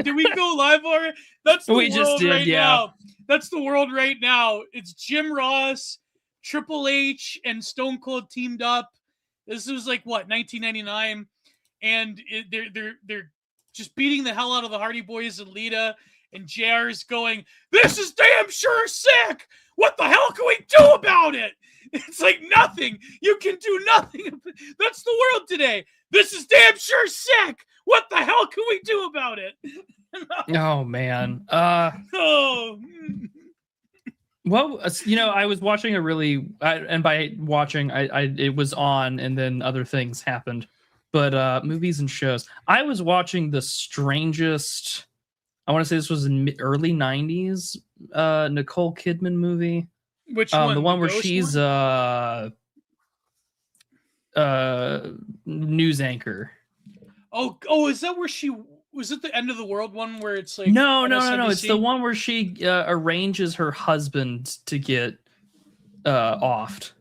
Did we go live already? That's the We world just did, right yeah. now. That's the world right now. It's Jim Ross, Triple H, and Stone Cold teamed up. This was like what 1999, and they're just beating the hell out of the Hardy Boys and Lita. And JR's going, "This is damn sure sick. What the hell can we do about it?" It's like nothing. You can do nothing. That's the world today. This is damn sure sick. What the hell can we do about it? Oh man. Oh. Well, you know, I was watching a really, and by watching, it was on, and then other things happened. But movies and shows. I was watching the strangest. I want to say this was in early '90s. Nicole Kidman movie. Which one? The one where she's news anchor. Oh, is that where she was? It the End of the World one where it's like no. It's the one where she arranges her husband to get offed.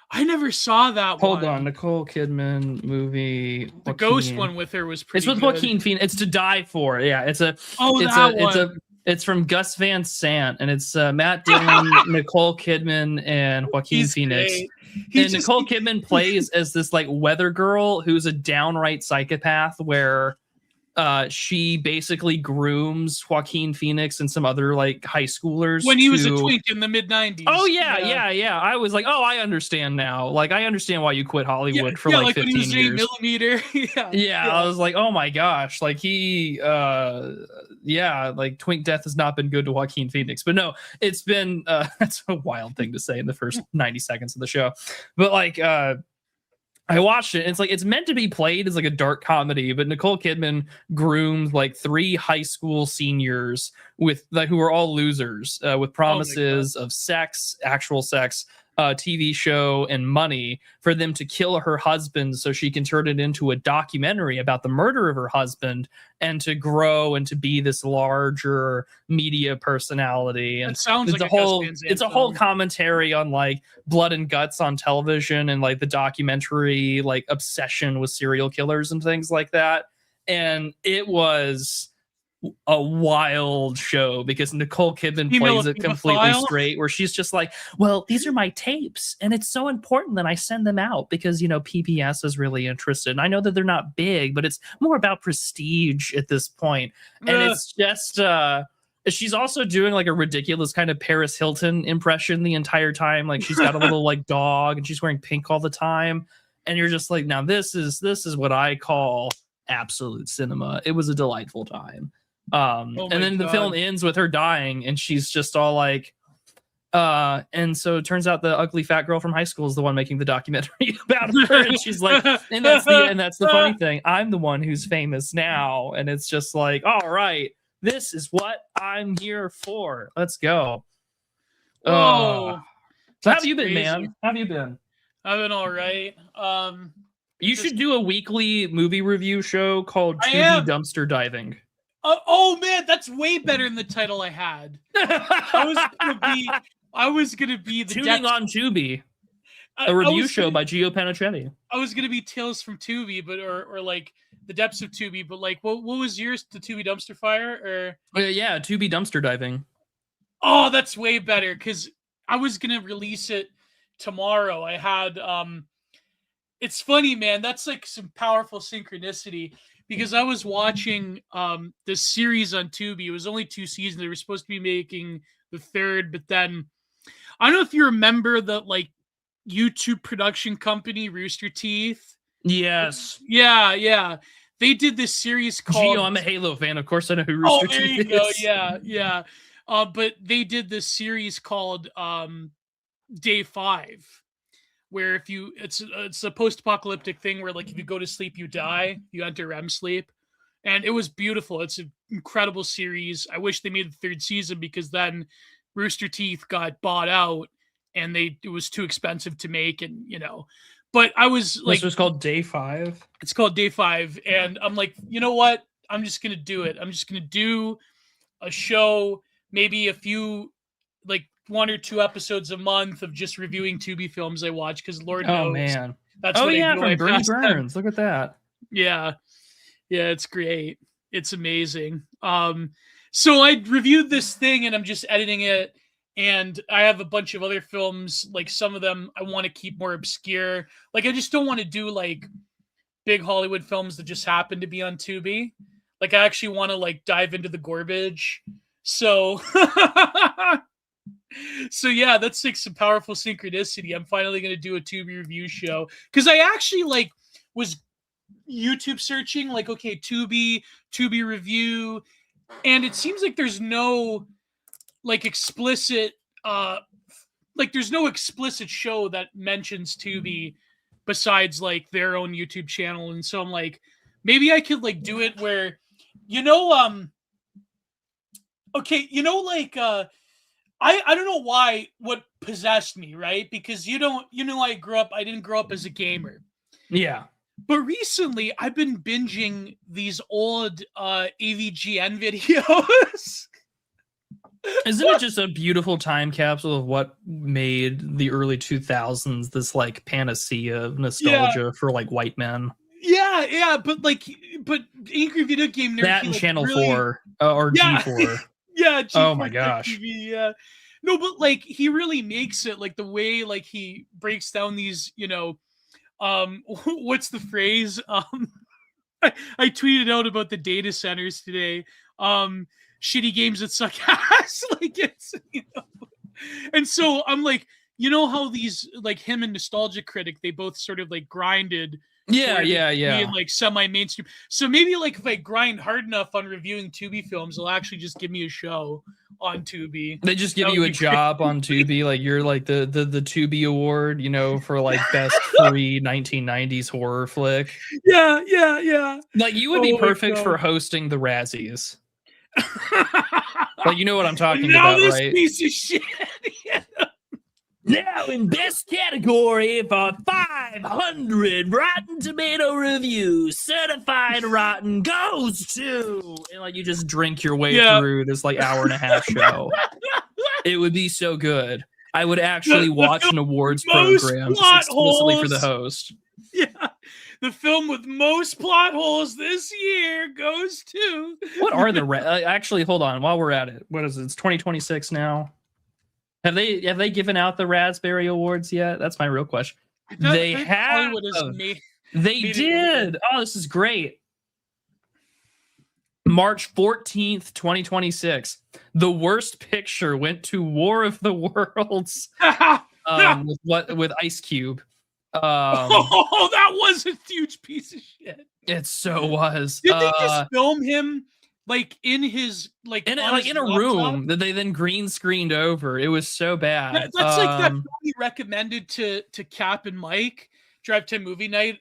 I never saw that Hold one. on, Nicole Kidman movie. The ghost one with her was pretty. It's with good. Joaquin Phoenix. It's To Die For. Yeah, it's from Gus Van Sant, and it's Matt Dillon, Nicole Kidman, and Joaquin Phoenix. And Nicole Kidman plays as this like weather girl who's a downright psychopath, where she basically grooms Joaquin Phoenix and some other like high schoolers when he was a twink in the mid-90s. Oh yeah. I was like, oh, I understand now. Like, I understand why you quit Hollywood for like 15 when he was years. 8mm. yeah, I was like, oh my gosh, like he, like twink death has not been good to Joaquin Phoenix. But no, it's been that's a wild thing to say in the first 90 seconds of the show. But like, I watched it. And it's like it's meant to be played as like a dark comedy, but Nicole Kidman groomed like 3 high school seniors with like who are all losers with promises of sex, actual sex, TV show, and money for them to kill her husband so she can turn it into a documentary about the murder of her husband and to grow and to be this larger media personality. And it sounds like it's a whole commentary on like blood and guts on television and like the documentary like obsession with serial killers and things like that. And it was a wild show because Nicole Kidman plays it completely straight, where she's just like, well, these are my tapes and it's so important that I send them out because, you know, PBS is really interested. And I know that they're not big, but it's more about prestige at this point. And it's just, she's also doing like a ridiculous kind of Paris Hilton impression the entire time. Like she's got a little like dog and she's wearing pink all the time. And you're just like, now this is what I call absolute cinema. It was a delightful time. And then the film ends with her dying and she's just all like, and so it turns out the ugly fat girl from high school is the one making the documentary about her. And she's like, and that's the funny thing. I'm the one who's famous now. And it's just like, all right, this is what I'm here for. Let's go. So how have you been, man? How have you been? I've been all right. You should do a weekly movie review show called Tubi Dumpster Diving. Oh man, that's way better than the title I had. I was gonna be the Tuning on Tubi, a review show by Gio Panichetti. I was gonna be Tales from Tubi, but or like the depths of Tubi, but like what was yours? The Tubi Dumpster Fire or yeah, Tubi Dumpster Diving. Oh, that's way better because I was gonna release it tomorrow. I had it's funny, man. That's like some powerful synchronicity. Because I was watching this series on Tubi. It was only 2 seasons. They were supposed to be making the 3rd, but then I don't know if you remember the like YouTube production company Rooster Teeth. Yes. Yeah. They did this series called. Gio, I'm a Halo fan. Of course, I know who Rooster Teeth is. Yeah. But they did this series called Day 5. Where it's a post-apocalyptic thing where like if you go to sleep you die, you enter REM sleep, and it was beautiful. It's an incredible series. I wish they made the 3rd season because then Rooster Teeth got bought out and it was too expensive to make, and you know. But I was like, this was called Day 5. It's called Day 5, and I'm like, you know what? I'm just gonna do it. I'm just gonna do a show, maybe a few like 1 or 2 episodes a month of just reviewing Tubi films I watch because Lord knows. Oh man, that's what I do. From Bernie Burns. Look at that. Yeah, it's great. It's amazing. So I reviewed this thing and I'm just editing it, and I have a bunch of other films. Like some of them I want to keep more obscure. Like I just don't want to do like big Hollywood films that just happen to be on Tubi. Like I actually want to like dive into the garbage. So so yeah, that's like some powerful synchronicity. I'm finally gonna do a Tubi review show because I actually like was YouTube searching like okay, Tubi review, and it seems like there's no like explicit like there's no explicit show that mentions Tubi besides like their own YouTube channel. And so I'm like, maybe I could like do it where, okay, I don't know what possessed me, right? Because I didn't grow up as a gamer. Yeah. But recently I've been binging these old AVGN videos. Isn't it just a beautiful time capsule of what made the early 2000s this like panacea of nostalgia for like white men? Yeah, but Angry Video Game Nerd, that and like, Channel really, 4 or G4. Yeah, G4 oh my gosh. TV, yeah. No, but like he really makes it like the way like he breaks down these, what's the phrase? I tweeted out about the data centers today. Shitty games that suck ass. Like it's, and so I'm like, how these like him and Nostalgia Critic, they both sort of like grinded. Yeah. Being like semi-mainstream. So maybe like if I grind hard enough on reviewing Tubi films, they'll actually just give me a show on Tubi. They just give you a job on Tubi, like you're like the Tubi award, for like best free 1990s horror flick. Yeah. Like you would be perfect for hosting the Razzies. Like you know what I'm talking about, this right? Piece of shit. Now in best category for 500 Rotten Tomato reviews, certified rotten goes to, and like you just drink your way through this like hour and a half show. It would be so good. I would actually watch an awards program explicitly for the host. Yeah. The film with most plot holes this year goes to. What are the actually? Hold on, while we're at it, what is it? It's 2026 now. Have they given out the Raspberry Awards yet? That's my real question. They have. They did. Oh, this is great. March 14th, 2026. The worst picture went to War of the Worlds with Ice Cube. That was a huge piece of shit. It so was. Did they just film him like in his in a room that they then green screened over? It was so bad. That's like that movie recommended to Cap and Mike, Drive Time Movie Night,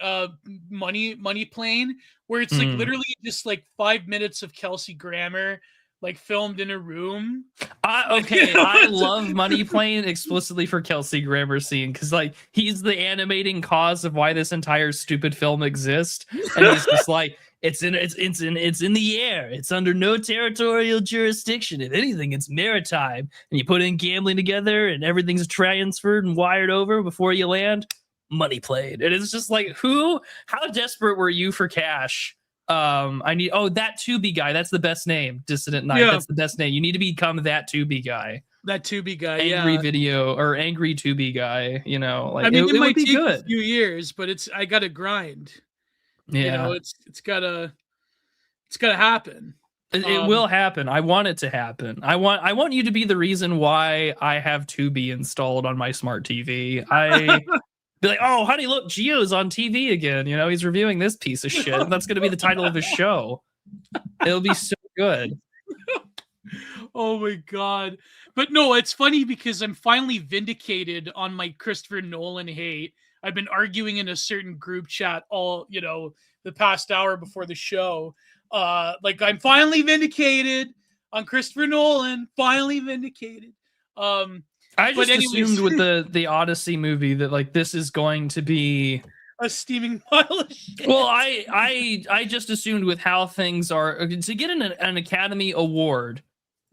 Money Plane, where it's like literally just like 5 minutes of Kelsey Grammer like filmed in a room. I love Money Plane explicitly for Kelsey Grammer scene because like he's the animating cause of why this entire stupid film exists, and he's just like it's in the air. It's under no territorial jurisdiction. If anything, it's maritime. And you put in gambling together, and everything's transferred and wired over before you land. Money Plane, and it's just like how desperate were you for cash? That Tubi guy. That's the best name. Dissident Night. Yeah. That's the best name. You need to become that Tubi guy. That Tubi guy. Angry video or angry Tubi guy. Like I mean, it would might be take good. A few years, but I gotta grind. Yeah, it's gotta happen. It will happen. I want it to happen. I want you to be the reason why I have Tubi installed on my smart TV. Be like, oh, honey, look, Gio's on TV again. He's reviewing this piece of shit. That's going to be the title of his show. It'll be so good. Oh, my God. But no, it's funny because I'm finally vindicated on my Christopher Nolan hate. I've been arguing in a certain group chat all, the past hour before the show. I'm finally vindicated on Christopher Nolan. Finally vindicated. I just assumed with the Odyssey movie that like this is going to be a steaming pile of shit. Well, I just assumed with how things are to get an Academy Award,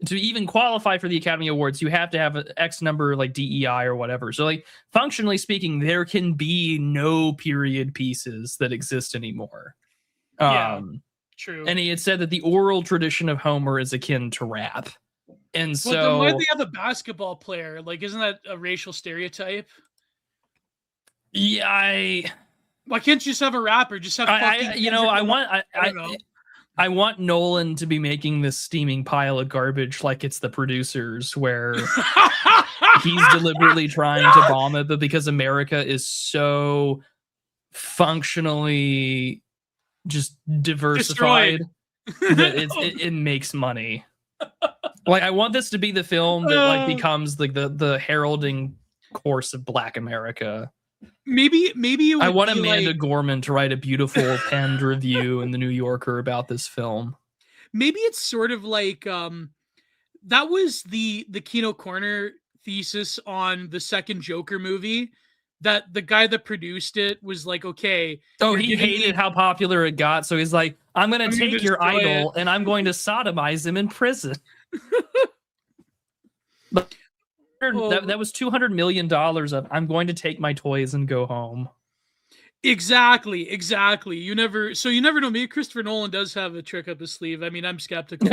to even qualify for the Academy Awards, you have to have an X number like DEI or whatever. So like functionally speaking, there can be no period pieces that exist anymore. True. And he had said that the oral tradition of Homer is akin to rap. And so, but then why do they have a basketball player? Like, isn't that a racial stereotype? yeah, Why can't you just have a rapper? Just have fucking. I want Nolan to be making this steaming pile of garbage like it's The Producers, where he's deliberately trying to bomb it, but because America is so functionally just diversified that it makes money. Like, I want this to be the film that like becomes like the heralding course of Black America. Maybe I want Amanda Gorman to write a beautiful penned review in the New Yorker about this film. Maybe it's sort of like that was the Kino Corner thesis on the second Joker movie, that the guy that produced it was like, okay. Oh, he hated how popular it got, so he's like, I'm going to take your idol and I'm going to sodomize him in prison. That was $200 million of I'm going to take my toys and go home. Exactly. You never know. Maybe Christopher Nolan does have a trick up his sleeve. I mean, I'm skeptical.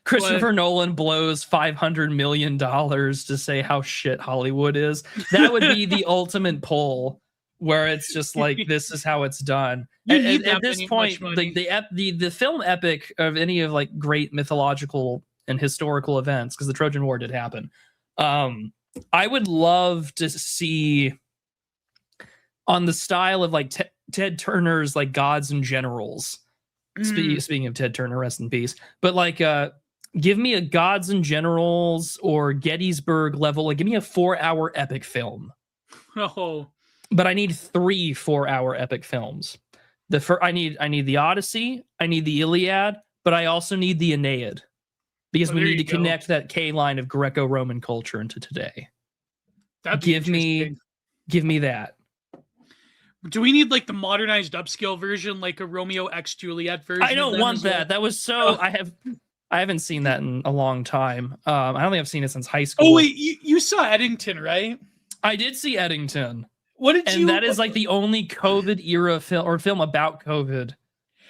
Christopher Nolan blows $500 million to say how shit Hollywood is. That would be the ultimate pull, where it's just like, this is how it's done. At this point, the film epic of any of like great mythological and historical events, because the Trojan War did happen. I would love to see, on the style of like Ted Turner's like Gods and Generals. Speaking of Ted Turner, rest in peace. But like, give me a Gods and Generals or Gettysburg level. Like, give me a 4-hour epic film. Oh, but I need 3 4-hour epic films. I need the Odyssey. I need the Iliad, but I also need the Aeneid. Because we need to connect that K line of Greco-Roman culture into today. Give me that. Do we need like the modernized upscale version, like a Romeo X Juliet version? I don't want that. That was so. I haven't seen that in a long time. I don't think I've seen it since high school. Oh wait, you saw Eddington, right? I did see Eddington. What did you? And that is like the only COVID era film about COVID.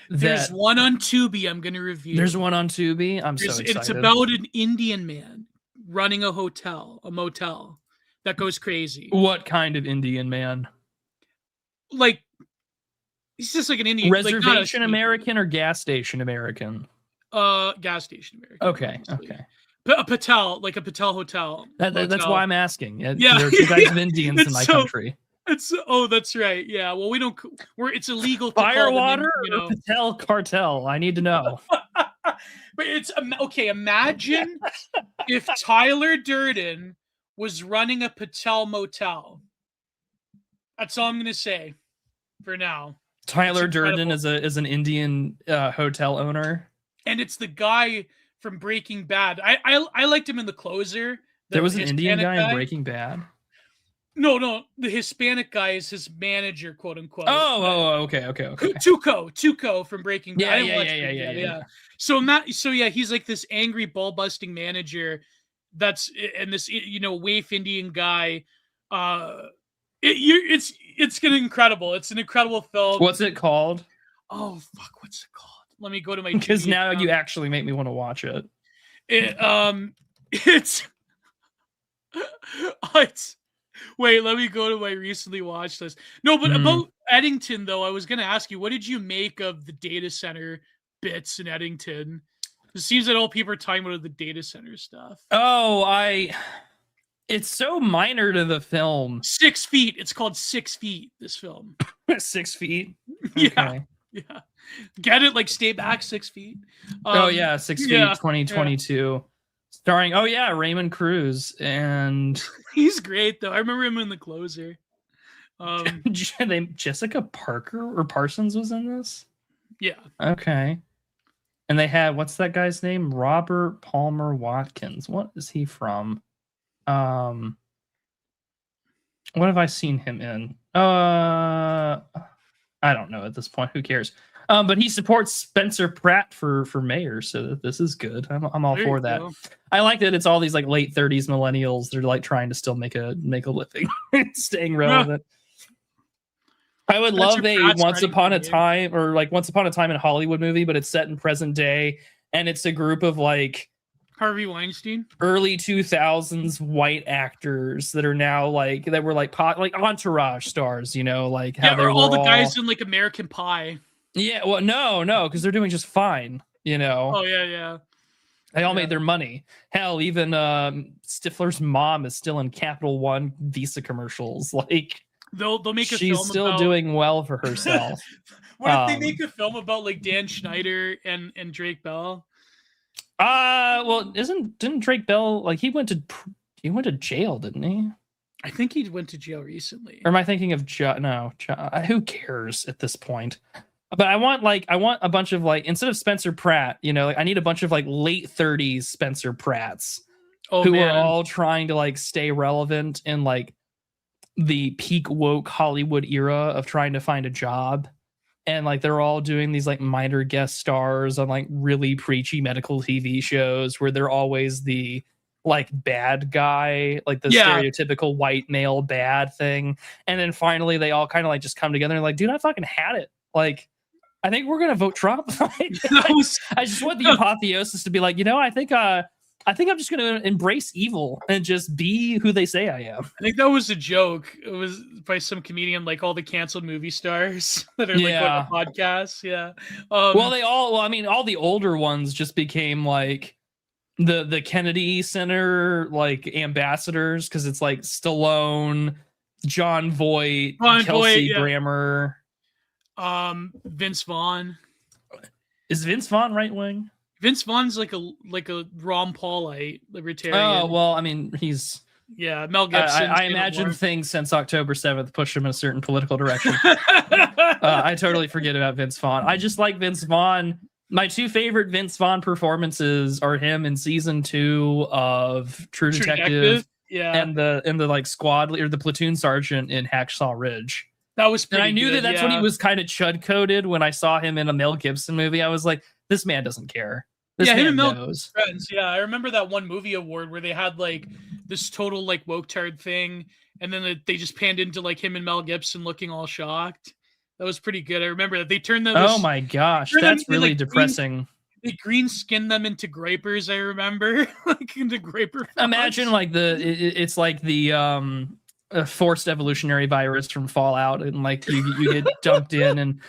There's one on Tubi I'm going to review. There's one on Tubi? I'm so excited. It's about an Indian man running a motel that goes crazy. What kind of Indian man? Like, he's just like an Indian. Reservation American or gas station American? Gas station American. Okay. A Patel hotel. That's why I'm asking. Yeah, there are 2 kinds of Indians in my country. That's right. Yeah. Well, it's illegal to Firewater or Patel cartel. I need to know. But it's okay. Imagine if Tyler Durden was running a Patel motel. That's all I'm gonna say for now. Tyler Durden is an Indian hotel owner, and it's the guy from Breaking Bad. I liked him in The Closer. There was an Indian guy in Breaking Bad. No, the Hispanic guy is his manager, quote unquote. Oh, okay. Tuco from Breaking Bad. Yeah. So he's like this angry ball busting manager that's, and this waif Indian guy. It's incredible. It's an incredible film. What's it called? Oh fuck, what's it called? Let me go to my, because now you actually make me want to watch it. It's wait, let me go to my recently watched list. No, but about Eddington though, I was gonna ask you, what did you make of the data center bits in Eddington? It seems that all people are talking about the data center stuff. It's so minor to the film. 6 feet. It's called 6 feet, this film. 6 feet? Okay. Yeah. Get it? Like, stay back 6 feet. 6 feet, 2022. Yeah. Starring, Raymond Cruz. And he's great, though. I remember him in The Closer. Jessica Parker or Parsons was in this? Yeah. Okay. And they had, what's that guy's name? Robert Palmer Watkins. What is he from? What have I seen him in? I don't know at this point. Who cares? But he supports Spencer Pratt for mayor, so this is good. I'm all for that. Go. I like that it's all these like late 30s millennials. They're like trying to still make a living, staying relevant. I would That's love your a Pratt's Once running Upon a game. Time or like Once Upon a Time in Hollywood movie, but it's set in present day, and it's a group of like Harvey Weinstein. early 2000s white actors that are now like that were like like Entourage stars, you know, like how Yeah, they or were all the guys in like American Pie. Yeah, well, no, because they're doing just fine, you know. Oh yeah. They all Yeah. made their money. Hell, even Stifler's mom is still in Capital One Visa commercials. Like They'll make a she's film still about... doing well for herself. What if they make a film about like Dan Schneider and Drake Bell? Well, didn't Drake Bell like he went to jail, didn't he? I think he went to jail recently. Or am I thinking of who cares at this point? But I want a bunch of like, instead of Spencer Pratt, you know, like I need a bunch of like late 30s Spencer Pratts who are all trying to like stay relevant in like the peak woke Hollywood era of trying to find a job. And like they're all doing these like minor guest stars on like really preachy medical TV shows where they're always the like bad guy, like the stereotypical white male bad thing. And then finally they all kind of like just come together and like, dude, I fucking had it. Like, I think we're gonna vote Trump. I just want the apotheosis to be like, you know, I think I'm just gonna embrace evil and just be who they say I am. I think that was a joke. It was by some comedian, like all the canceled movie stars that are like on a podcast. Yeah. All the older ones just became like the Kennedy Center like ambassadors because it's like Stallone, John Voight, Kelsey Grammer, Vince Vaughn. Is Vince Vaughn right wing? Vince Vaughn's like a Ron Paulite libertarian. Oh well, I mean he's Mel Gibson. I imagine things since October 7th pushed him in a certain political direction. I totally forget about Vince Vaughn. I just like Vince Vaughn. My two favorite Vince Vaughn performances are him in season 2 of True Detective. And the like squad or the platoon sergeant in Hacksaw Ridge. That was pretty and I knew good, that's when he was kind of chud coded. When I saw him in a Mel Gibson movie, I was like, this man doesn't care. This man knows. Friends. Yeah, I remember that one movie award where they had like this total like woke tard thing, and then they just panned into like him and Mel Gibson looking all shocked. That was pretty good. I remember that they turned them. Oh my gosh, that's really depressing. They green skinned them into grapers. I remember, like into graper. Imagine like it's like the a forced evolutionary virus from Fallout, and like you get dumped in and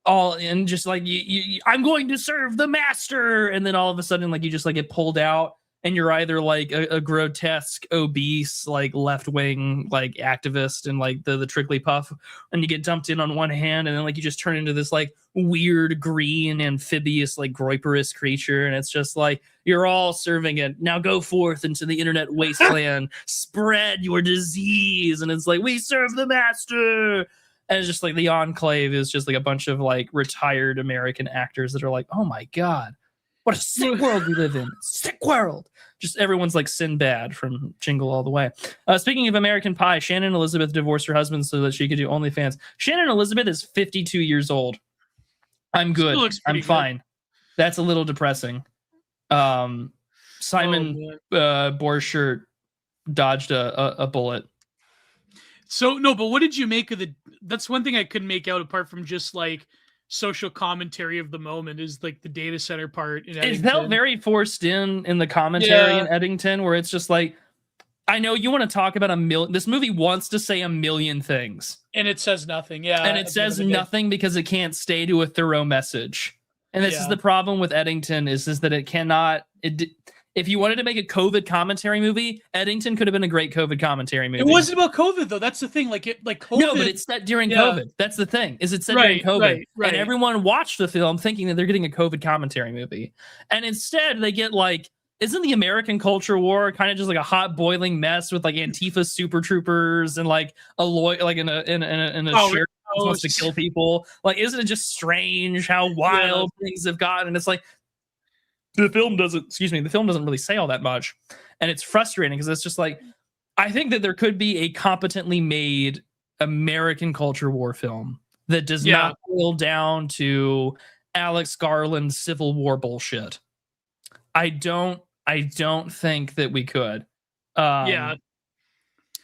all in just like you I'm going to serve the master, and then all of a sudden like you just like get pulled out and you're either like a grotesque obese like left-wing like activist and like the Trickly Puff, and you get dumped in on one hand, and then like you just turn into this like weird green amphibious like groiperous creature, and it's just like you're all serving it. Now go forth into the internet wasteland, spread your disease, and it's like we serve the master. And it's just like the Enclave is just like a bunch of like retired American actors that are like, oh my god, what a sick world we live in. Sick world. Just everyone's like Sinbad from Jingle All the Way. Speaking of American Pie, Shannon Elizabeth divorced her husband so that she could do OnlyFans. Shannon Elizabeth is 52 years old. I'm good. I'm fine. That's a little depressing. Simon Borchert dodged a bullet. So no, but what did you make of that's one thing I couldn't make out apart from just like social commentary of the moment is like the data center part. It felt very forced in the commentary in Eddington, where it's just like, I know you want to talk about this movie wants to say a million things. And it says nothing. Yeah. And it says nothing because it can't stay to a thorough message. And this is the problem with Eddington is that it cannot, if you wanted to make a COVID commentary movie, Eddington could have been a great COVID commentary movie. It wasn't about COVID though. That's the thing. COVID. No, but it's set during COVID. That's the thing. Is it's set during COVID, and everyone watched the film thinking that they're getting a COVID commentary movie, and instead they get like, isn't the American culture war kind of just like a hot boiling mess with like Antifa super troopers and like a lawyer like in a sheriff wants to kill people? Like, isn't it just strange how wild things have gotten? And it's like, the film doesn't really say all that much, and it's frustrating because it's just like, I think that there could be a competently made American culture war film that does not boil down to Alex Garland Civil War bullshit. I don't think that we could. No,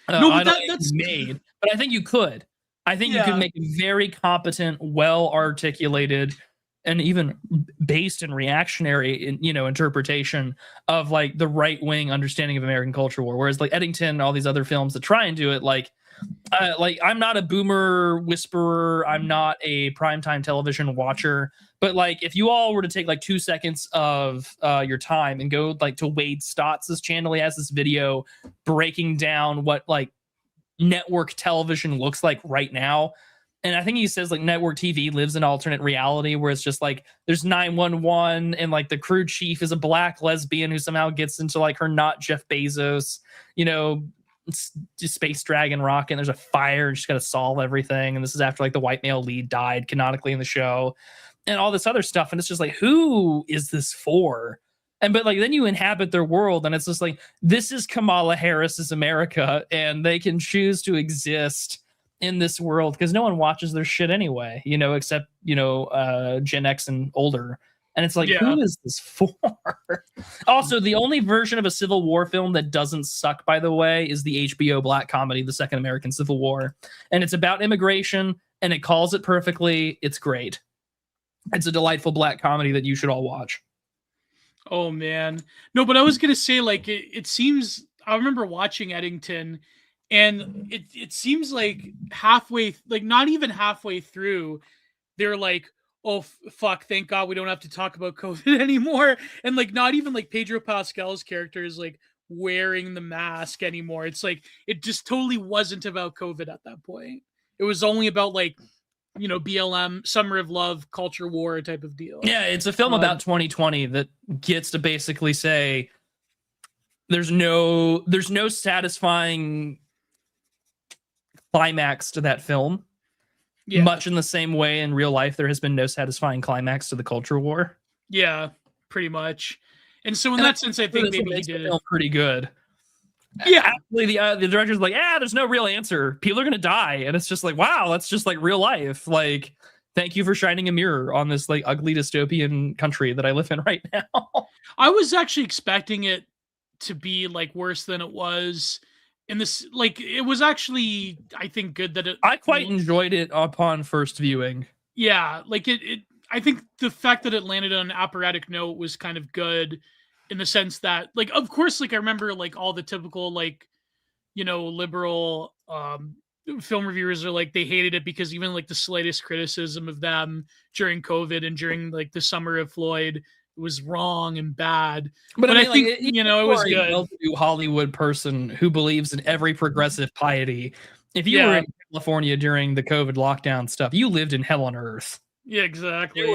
but that's made, but I think you could. I think you can make a very competent, well-articulated, and even based in reactionary, interpretation of like the right-wing understanding of American culture war. Whereas like Eddington, all these other films that try and do it, like I'm not a boomer whisperer, I'm not a primetime television watcher, but like if you all were to take like 2 seconds of your time and go like to Wade Stotts' channel, he has this video breaking down what like network television looks like right now. And I think he says like network TV lives in alternate reality where it's just like there's 911 and like the crew chief is a black lesbian who somehow gets into like her not Jeff Bezos, space dragon rocket, and there's a fire and she's got to solve everything. And this is after like the white male lead died canonically in the show and all this other stuff. And it's just like, who is this for? But like then you inhabit their world and it's just like, this is Kamala Harris's America and they can choose to exist in this world because no one watches their shit anyway, except, Gen X and older. And it's like, who is this for? Also, the only version of a Civil War film that doesn't suck, by the way, is the HBO black comedy, The Second American Civil War. And it's about immigration and it calls it perfectly. It's great. It's a delightful black comedy that you should all watch. Oh man. No, but I was gonna say, like, it seems I remember watching Eddington and it seems like halfway, like not even halfway through, they're like, oh fuck, thank God we don't have to talk about COVID anymore. And like not even like Pedro Pascal's character is like wearing the mask anymore. It's like it just totally wasn't about COVID at that point. It was only about like BLM, Summer of Love, culture war type of deal. Yeah, it's a film about 2020 that gets to basically say there's no satisfying climax to that film. Yeah. Much in the same way in real life there has been no satisfying climax to the culture war. Yeah, pretty much. And so in that sense, I think maybe he did it pretty good. Yeah, actually, the director's like, there's no real answer. People are gonna die, and it's just like, wow, that's just like real life. Like, thank you for shining a mirror on this like ugly dystopian country that I live in right now. I was actually expecting it to be like worse than it was. In this, like, it was actually, I think, good that I quite enjoyed it upon first viewing. Yeah, like I think the fact that it landed on an operatic note was kind of good. In the sense that, like, of course, like I remember like all the typical like, liberal film reviewers are like they hated it because even like the slightest criticism of them during COVID and during like the summer of Floyd was wrong and bad. But I think like, it was good. A well-to-do Hollywood person who believes in every progressive piety. If you were in California during the COVID lockdown stuff, you lived in hell on earth. Yeah, exactly.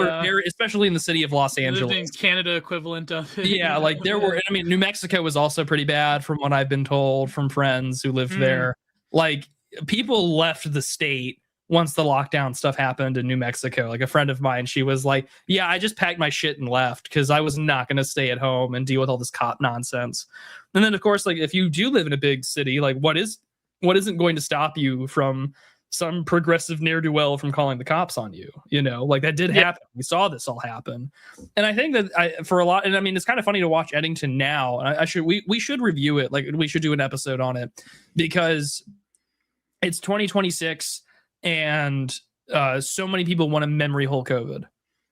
Especially in the city of Los Angeles. In Canada equivalent of it. Yeah, like there were, I mean, New Mexico was also pretty bad from what I've been told from friends who lived there. Like people left the state once the lockdown stuff happened in New Mexico. Like a friend of mine, she was like, yeah, I just packed my shit and left because I was not going to stay at home and deal with all this cop nonsense. And then of course, like if you do live in a big city, like what isn't going to stop you from some progressive ne'er-do-well from calling the cops on you, like that did happen. We saw this all happen. And I think that for a lot, and I mean, it's kind of funny to watch Eddington now. We should review it. Like we should do an episode on it because it's 2026 and so many people want to memory hole COVID.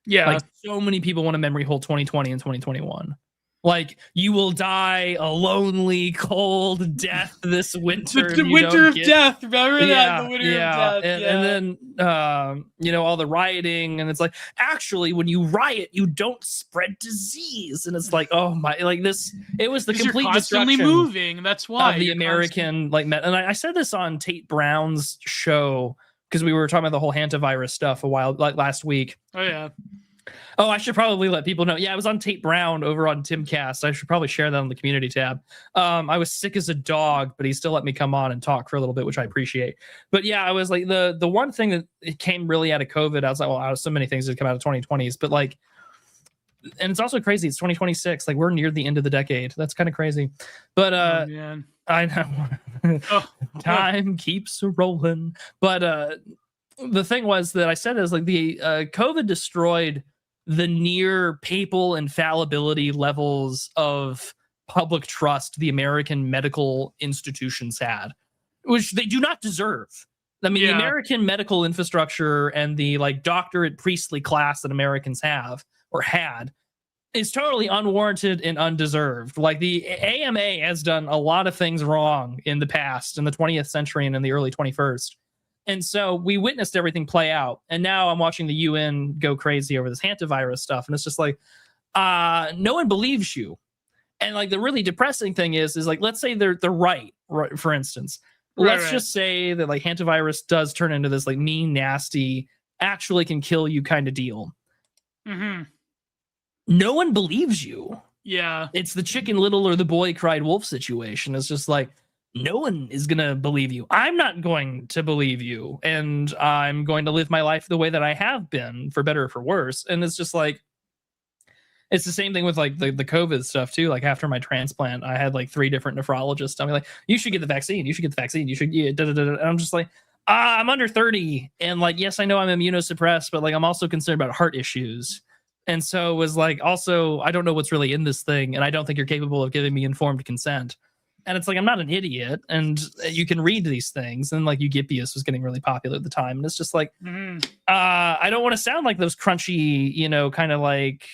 Yeah. Like so many people want to memory hole 2020 and 2021. Like you will die a lonely, cold death this winter. The winter of death. Remember that? The winter of death. And then, all the rioting. And it's like, actually, when you riot, you don't spread disease. And it's like, oh my, like this, it was the complete constantly destruction moving. That's why. Of the American, and I said this on Tate Brown's show because we were talking about the whole hantavirus stuff last week. Oh, yeah. Oh, I should probably let people know. Yeah, I was on Tate Brown over on Timcast. I should probably share that on the community tab. I was sick as a dog, but he still let me come on and talk for a little bit, which I appreciate. But yeah, I was like the one thing that it came really out of COVID. I was like, well, out of so many things that come out of 2020s, but like, and it's also crazy. It's 2026. Like we're near the end of the decade. That's kind of crazy. But I know time keeps rolling. But the thing was that I said is like the COVID destroyed the near papal infallibility levels of public trust the American medical institutions had, which they do not deserve. I mean, the Yeah. American medical infrastructure and the like doctorate priestly class that Americans have or had is totally unwarranted and undeserved. Like the AMA has done a lot of things wrong in the past, in the 20th century and in the early 21st. And so we witnessed everything play out. And now I'm watching the UN go crazy over this hantavirus stuff. And it's just like, no one believes you. And like the really depressing thing is like, let's say they're right, for instance. Let's just say that like hantavirus does turn into this like mean, nasty, actually can kill you kind of deal. Mm-hmm. No one believes you. Yeah. It's the Chicken Little or the boy cried wolf situation. It's just like, no one is going to believe you. I'm not going to believe you. And I'm going to live my life the way that I have been, for better or for worse. And it's just like, it's the same thing with like the COVID stuff too. Like after my transplant, I had like 3 different nephrologists tell me like, you should get the vaccine. You should get the vaccine. You should, yeah, da, da, da, da. And I'm just like, I'm under 30. And like, yes, I know I'm immunosuppressed, but like, I'm also concerned about heart issues. And so it was like, also, I don't know what's really in this thing. And I don't think you're capable of giving me informed consent. And it's like, I'm not an idiot. And you can read these things. And like Eugipius was getting really popular at the time. And it's just like, I don't want to sound like those crunchy, you know, kind of like,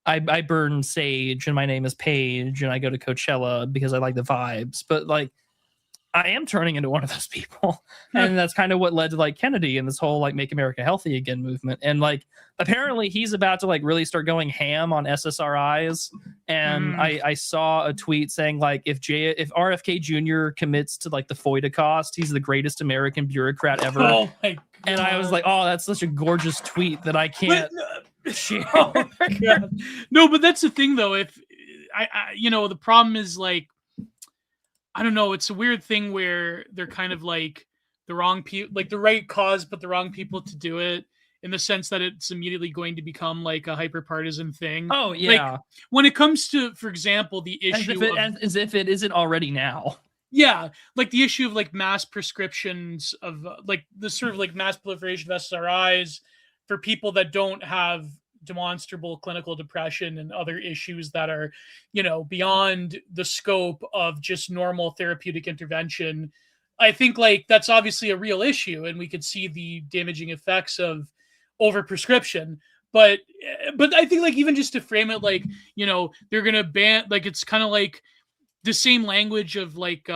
I burn sage and my name is Paige and I go to Coachella because I like the vibes. But like, I am turning into one of those people. And that's kind of what led to like Kennedy and this whole like Make America Healthy Again movement. And like, apparently he's about to like really start going ham on SSRIs. And I saw a tweet saying like, if RFK Jr. commits to like the FOIA cost, he's the greatest American bureaucrat ever. Oh my God. And I was like, oh, that's such a gorgeous tweet that I can't share. Oh my God. No, but that's the thing though. If I you know, the problem is like, I don't know. It's a weird thing where they're kind of like the wrong people, like the right cause, but the wrong people to do it, in the sense that it's immediately going to become like a hyper partisan thing. Oh yeah. Like, when it comes to, for example, the issue as if it isn't already now. Yeah, like the issue of like mass prescriptions of like the sort of like mass proliferation of SSRIs for people that don't have demonstrable clinical depression and other issues that are, you know, beyond the scope of just normal therapeutic intervention. I think like that's obviously a real issue, and we could see the damaging effects of overprescription. But I think like even just to frame it like, you know, they're gonna ban, like it's kind of like the same language of like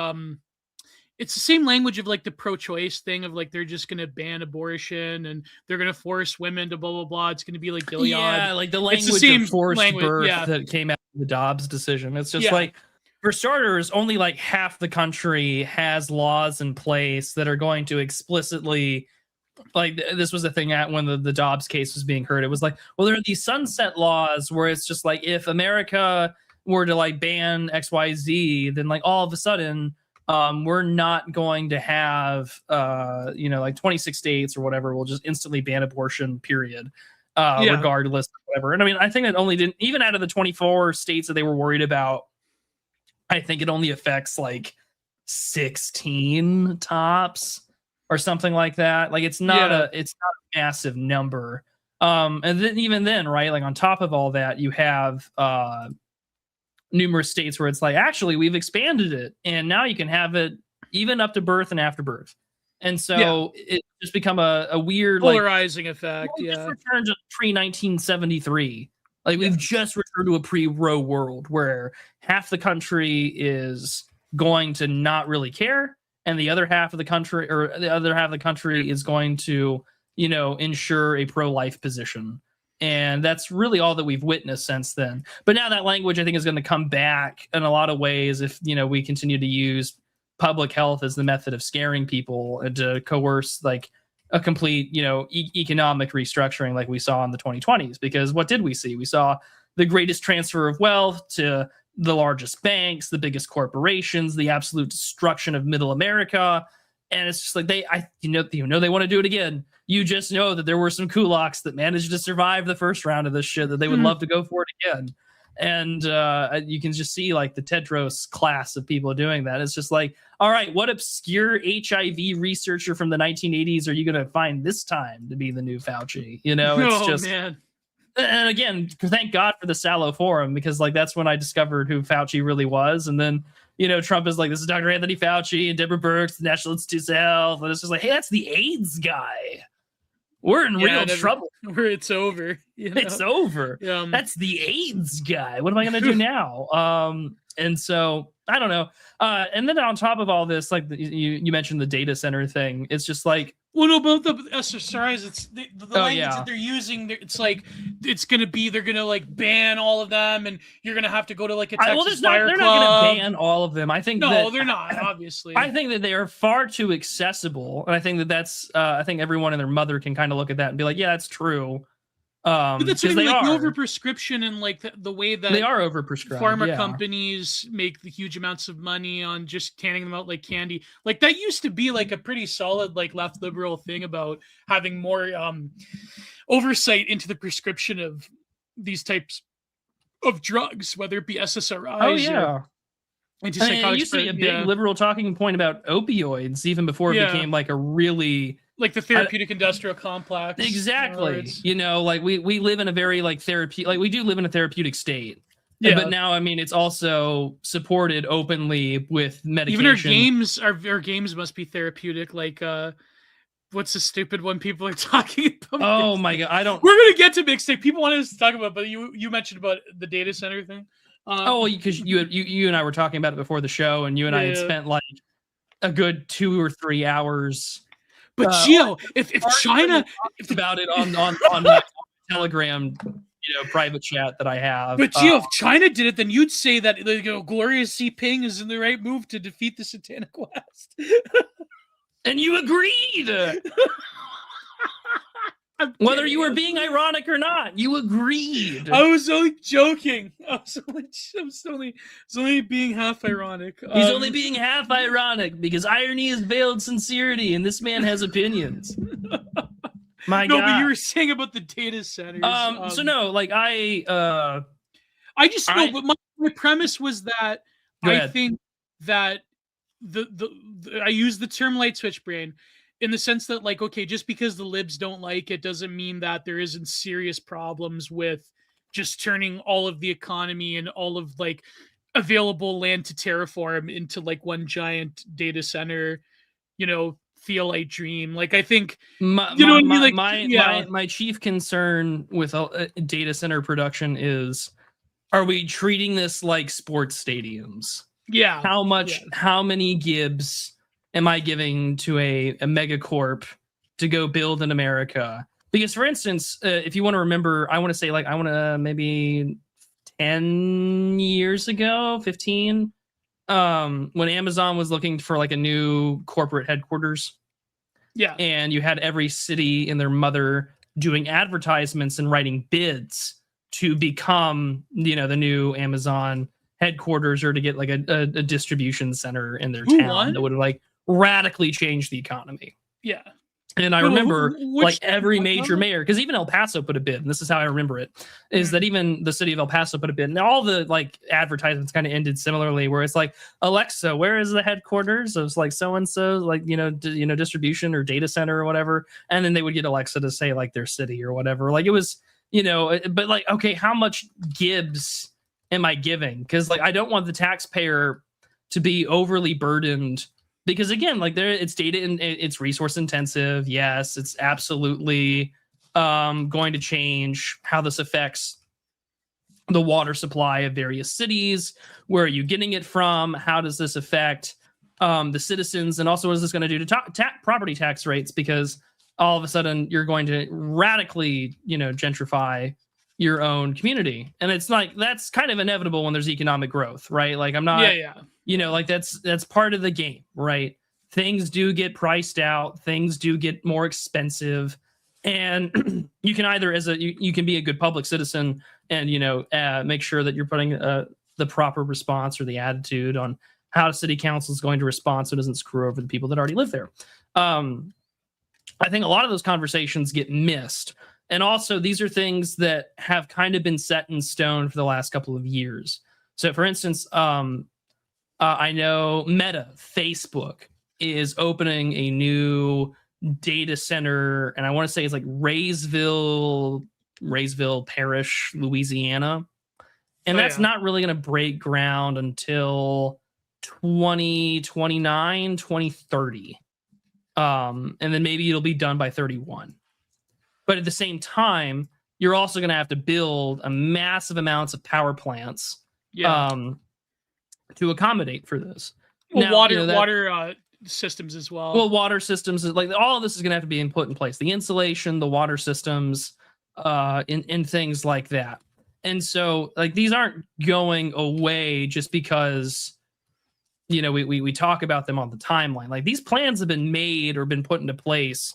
it's the same language of like the pro-choice thing of like they're just going to ban abortion and they're going to force women to blah blah blah. It's going to be like Gilead. Yeah, like the language of forced birth that came out of the Dobbs decision. It's just like, for starters, only like half the country has laws in place that are going to explicitly, like this was a thing at when the Dobbs case was being heard. It was like, well, there are these sunset laws where it's just like if America were to like ban XYZ, then like all of a sudden we're not going to have you know, like 26 states or whatever will just instantly ban abortion, period, regardless of whatever. And I mean, I think it only didn't, even out of the 24 states that they were worried about, I think it only affects like 16 tops or something like that. Like it's not a massive number. And then even then, right, like on top of all that, you have numerous states where it's like, actually, we've expanded it and now you can have it even up to birth and after birth. And so it's just become a weird polarizing effect. Just returned to pre-1973. Like we've just returned to a pre-Roe world where half the country is going to not really care, and the other half of the country, is going to, you know, ensure a pro-life position. And that's really all that we've witnessed since then. But now that language, I think, is going to come back in a lot of ways if, you know, we continue to use public health as the method of scaring people and to coerce like a complete, you know, economic restructuring like we saw in the 2020s. Because what did we see? We saw the greatest transfer of wealth to the largest banks, the biggest corporations, the absolute destruction of middle America. And it's just like they want to do it again. You just know that there were some kulaks that managed to survive the first round of this shit that they would love to go for it again. And you can just see like the Tedros class of people doing that. It's just like, all right, what obscure HIV researcher from the 1980s are you going to find this time to be the new Fauci? You know, it's man. And again, thank God for the Sallow Forum, because like that's when I discovered who Fauci really was. And then, you know, Trump is like, this is Dr. Anthony Fauci and Deborah Birx, the National Institutes of Health. And it's just like, hey, that's the AIDS guy. We're in real trouble. It's over. You know? It's over. That's the AIDS guy. What am I going to do now? And so I don't know. And then on top of all this, like you mentioned the data center thing. It's just like, well, no, both the SSRIs, it's the language that they're using. It's like they're gonna like ban all of them, and you're gonna have to go to like a Texas Fire They're Club. not gonna ban all of them. I think they're not. Obviously, I think that they are far too accessible, and I think that's I think everyone and their mother can kind of look at that and be like, yeah, that's true. But that's what I mean, like the overprescription and like the way that they are overprescribed. Pharma companies make the huge amounts of money on just canning them out like candy. Like that used to be like a pretty solid like left liberal thing about having more oversight into the prescription of these types of drugs, whether it be SSRIs. Oh yeah. Antipsychotics. It used to be a big liberal talking point about opioids, even before it became like a really like the therapeutic industrial complex. Exactly. You know, like we live in a very like therapeutic, like we do live in a therapeutic state. Yeah. But now, I mean, it's also supported openly with medication. Even our games must be therapeutic. Like, what's the stupid one people are talking about? Oh my God. We're going to get to mixtape. People wanted us to talk about, but you mentioned about the data center thing. Because you and I were talking about it before the show, and you and I had spent like a good 2 or 3 hours. But Gio, if China about it on my Telegram, private chat that I have. But Gio, if China did it, then you'd say that Gloria Xi Ping is in the right move to defeat the Satanic West. And you agreed. Whether you were being ironic or not, you agreed. I was only joking. I was only being half ironic. He's only being half ironic because irony is veiled sincerity, and this man has opinions. My God. But you were saying about the data centers. So no, like I just know, but my premise was that I think that I use the term light switch brain. In the sense that, like, okay, just because the libs don't like it doesn't mean that there isn't serious problems with just turning all of the economy and all of, like, available land to terraform into, like, one giant data center, Theolite dream. Like, I think, my chief concern with data center production is, are we treating this like sports stadiums? Yeah. How many Gibbs am I giving to a megacorp to go build in America? Because, for instance, if you want to remember, I want to maybe 10 years ago, 15, when Amazon was looking for like a new corporate headquarters. Yeah. And you had every city and their mother doing advertisements and writing bids to become, the new Amazon headquarters, or to get like a distribution center in their town that would like radically change the economy. Yeah. And I remember like every major mayor, because even El Paso put a bid, and this is how I remember it, is that even the city of El Paso put a bid, and all the like advertisements kind of ended similarly, where it's like, Alexa, where is the headquarters of like so-and-so, like, distribution or data center or whatever. And then they would get Alexa to say like their city or whatever. Like it was, but like, okay, how much Gibbs am I giving? Because like, I don't want the taxpayer to be overly burdened. Because again, like it's data and it's resource intensive. Yes, it's absolutely going to change how this affects the water supply of various cities. Where are you getting it from? How does this affect the citizens? And also, what is this going to do to property tax rates? Because all of a sudden, you're going to radically, gentrify your own community. And it's like, that's kind of inevitable when there's economic growth, right? Like I'm not, like that's part of the game, right? Things do get priced out. Things do get more expensive. And you can either, you can be a good public citizen and, make sure that you're putting the proper response or the attitude on how city council is going to respond so it doesn't screw over the people that already live there. I think a lot of those conversations get missed. And also, these are things that have kind of been set in stone for the last couple of years. So, for instance, I know Meta, Facebook, is opening a new data center, and I want to say it's like Raysville, Raysville Parish, Louisiana. And that's not really going to break ground until 2029, 2030. And then maybe it'll be done by 31. But at the same time, you're also going to have to build a massive amounts of power plants to accommodate for this. Well, now, water systems as well. Well, water systems, like all of this is going to have to be put in place. The insulation, the water systems, in things like that. And so, like, these aren't going away just because, you know, we talk about them on the timeline. Like, these plans have been made or been put into place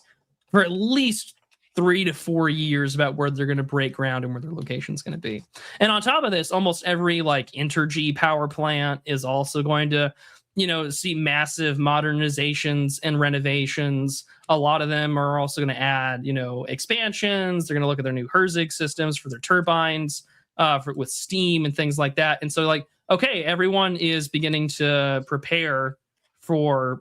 for at least 3 to 4 years about where they're going to break ground and where their location's going to be. And on top of this, almost every like Entergy power plant is also going to, you know, see massive modernizations and renovations. A lot of them are also going to add, you know, expansions. They're going to look at their new Herzig systems for their turbines, with steam and things like that. And so, like, okay, everyone is beginning to prepare for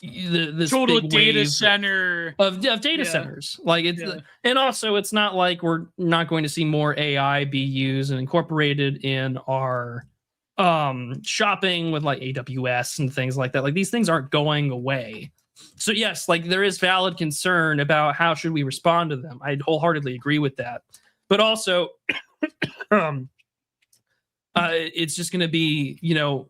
this total big data wave center of data centers. Like, it's and also it's not like we're not going to see more AI be used and incorporated in our shopping with like AWS and things like that. Like, these things aren't going away. So yes, like, there is valid concern about how should we respond to them. I wholeheartely agree with that. But also, it's just going to be, you know,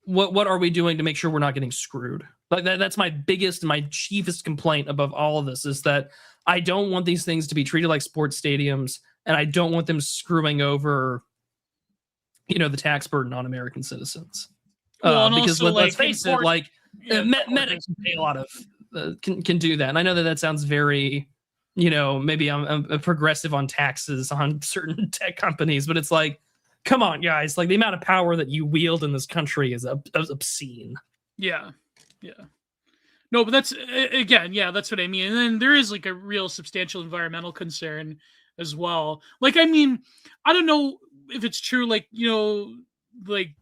what are we doing to make sure we're not getting screwed? Like, that's my biggest, my chiefest complaint above all of this, is that I don't want these things to be treated like sports stadiums, and I don't want them screwing over, you know, the tax burden on American citizens. Because let's face it, like, Meta can pay a lot of can do that. And I know that sounds very, you know, maybe I'm a progressive on taxes on certain tech companies, but it's like, come on, guys! Like, the amount of power that you wield in this country is obscene. Yeah. No, but that's again, that's what I mean. And then there is like a real substantial environmental concern as well. Like, I mean, I don't know if it's true. Like, you know, like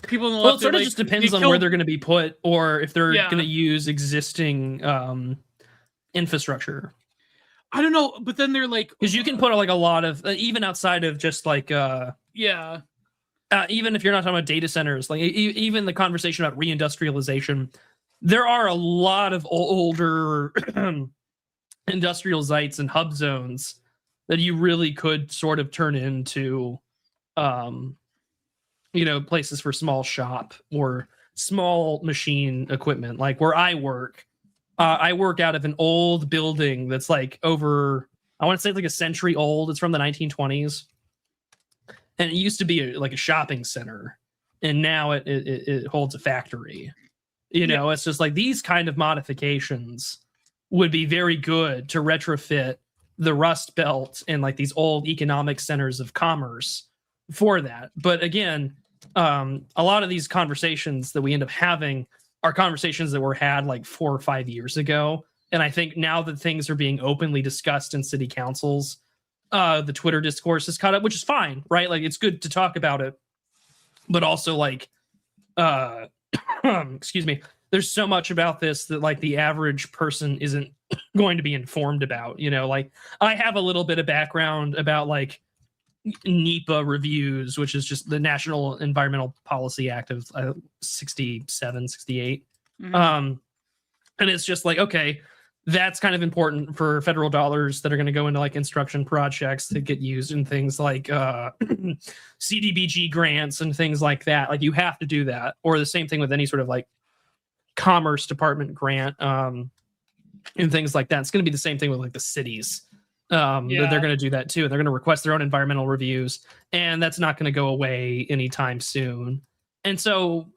people in the left, it sort of just depends on where they're going to be put, or if they're going to use existing infrastructure. I don't know, but then they're like, because you can put like a lot of even outside of just like even if you're not talking about data centers, like even the conversation about reindustrialization, there are a lot of older industrial sites and hub zones that you really could sort of turn into, you know, places for small shop or small machine equipment. Like, where I work out of an old building that's like over, I want to say like a century old. It's from the 1920s. And it used to be like a shopping center. And now it holds a factory. You know, it's just like these kind of modifications would be very good to retrofit the Rust Belt and like these old economic centers of commerce for that. But again, a lot of these conversations that we end up having are conversations that were had like 4 or 5 years ago. And I think now that things are being openly discussed in city councils, the Twitter discourse is caught up, which is fine, right? Like, it's good to talk about it, but also like, excuse me, there's so much about this that like the average person isn't going to be informed about, you know. Like, I have a little bit of background about like NEPA reviews, which is just the National Environmental Policy Act of 67, 68. And it's just like, okay, that's kind of important for federal dollars that are going to go into like construction projects that get used in things like CDBG grants and things like that. Like, you have to do that. Or the same thing with any sort of like Commerce Department grant and things like that. It's going to be the same thing with like the cities. They're going to do that too. They're going to request their own environmental reviews, and that's not going to go away anytime soon. And so,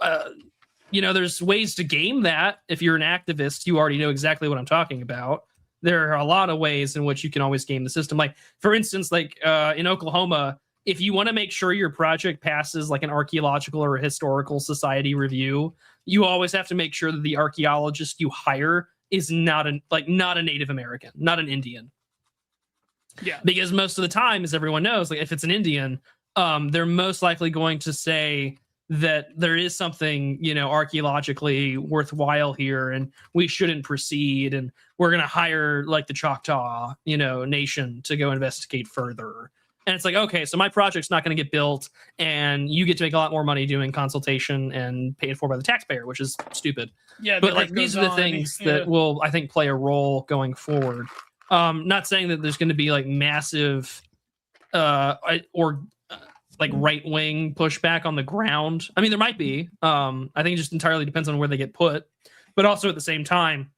you know, there's ways to game that. If you're an activist, you already know exactly what I'm talking about. There are a lot of ways in which you can always game the system. Like, for instance, like in Oklahoma, if you want to make sure your project passes like an archaeological or a historical society review, you always have to make sure that the archaeologist you hire is not a Native American, not an Indian. Yeah, because most of the time, as everyone knows, like if it's an Indian, they're most likely going to say, that there is something, archaeologically worthwhile here, and we shouldn't proceed, and we're going to hire like the Choctaw, nation to go investigate further. And it's like, okay, so my project's not going to get built, and you get to make a lot more money doing consultation and paid for by the taxpayer, which is stupid. Yeah, but like these are the things that will, I think, play a role going forward. Not saying that there's going to be like massive like right-wing pushback on the ground. I mean, there might be. I think it just entirely depends on where they get put. But also at the same time,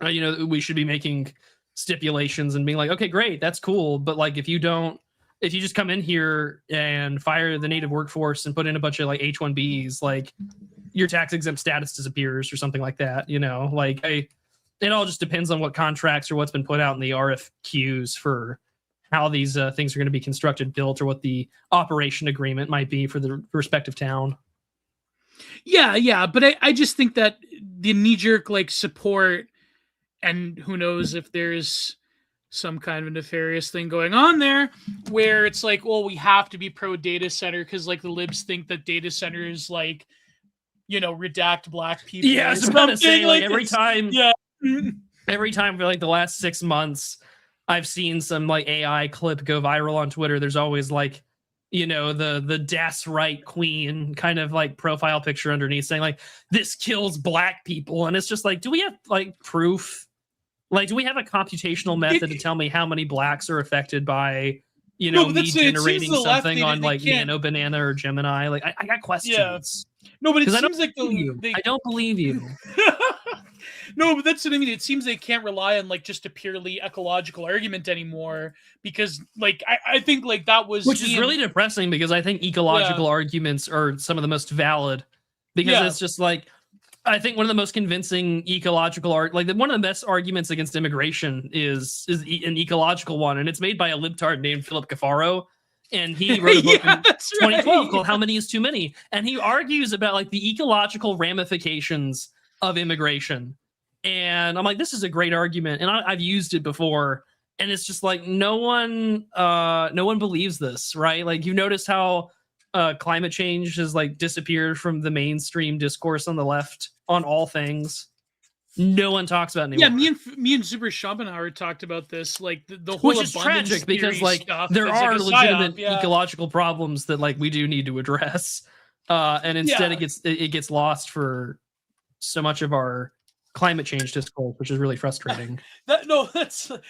we should be making stipulations and being like, okay, great, that's cool. But like, if you just come in here and fire the native workforce and put in a bunch of like H-1Bs, like your tax exempt status disappears or something like that. Like it all just depends on what contracts or what's been put out in the RFQs for how these things are going to be constructed, built, or what the operation agreement might be for the respective town. Yeah. But I just think that the knee-jerk like support, and who knows if there's some kind of nefarious thing going on there where it's like, well, we have to be pro data center because like the libs think that data centers like, redact black people. Yeah, I was about to say, like every time for like the last 6 months, I've seen some like AI clip go viral on Twitter. There's always like, the Das Right Queen kind of like profile picture underneath saying like, this kills black people. And it's just like, do we have like proof? Like, do we have a computational method to tell me how many blacks are affected by, me generating something on like Nano Banana or Gemini? Like, I got questions. Yeah. No, but it seems like I don't believe you. No, but that's what I mean. It seems they can't rely on like just a purely ecological argument anymore because like I think like that was, which is really depressing because I think ecological arguments are some of the most valid because it's just like, I think one of the most convincing ecological one of the best arguments against immigration is an ecological one, and it's made by a libtard named Philip Cafaro. And he wrote a book in 2012 called How Many is Too Many? And he argues about like the ecological ramifications of immigration. And I'm like, this is a great argument. And I've used it before. And it's just like, no one believes this, right? Like you notice how climate change has like disappeared from the mainstream discourse on the left on all things. No one talks about it anymore. Yeah, me and Zuber Schopenhauer talked about this, like the whole, which is tragic because like there are like legitimate ecological problems that like we do need to address, and instead it gets lost for so much of our climate change discourse, which is really frustrating. That's what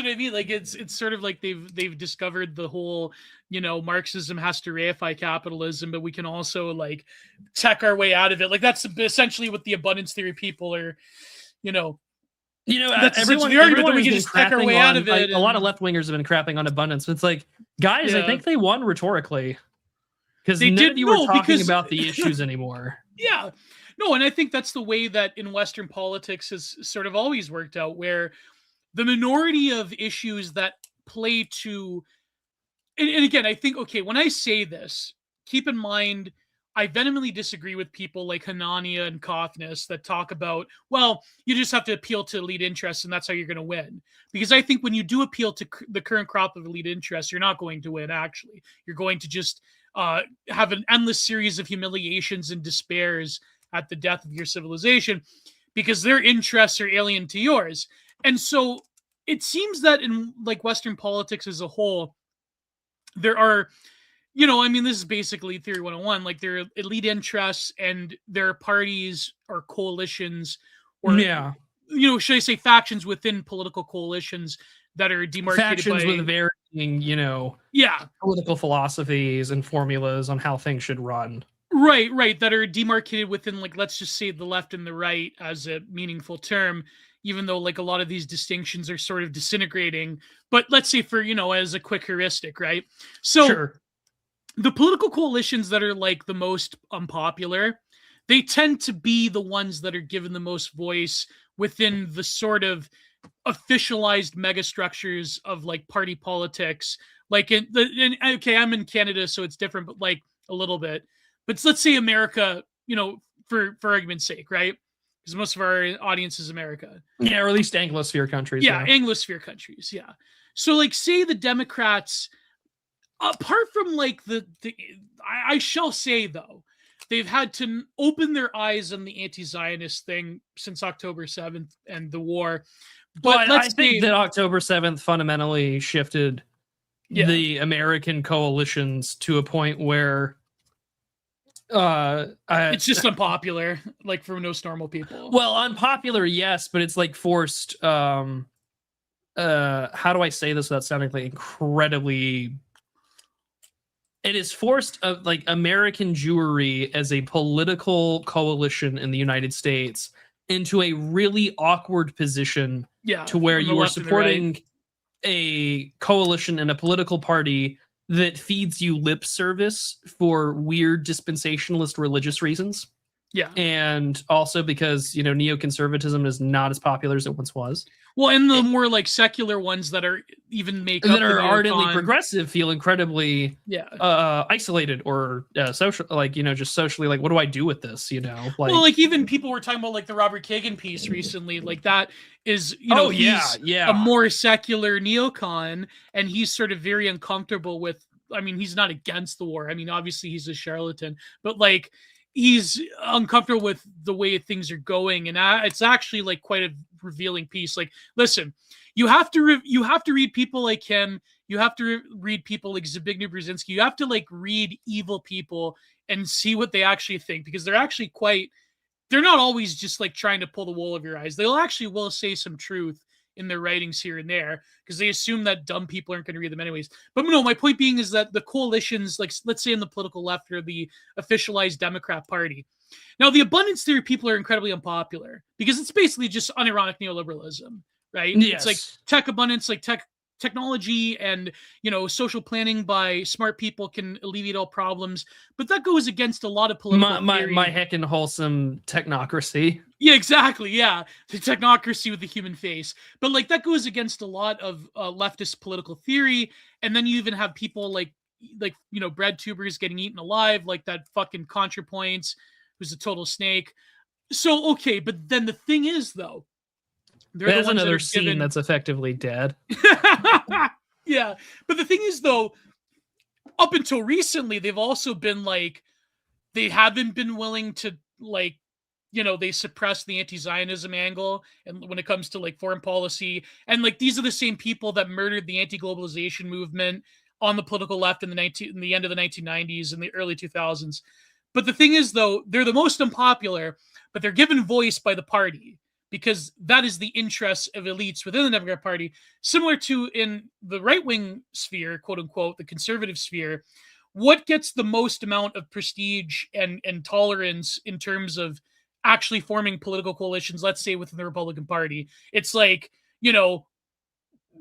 I mean. Like it's sort of like they've discovered the whole, Marxism has to reify capitalism, but we can also like tech our way out of it. Like that's essentially what the abundance theory people are, that's everyone, the argument that we can just tech our way out of it. A lot of left wingers have been crapping on abundance. It's like, guys, I think they won rhetorically because none of you were talking about the issues anymore. Yeah. No, and I think that's the way that in Western politics has sort of always worked out, where the minority of issues that play to, and again, I think, okay, when I say this, keep in mind, I vehemently disagree with people like Hanania and Kothnis that talk about, well, you just have to appeal to elite interests and that's how you're going to win. Because I think when you do appeal to the current crop of elite interests, you're not going to win, actually. You're going to just have an endless series of humiliations and despairs at the death of your civilization because their interests are alien to yours. And so it seems that in like Western politics as a whole, there are, this is basically Theory 101, like there are elite interests and there are parties or coalitions or, should I say factions within political coalitions that are demarcated factions with varying, political philosophies and formulas on how things should run. Right. That are demarcated within, like, let's just say the left and the right as a meaningful term, even though, like, a lot of these distinctions are sort of disintegrating. But let's say for, as a quick heuristic, right? So the political coalitions that are, like, the most unpopular, they tend to be the ones that are given the most voice within the sort of officialized megastructures of, like, party politics. Like, okay, I'm in Canada, so it's different, but, like, a little bit. But let's say America, for argument's sake, right? Because most of our audience is America. Yeah, or at least Anglosphere countries. Yeah, Anglosphere countries, yeah. So, like, say the Democrats apart from like I shall say though, they've had to open their eyes on the anti-Zionist thing since October 7th and the war. But I think that October 7th fundamentally shifted the American coalitions to a point where it's just unpopular, like for most normal people. Well, unpopular, yes, but it's like forced. How do I say this without sounding like incredibly? It is forced like American Jewry as a political coalition in the United States into a really awkward position. To where you are supporting a coalition and a political party that feeds you lip service for weird dispensationalist religious reasons. Yeah. And also because, neoconservatism is not as popular as it once was. Well, and the more like secular ones that are even that are ardently progressive feel incredibly isolated or social, like, just socially, like, what do I do with this? Like, well, like even people were talking about like the Robert Kagan piece recently, like that is, he's a more secular neocon, and he's sort of very uncomfortable with, I mean, he's not against the war. I mean, obviously he's a charlatan, but like, he's uncomfortable with the way things are going, and it's actually like quite a revealing piece. Like, listen, you have to read people like him. You have to read people like Zbigniew Brzezinski. You have to like read evil people and see what they actually think, because they're actually they're not always just like trying to pull the wool over your eyes. They'll actually will say some truth in their writings here and there, because they assume that dumb people aren't going to read them anyways. But no, my point being is that the coalitions, like let's say in the political left or the officialized Democrat Party, now the abundance theory people are incredibly unpopular because it's basically just unironic neoliberalism, right? Yes. It's like tech abundance, like technology and social planning by smart people can alleviate all problems, but that goes against a lot of political theory. My heckin' wholesome technocracy. Yeah, exactly. Yeah, the technocracy with the human face. But like that goes against a lot of leftist political theory. And then you even have people like bread tubers getting eaten alive, like that fucking ContraPoints, who's a total snake. So okay, but then the thing is though, there's another scene that's effectively dead. Yeah, but the thing is though, up until recently, they've also been like, they haven't been willing to like, they suppress the anti-Zionism angle, and when it comes to like foreign policy, and like these are the same people that murdered the anti-globalization movement on the political left in the end of the 1990s and the early 2000s. But the thing is though, they're the most unpopular, but they're given voice by the party, because that is the interests of elites within the Democrat Party, similar to in the right-wing sphere, quote unquote, the conservative sphere. What gets the most amount of prestige and tolerance in terms of actually forming political coalitions, let's say within the Republican Party? It's like,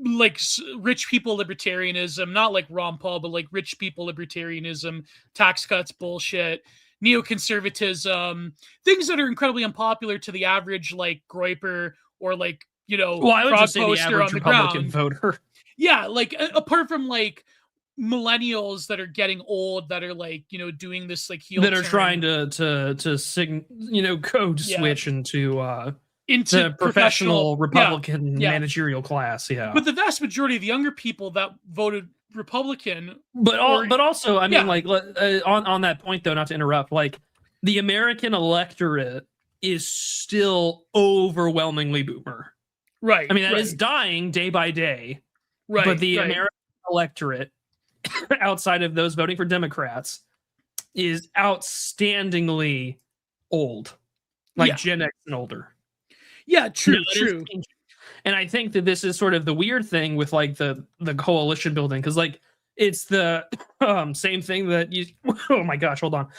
like rich people libertarianism, not like Ron Paul, but like rich people libertarianism, tax cuts bullshit, neoconservatism, things that are incredibly unpopular to the average like Groyper or like, I would just say the average Republican voter. Yeah, like apart from like millennials that are getting old, that are like, doing this like heel that are turn, trying to code switch into professional Republican managerial class. Yeah. But the vast majority of the younger people that voted Republican, but also, I mean, like on that point though, not to interrupt, like the American electorate is still overwhelmingly boomer. Right. I mean, that is dying day by day. Right. But the American electorate, outside of those voting for Democrats, is outstandingly old, like Gen X and older. Yeah, true. And I think that this is sort of the weird thing with like the coalition building, because like it's the same thing that you. Oh my gosh, hold on.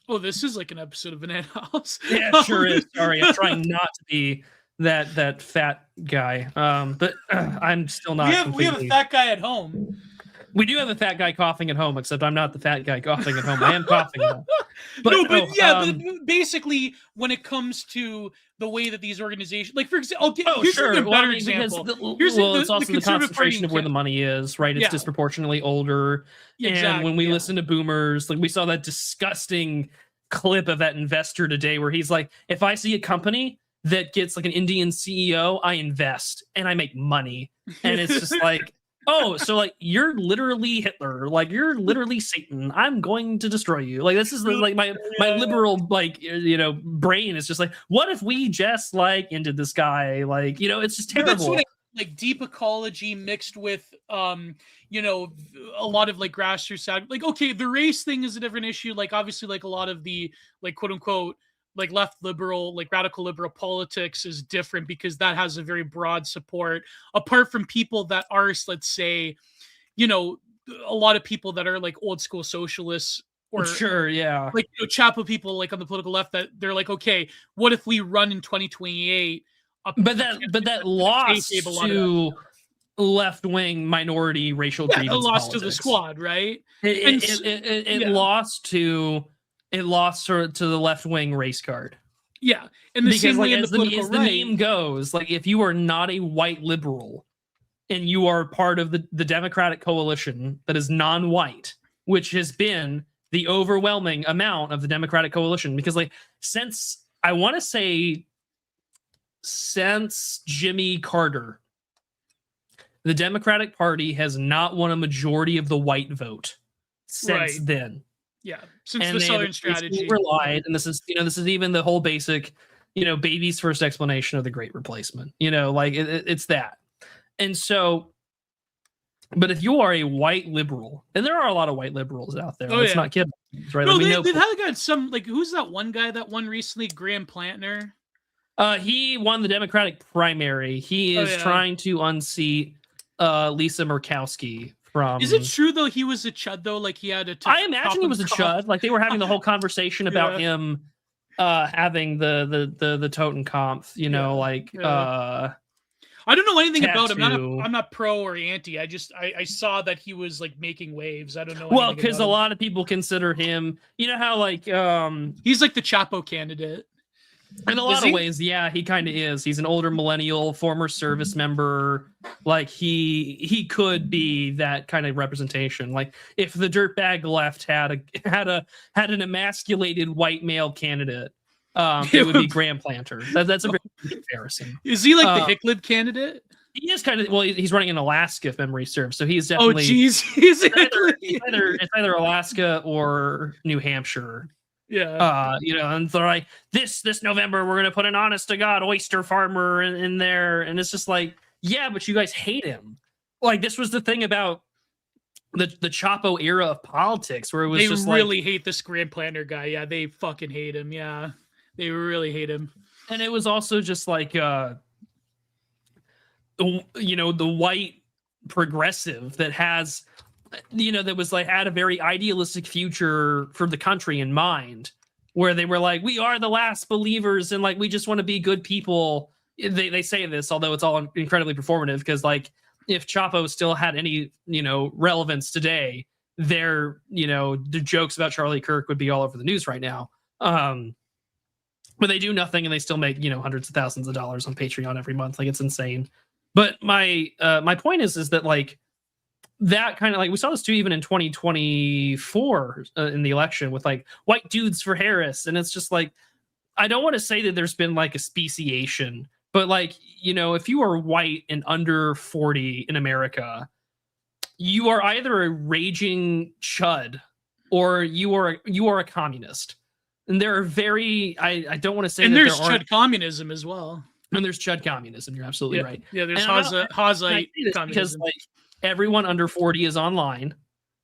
Oh, this is like an episode of Banana House. Yeah, it sure is. Sorry, I'm trying not to be that fat guy. But I'm still not. We have a fat guy at home. We do have a fat guy coughing at home, except I'm not the fat guy coughing at home. I am coughing at home. But basically, when it comes to the way that these organizations, like for example, here's a better example. It's also the concentration of where the money is, right? It's disproportionately older. Exactly, and when we listen to boomers, like we saw that disgusting clip of that investor today where he's like, if I see a company that gets like an Indian CEO, I invest and I make money. And it's just like, oh, so like you're literally Hitler, like you're literally Satan. I'm going to destroy you. Like this is like my liberal brain is just like, what if we just like ended this guy? Like it's just terrible. But that's what like deep ecology mixed with a lot of like grassroots like okay, the race thing is a different issue. Like obviously like a lot of the like quote unquote like left liberal, like radical liberal politics is different because that has a very broad support apart from people that are, let's say, a lot of people that are like old school socialists or sure, yeah, like Chapo people like on the political left that they're like, okay, what if we run in 2028? But that lost to left-wing minority racial grievance lost politics. To the squad, right? It lost to the left-wing race card. Yeah, and the same way in the political right, the meme goes, like if you are not a white liberal and you are part of the Democratic coalition that is non-white, which has been the overwhelming amount of the Democratic coalition, because like since Jimmy Carter, the Democratic Party has not won a majority of the white vote since then. Yeah, since the Southern strategy relied, and this is even the whole basic, baby's first explanation of the Great Replacement. Like it's that, and so. But if you are a white liberal, and there are a lot of white liberals out there, let's not kid, right? No, they've had got some like who's that one guy that won recently, Graham Plantner. He won the Democratic primary. He is trying to unseat Lisa Murkowski from. Is it true though he was a chud though? Like he had a. I imagine he was a chud. Like they were having the whole conversation about him having the Totenkopf. I don't know anything about him. I'm not pro or anti. I saw that he was like making waves. I don't know. Well, because a lot of people consider him. You know how like he's like the Chapo candidate. In a lot of ways, yeah, he kind of is. He's an older millennial, former service member. Like he could be that kind of representation. Like if the dirtbag left had an emasculated white male candidate, it would be Graham Planter. That's a very good comparison. Is he like the Hicklid candidate? He is kind of. Well, he's running in Alaska, if memory serves. So he's definitely. Oh, geez, it's either Alaska or New Hampshire. Yeah. And they're like, this November we're gonna put an honest to God oyster farmer in there, and it's just like, yeah, but you guys hate him. Like this was the thing about the Chapo era of politics, where it was they just really hate this Graham Planter guy. Yeah, they fucking hate him. Yeah, they really hate him. And it was also just like, the white progressive that has. That was like had a very idealistic future for the country in mind, where they were like, we are the last believers and like we just want to be good people. They say this, although it's all incredibly performative, because like if Chapo still had any relevance today, the jokes about Charlie Kirk would be all over the news right now. But they do nothing and they still make hundreds of thousands of dollars on Patreon every month. Like it's insane. But my point is that like. That kind of like we saw this too even in 2024 in the election with like white dudes for Harris, and it's just like I don't want to say that there's been like a speciation, but like if you are white and under 40 in America, you are either a raging chud or you are a communist. And there are I don't want to say and that there's chud communism as well. And there's chud communism. You're absolutely right. Yeah, there's Hazite communism. Because like everyone under 40 is online.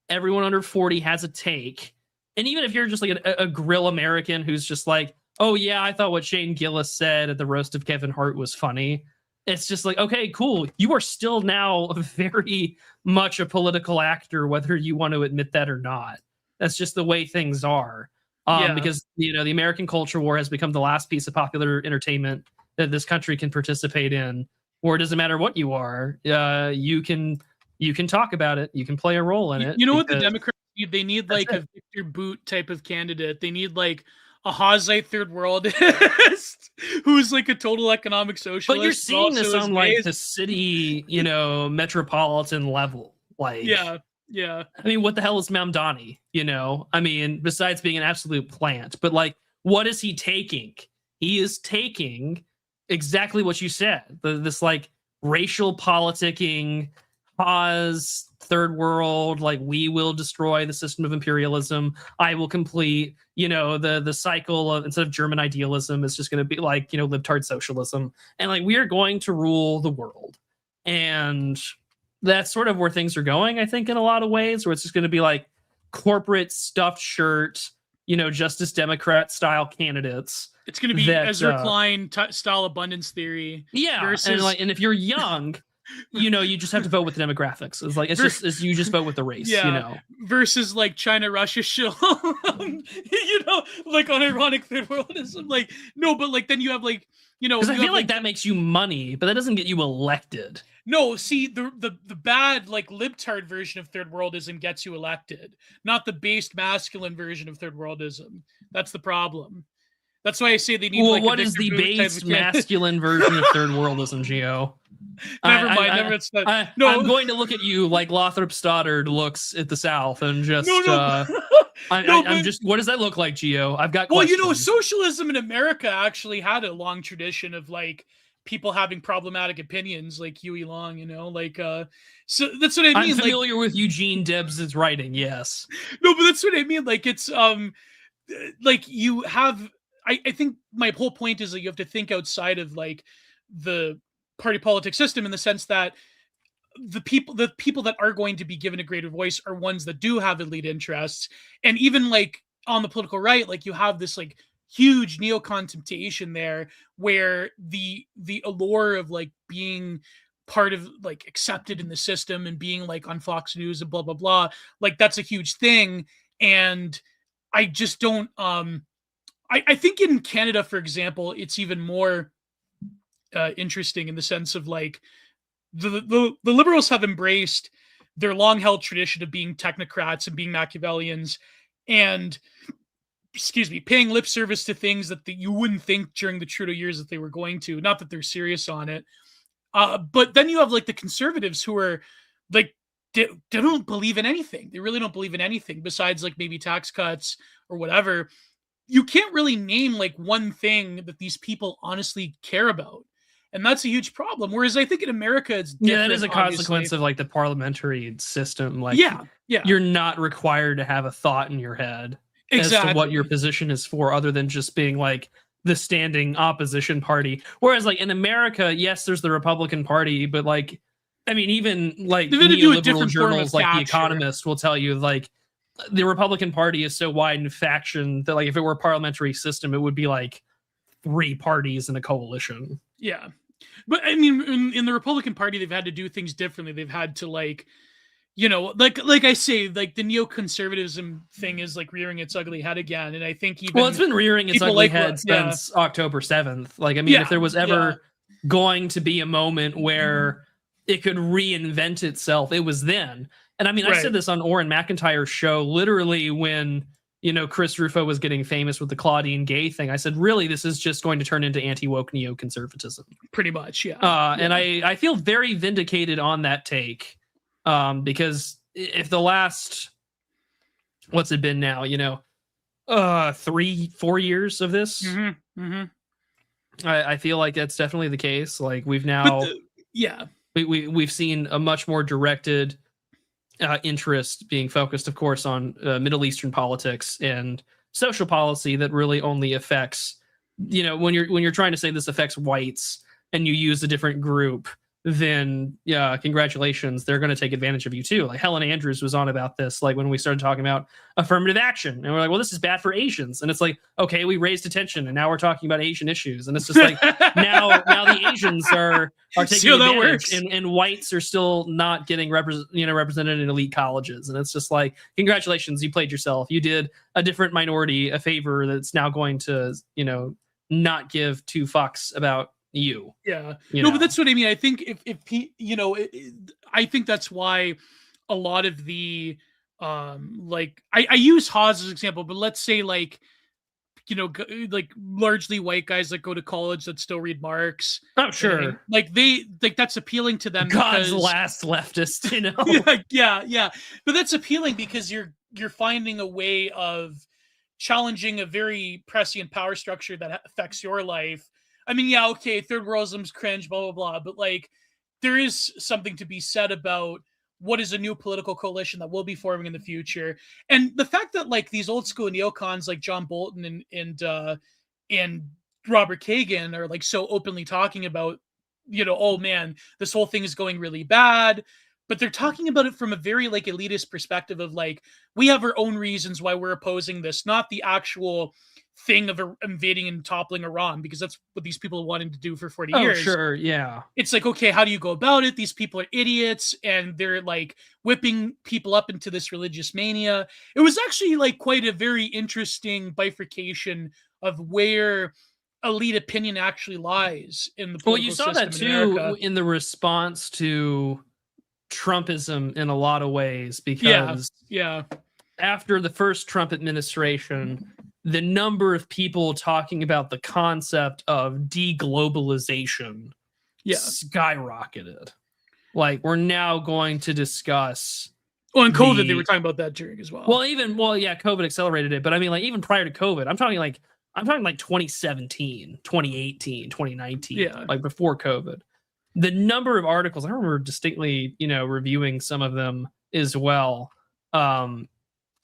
Everyone under 40 has a take. And even if you're just like a grill American who's just like, oh yeah, I thought what Shane Gillis said at the roast of Kevin Hart was funny. It's just like, okay, cool. You are still now very much a political actor, whether you want to admit that or not. That's just the way things are. Because, the American culture war has become the last piece of popular entertainment that this country can participate in, where it doesn't matter what you are. You can talk about it. You can play a role in it. You know what the Democrats need? They need like a Victor Boot type of candidate. They need like a Hazite third worldist who's like a total economic socialist. But you're seeing this on like the city, metropolitan level. Like, yeah. I mean, what the hell is Mamdani? I mean, besides being an absolute plant, but like, what is he taking? He is taking exactly what you said. This like racial politicking, cause third world, like we will destroy the system of imperialism. I will complete, the cycle of, instead of German idealism, it's just going to be like, libtard socialism. And like, we are going to rule the world. And that's sort of where things are going, I think, in a lot of ways, where it's just going to be like corporate stuffed shirt, Justice Democrat style candidates. It's going to be Ezra Klein style abundance theory. Yeah. Versus... And if you're young, you just have to vote with the demographics. It's like, you just vote with the race, versus like China, Russia show, like unironic third worldism. Like, no, but like, then you have like, because I feel like that makes you money, but that doesn't get you elected. No, see, the bad, like, libtard version of third worldism gets you elected, not the based masculine version of third worldism. That's the problem. That's why I say they need. Well, like, what is the based masculine version of third worldism, Gio? Never mind. No, I'm going to look at you like Lothrop Stoddard looks at the South, and just. I'm just. What does that look like, Gio? I've got. Questions. Socialism in America actually had a long tradition of like people having problematic opinions, like Huey Long. So that's what I mean. I'm familiar with Eugene Debs' writing. Yes. No, but that's what I mean. Like it's like you have. I think my whole point is that you have to think outside of like the party politics system, in the sense that the people that are going to be given a greater voice are ones that do have elite interests. And even like on the political right, like you have this like huge neocon temptation there, where the allure of like being part of like accepted in the system and being like on Fox News and blah blah blah, like that's a huge thing. And I just don't I think in Canada, for example, it's even more interesting in the sense of like the Liberals have embraced their long held tradition of being technocrats and being Machiavellians, and paying lip service to things that you wouldn't think during the Trudeau years that they were going to. Not that they're serious on it, but then you have like the Conservatives who are like they don't believe in anything. They really don't believe in anything besides like maybe tax cuts or whatever. You can't really name like one thing that these people honestly care about. And that's a huge problem. Whereas I think in America, it's different. Yeah, that is a consequence of like the parliamentary system. Like, yeah, you're not required to have a thought in your head as to what your position is for, other than just being like the standing opposition party. Whereas like in America, yes, there's the Republican Party, but like, I mean, even like neoliberal journals like The Economist will tell you like, the Republican Party is so wide in faction that like if it were a parliamentary system, it would be like 3 parties in a coalition. Yeah. But I mean, in the Republican Party, they've had to do things differently. They've had to like I say, like the neoconservatism thing is like rearing its ugly head again. And I think even it's been rearing its ugly head since October 7th. Like, I mean, if there was ever going to be a moment where it could reinvent itself, it was then. And I mean, I said this on Oren McIntyre's show, literally when, Chris Rufo was getting famous with the Claudine Gay thing. I said, really, this is just going to turn into anti-woke neoconservatism. Pretty much, yeah. And I feel very vindicated on that take, because if the last, what's it been now, 3-4 years of this, I feel like that's definitely the case. Like we've now, we've seen a much more directed interest being focused, of course, on Middle Eastern politics and social policy that really only affects, when you're trying to say this affects whites and you use a different group, then congratulations, they're going to take advantage of you too. Like Helen Andrews was on about this, like when we started talking about affirmative action, and we're like, well, this is bad for Asians, and it's like, okay, we raised attention, and now we're talking about Asian issues, and it's just like now the Asians are taking advantage, and whites are still not getting represented in elite colleges, and it's just like, congratulations, you played yourself. You did a different minority a favor that's now going to not give 2 fucks about you. But that's what I mean. I think I think that's why a lot of the like I use Haas as an example, but let's say like like largely white guys that go to college that still read Marx. Oh, sure. Like they like that's appealing to them. God's last leftist, yeah. But that's appealing because you're finding a way of challenging a very prescient power structure that affects your life. I mean, yeah, okay, third worldism's cringe, blah, blah, blah. But like, there is something to be said about what is a new political coalition that will be forming in the future. And the fact that like these old school neocons like John Bolton and Robert Kagan are like so openly talking about, oh man, this whole thing is going really bad. But they're talking about it from a very like elitist perspective of like, we have our own reasons why we're opposing this, not the actual thing of invading and toppling Iran, because that's what these people wanted to do for 40 years. Sure, yeah. It's like, okay, how do you go about it? These people are idiots, and they're like whipping people up into this religious mania. It was actually like quite a very interesting bifurcation of where elite opinion actually lies in the political Well, you saw that too in the response to Trumpism in a lot of ways, because after the first Trump administration, the number of people talking about the concept of deglobalization skyrocketed. Like, we're now going to discuss. Well, and COVID, they were talking about that during as well. COVID accelerated it, but I mean, like, even prior to COVID, I'm talking like 2017, 2018, 2019, like before COVID. The number of articles, I remember distinctly, reviewing some of them as well, when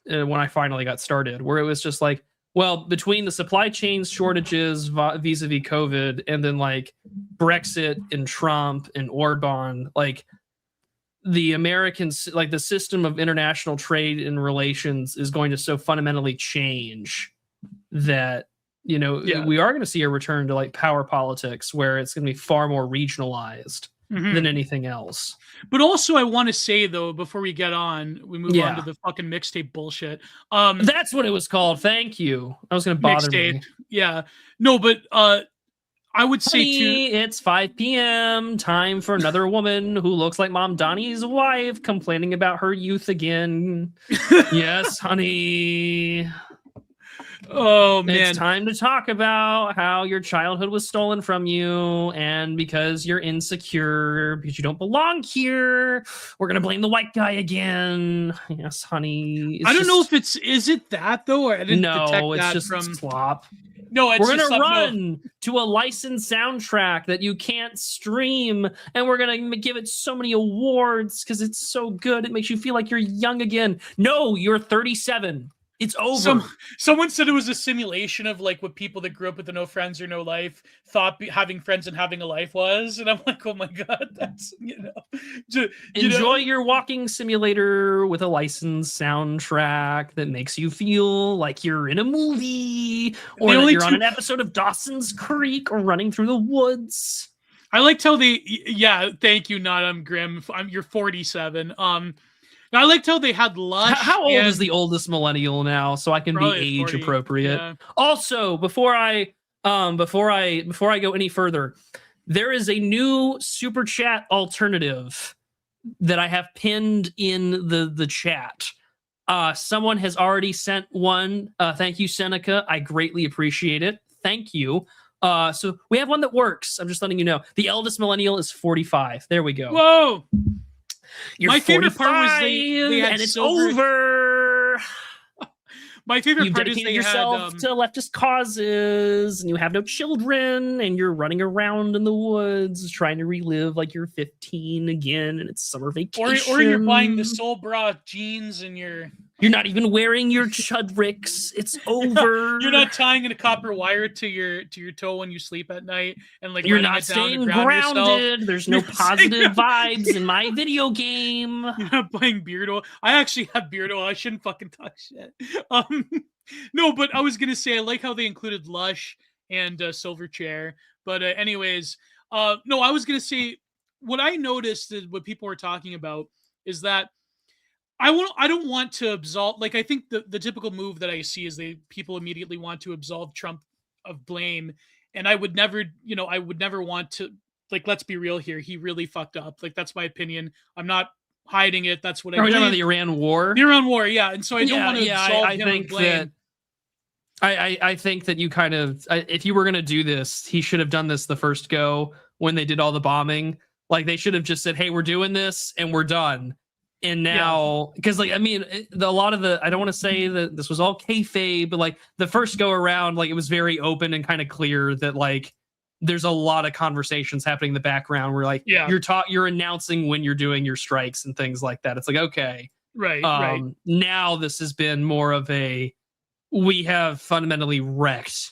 I finally got started, where it was just like, well, between the supply chain shortages vis-a-vis COVID, and then like Brexit and Trump and Orban, like the Americans, like the system of international trade and relations is going to so fundamentally change that, we are going to see a return to like power politics where it's going to be far more regionalized than anything else. But also, I want to say though, before we move on to the fucking mixtape bullshit. That's what it was called. Thank you. I was going to bother me. Yeah. No, but I would say too. It's 5 p.m. Time for another woman who looks like Mom Donnie's wife complaining about her youth again. Yes, honey. Oh man, it's time to talk about how your childhood was stolen from you, and because you're insecure because you don't belong here, we're gonna blame the white guy again. Yes, honey. I don't know if is it that though, or I didn't detect it's that just from slop. No, it's we're gonna run to a licensed soundtrack that you can't stream, and we're gonna give it so many awards because it's so good. It makes you feel like you're young again. No, you're 37. It's over. Someone said it was a simulation of like what people that grew up with the no friends or no life thought having friends and having a life was, and I'm like, oh my god, that's enjoy your walking simulator with a licensed soundtrack that makes you feel like you're in a movie, or that you're on an episode of Dawson's Creek or running through the woods. I liked how thank you, not Grim. You're 47. I liked how they had Lush. How old is the oldest millennial now, so I can be age 40, appropriate? Yeah. Also, before I go any further, there is a new super chat alternative that I have pinned in the chat. Someone has already sent one. Thank you, Seneca. I greatly appreciate it. Thank you. So we have one that works. I'm just letting you know. The eldest millennial is 45. There we go. Whoa. My favorite part was they had, and it's over. My favorite part is dedicated yourself to leftist causes, and you have no children, and you're running around in the woods trying to relive like you're 15 again, and it's summer vacation. Or you're buying the Soul Bra jeans, and you're not even wearing your chudricks. It's over. You're not tying a copper wire to your toe when you sleep at night, and like you're not staying grounded. There's no positive vibes in my video game. You're not buying beard oil. I actually have beard oil. I shouldn't fucking talk shit. No, but I was gonna say I like how they included Lush and Silverchair. But anyways, no, I was gonna say what I noticed is what people were talking about is that I don't want to absolve. Like, I think the typical move that I see is people immediately want to absolve Trump of blame, and I would never want to. Like, let's be real here. He really fucked up. Like, that's my opinion. I'm not hiding it. That's what I. Are we talking about the Iran war? The Iran war, yeah. And so I don't want to absolve him of blame. I think that you kind of, if you were going to do this, he should have done this the first go when they did all the bombing. Like, they should have just said, hey, we're doing this and we're done. And now, because like, I mean, a lot of I don't want to say that this was all kayfabe, but like the first go around, like it was very open and kind of clear that like there's a lot of conversations happening in the background where like you're announcing when you're doing your strikes and things like that. It's like, okay, right. Now this has been more of a, we have fundamentally wrecked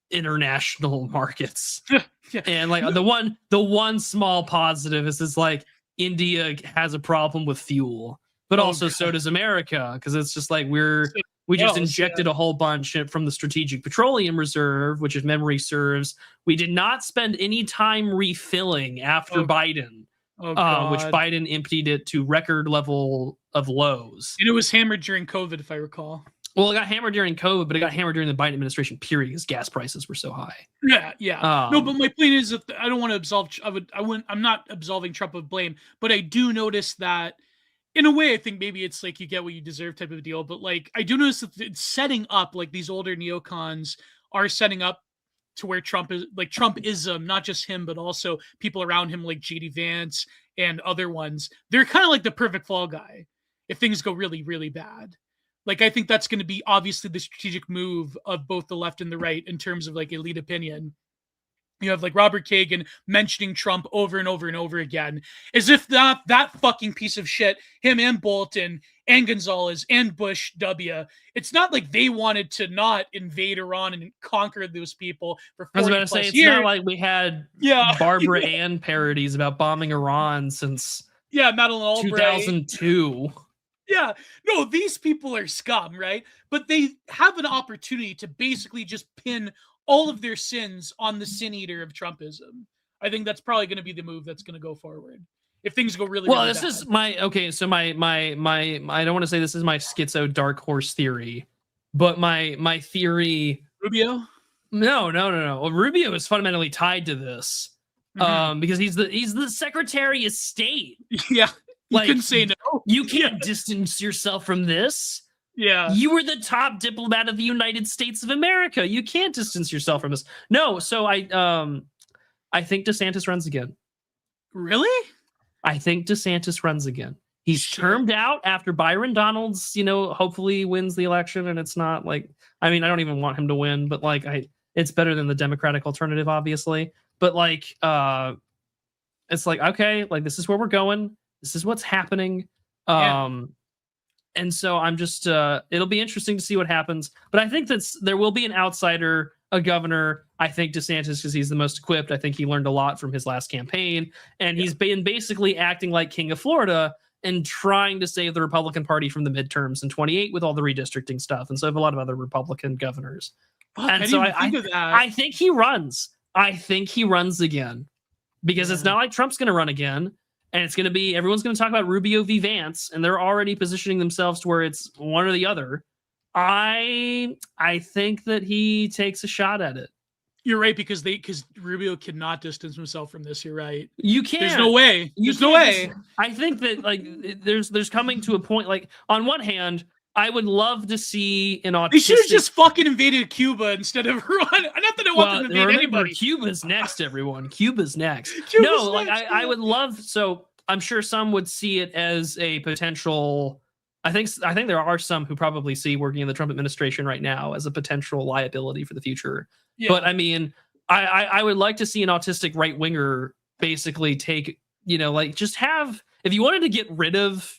international markets. Yeah. And like the one small positive is like India has a problem with fuel, but also so does America, because it's just like we just injected a whole bunch from the Strategic Petroleum Reserve, which, if memory serves, we did not spend any time refilling after Biden, which Biden emptied it to record level of lows. And it was hammered during COVID, if I recall. Well, it got hammered during COVID, but it got hammered during the Biden administration period because gas prices were so high. Yeah. No, but my point is that I don't want to absolve. I'm not absolving Trump of blame, but I do notice that, in a way, I think maybe it's like you get what you deserve type of deal. But like, I do notice that it's setting up, like these older neocons are setting up to where Trump is, like Trumpism, not just him, but also people around him like JD Vance and other ones. They're kind of like the perfect fall guy if things go really, really bad. Like, I think that's going to be obviously the strategic move of both the left and the right in terms of like elite opinion. You have like Robert Kagan mentioning Trump over and over and over again, as if that fucking piece of shit, him and Bolton and Gonzalez and Bush W. It's not like they wanted to not invade Iran and conquer those people for 40 I was about to say, it's years. not like we had Barbara Ann parodies about bombing Iran since Madeleine Albright. 2002. Yeah, no, these people are scum, right? But they have an opportunity to basically just pin all of their sins on the sin eater of Trumpism. I think that's probably going to be the move that's going to go forward if things go really, well. Really this bad. Is my okay. So my I don't want to say this is my schizo dark horse theory, but my theory. Rubio? No. Well, Rubio is fundamentally tied to this, because he's the Secretary of State. Yeah. You like, couldn't say no. You can't distance yourself from this. Yeah. You were the top diplomat of the United States of America. You can't distance yourself from this. No, so I think DeSantis runs again. Really? I think DeSantis runs again. He's termed out after Byron Donalds, hopefully wins the election, and it's not like, I mean, I don't even want him to win, but like it's better than the Democratic alternative, obviously. But like it's like, okay, like this is where we're going. This is what's happening. And so I'm just, it'll be interesting to see what happens. But I think there will be an outsider, a governor. I think DeSantis, because he's the most equipped. I think he learned a lot from his last campaign. And he's been basically acting like King of Florida and trying to save the Republican Party from the midterms in 28 with all the redistricting stuff. And so have a lot of other Republican governors. And so I think he runs. I think he runs again. Because it's not like Trump's going to run again. And it's going to be, everyone's going to talk about Rubio v. Vance, and they're already positioning themselves to where it's one or the other. I think that he takes a shot at it. You're right, because Rubio cannot distance himself from this. You're right. You can't. There's no way. There's no way. I think that like there's coming to a point, like on one hand, I would love to see an autistic. They should have just fucking invaded Cuba instead of run. Not that I want them to invade anybody. Cuba's next, everyone. Cuba's next. I would love. So I'm sure some would see it as a potential. I think there are some who probably see working in the Trump administration right now as a potential liability for the future. Yeah. But I mean, I would like to see an autistic right winger basically take, like just have, if you wanted to get rid of.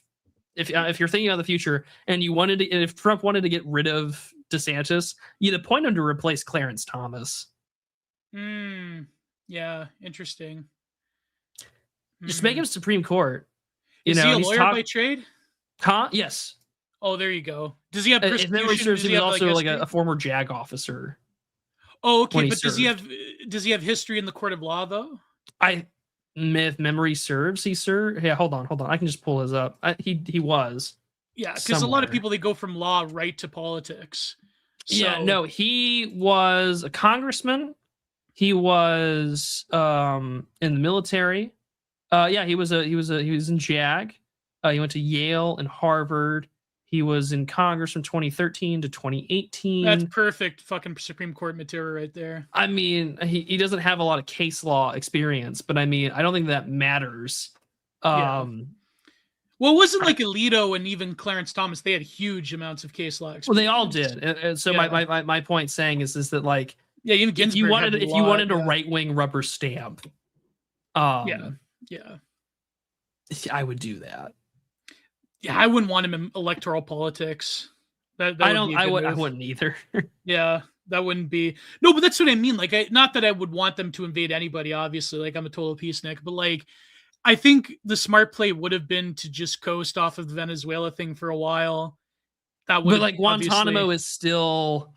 If you're thinking about the future and if Trump wanted to get rid of DeSantis, you'd appoint him to replace Clarence Thomas. Yeah, interesting. Just make him Supreme Court. Is he a lawyer by trade? Yes. Oh, there you go. Does he have persecution? He was also like a former JAG officer. Oh, okay. But does he have history in the court of law though? If memory serves, yeah, hold on, I can just pull his up. He was, because a lot of people, they go from law right to politics. So. He was a congressman. He was in the military. He was in JAG. He went to Yale and Harvard. He was in Congress from 2013 to 2018. That's perfect fucking Supreme Court material right there. I mean, he doesn't have a lot of case law experience, but I mean, I don't think that matters. Well, it wasn't like Alito and even Clarence Thomas. They had huge amounts of case law experience. Well, they all did. And so my point saying is that like Yeah, even if you Ginsburg wanted a right-wing rubber stamp, yeah. I would do that. Yeah, I wouldn't want him in electoral politics. That I would don't. be a good I move. wouldn't either. Yeah, that wouldn't be. No, but that's what I mean. Like, not that I would want them to invade anybody. Obviously, like I'm a total peacenik, but like, I think the smart play would have been to just coast off of the Venezuela thing for a while. That would. But like Guantanamo is still,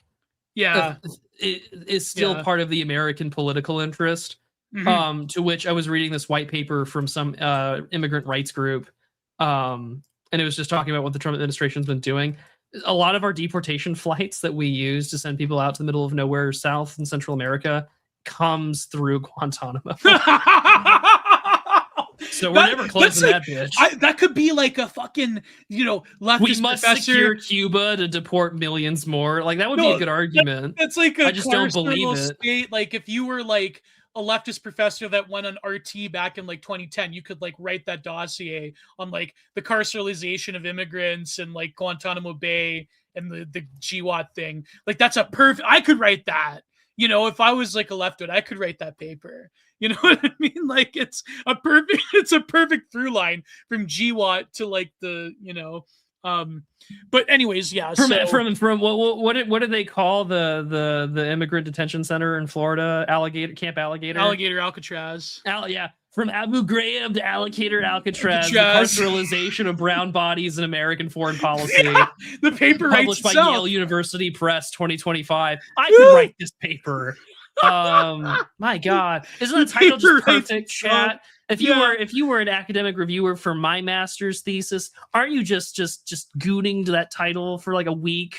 yeah, it is still part of the American political interest. Mm-hmm. To which I was reading this white paper from some immigrant rights group, and it was just talking about what the Trump administration's been doing. A lot of our deportation flights that we use to send people out to the middle of nowhere, South and Central America, comes through Guantanamo. So we're never closing that bitch. That could be like a fucking, leftist we must professor. Secure Cuba to deport millions more. Like that would be a good argument. That's like a I just don't believe it. State. Like if you were like a leftist professor that went on RT back in like 2010, you could like write that dossier on like the carcerization of immigrants and like Guantanamo Bay and the GWAT thing. Like that's a perfect. I could write that. If I was like a leftward, I could write that paper. You know what I mean? Like it's a perfect through line from GWAT to like the, but anyways, yeah. From what did they call the immigrant detention center in Florida? Camp Alligator? Alligator Alcatraz. Yeah. From Abu Ghraib to Alligator Alcatraz, the carcerization of brown bodies in American foreign policy. Yeah, the paper published by itself. Yale University Press 2025. I could write this paper. My God, isn't the title just perfect, chat? If you were an academic reviewer for my master's thesis, aren't you just gooning to that title for like a week?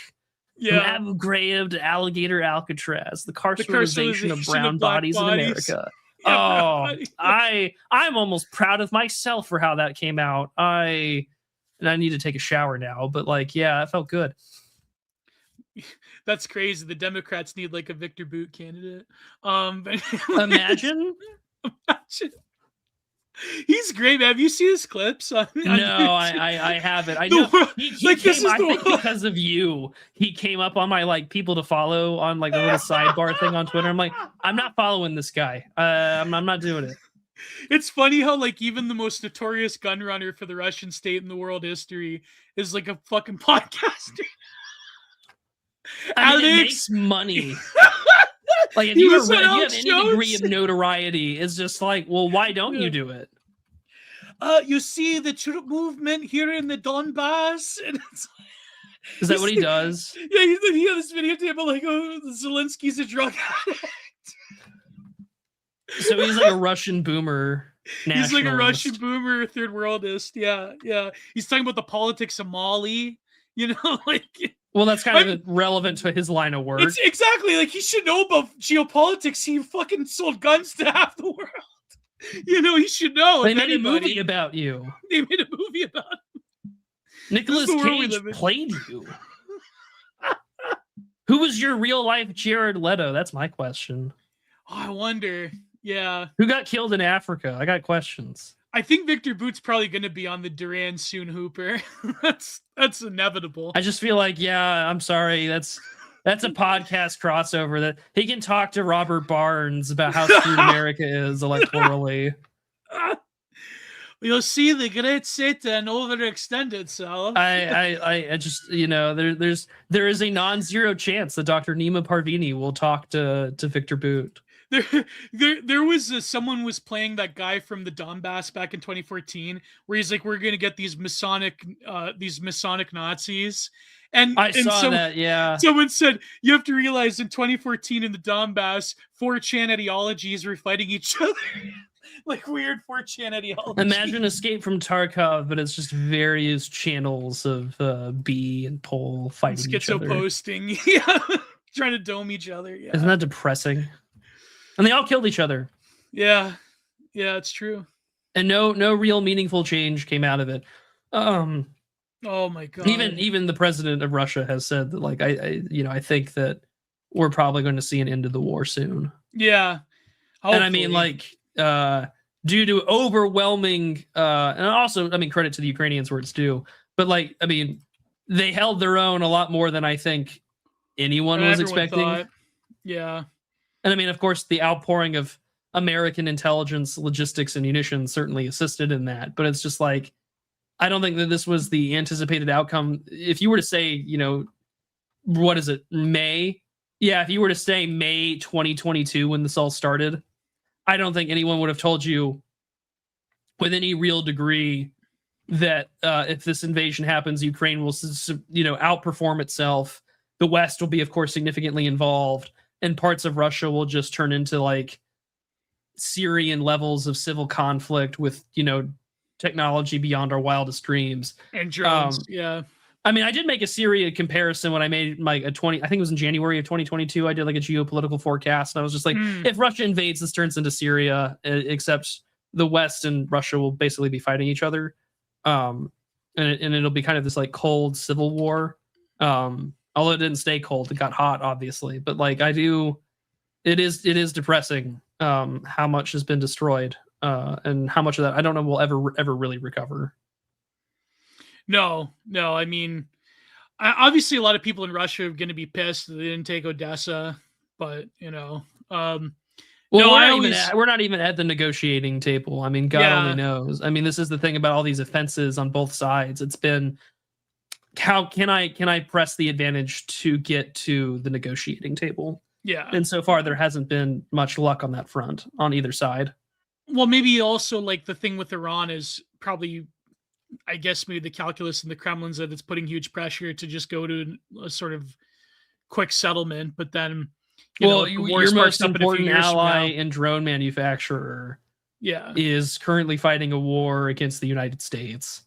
Yeah. From Abu Ghraib to Alligator Alcatraz, the carcerization of brown bodies in America. Yeah, I'm almost proud of myself for how that came out. I need to take a shower now, but like, yeah, it felt good. That's crazy. The Democrats need like a Victor Boot candidate. Imagine. He's great, man. Have you seen his clips? No, I haven't. I know. I think because of you, he came up on my like people to follow on like the little sidebar thing on Twitter. I'm like, I'm not following this guy. I'm not doing it. It's funny how like even the most notorious gun runner for the Russian state in the world history is like a fucking podcaster. I mean, it makes money. Like if you have any degree of notoriety, it's just like, well, why don't you do it? You see the movement here in the Donbass, and is that what he does? Yeah, he had this video table like, oh, Zelensky's a drug addict. So he's like a Russian boomer. He's like a Russian boomer, third worldist. Yeah. He's talking about the politics of Mali. Like. Well, that's kind of relevant to his line of work. It's exactly like he should know about geopolitics. He fucking sold guns to half the world. He should know. They made a movie about you. They made a movie about him. Nicolas Cage played you. Who was your real life Jared Leto? That's my question. Oh, I wonder. Yeah. Who got killed in Africa? I got questions. I think Victor Boot's probably going to be on the Duran soon, Hooper. That's inevitable. I just feel like, yeah, I'm sorry. That's a podcast crossover that he can talk to Robert Barnes about how screwed America is electorally. You'll see the great Satan overextend itself. I just, there is a non-zero chance that Dr. Nima Parvini will talk to Victor Boot. There was someone was playing that guy from the Donbass back in 2014, where he's like, we're gonna get these Masonic Nazis, and saw that. Yeah, someone said you have to realize in 2014 in the Donbass, 4chan ideologies were fighting each other. Like weird 4chan ideology. Imagine Escape from Tarkov, but it's just various channels of B and Pol fighting each other. Schizo posting, yeah, trying to dome each other. Yeah, isn't that depressing? And they all killed each other. Yeah, it's true. And no real meaningful change came out of it. Oh my God. Even the president of Russia has said that, like, I think that we're probably going to see an end of the war soon. Yeah. Hopefully. And I mean, like, due to overwhelming, and also, I mean, credit to the Ukrainians where it's due, but like, I mean, they held their own a lot more than I think anyone was expecting. Yeah. And I mean, of course, the outpouring of American intelligence, logistics, and munitions certainly assisted in that. But it's just like, I don't think that this was the anticipated outcome. If you were to say, you know, what is it, May? Yeah, if you were to say May 2022 when this all started, I don't think anyone would have told you with any real degree that if this invasion happens, Ukraine will, you know, outperform itself. The West will be, of course, significantly involved, and parts of Russia will just turn into like Syrian levels of civil conflict with, you know, technology beyond our wildest dreams. And drones, yeah. I mean, I did make a Syria comparison when I made like I think it was in January of 2022. I did like a geopolitical forecast, and I was just like, if Russia invades, this turns into Syria, except the West and Russia will basically be fighting each other. And it'll be kind of this like cold civil war. Although it didn't stay cold, it got hot, obviously. But like it is depressing how much has been destroyed, and how much of that I don't know will ever really recover. No. I mean, obviously, a lot of people in Russia are going to be pissed that they didn't take Odessa, but you know, well, we're not even at the negotiating table. I mean, God only knows. I mean, this is the thing about all these offenses on both sides. It's been, how can I press the advantage to get to the negotiating table? Yeah. And so far, there hasn't been much luck on that front on either side. Well, maybe also like the thing with Iran is probably, I guess maybe the calculus in the Kremlin's that it's putting huge pressure to just go to a sort of quick settlement, but then your most important ally and drone manufacturer is currently fighting a war against the United States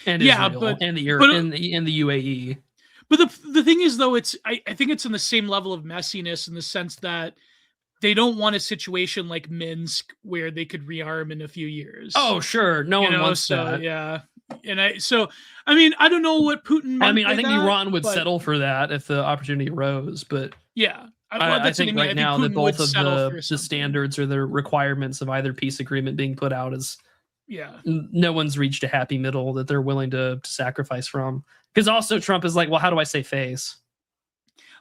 and Israel and the UAE. But the thing is, though, I think it's in the same level of messiness in the sense that they don't want a situation like Minsk where they could rearm in a few years. Oh, sure. No one wants that. Yeah. And I mean, I don't know what Putin meant. I mean, I think Iran would settle for that if the opportunity arose, but yeah. I think right now that both of the standards or the requirements of either peace agreement being put out is no one's reached a happy middle that they're willing to sacrifice from. Because also Trump is like, well, how do I save face?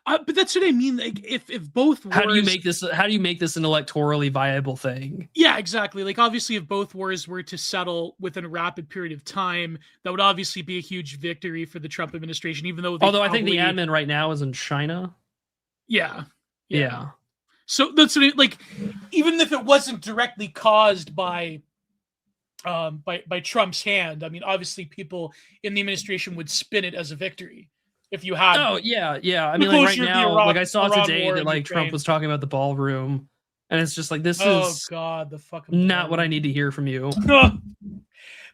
But that's what I mean. Like, if both wars, how do you make this an electorally viable thing? Yeah, exactly. Like, obviously, if both wars were to settle within a rapid period of time, that would obviously be a huge victory for the Trump administration. Even though, I think the admin right now is in China. Yeah. So that's what like, even if it wasn't directly caused by Trump's hand, I mean, obviously, people in the administration would spin it as a victory. If you had, I mean, like right now, like I saw today that like Trump was talking about the ballroom, and it's just like this is the fucking not what I need to hear from you.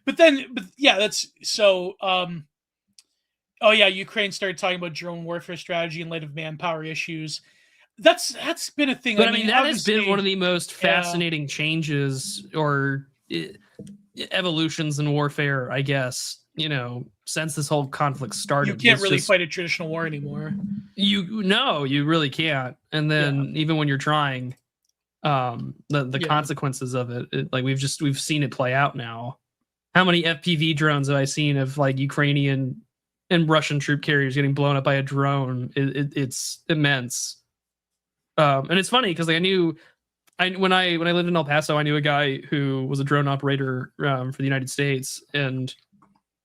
But that's so. Ukraine started talking about drone warfare strategy in light of manpower issues. That's been a thing. But I mean that has been one of the most fascinating changes or evolutions in warfare, I guess. You know, since this whole conflict started, you can't really fight a traditional war anymore. You really can't. And then even when you're trying, the consequences of it, like we've seen it play out now. How many FPV drones have I seen of like Ukrainian and Russian troop carriers getting blown up by a drone? It's immense. And it's funny because like when I lived in El Paso, I knew a guy who was a drone operator for the United States, and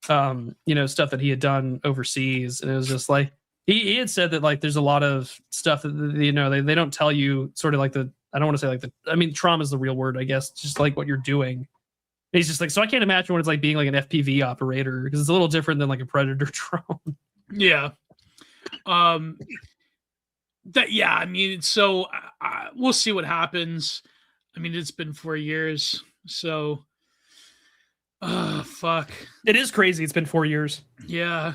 stuff that he had done overseas, and it was just like he had said that like there's a lot of stuff that they don't tell you, sort of like I don't want to say like trauma is the real word, I guess, just like what you're doing. And he's just like, so I can't imagine what it's like being like an FPV operator, because it's a little different than like a Predator drone. Yeah. I mean, so we'll see what happens. I mean, it's been 4 years, so fuck. It is crazy. It's been 4 years. Yeah.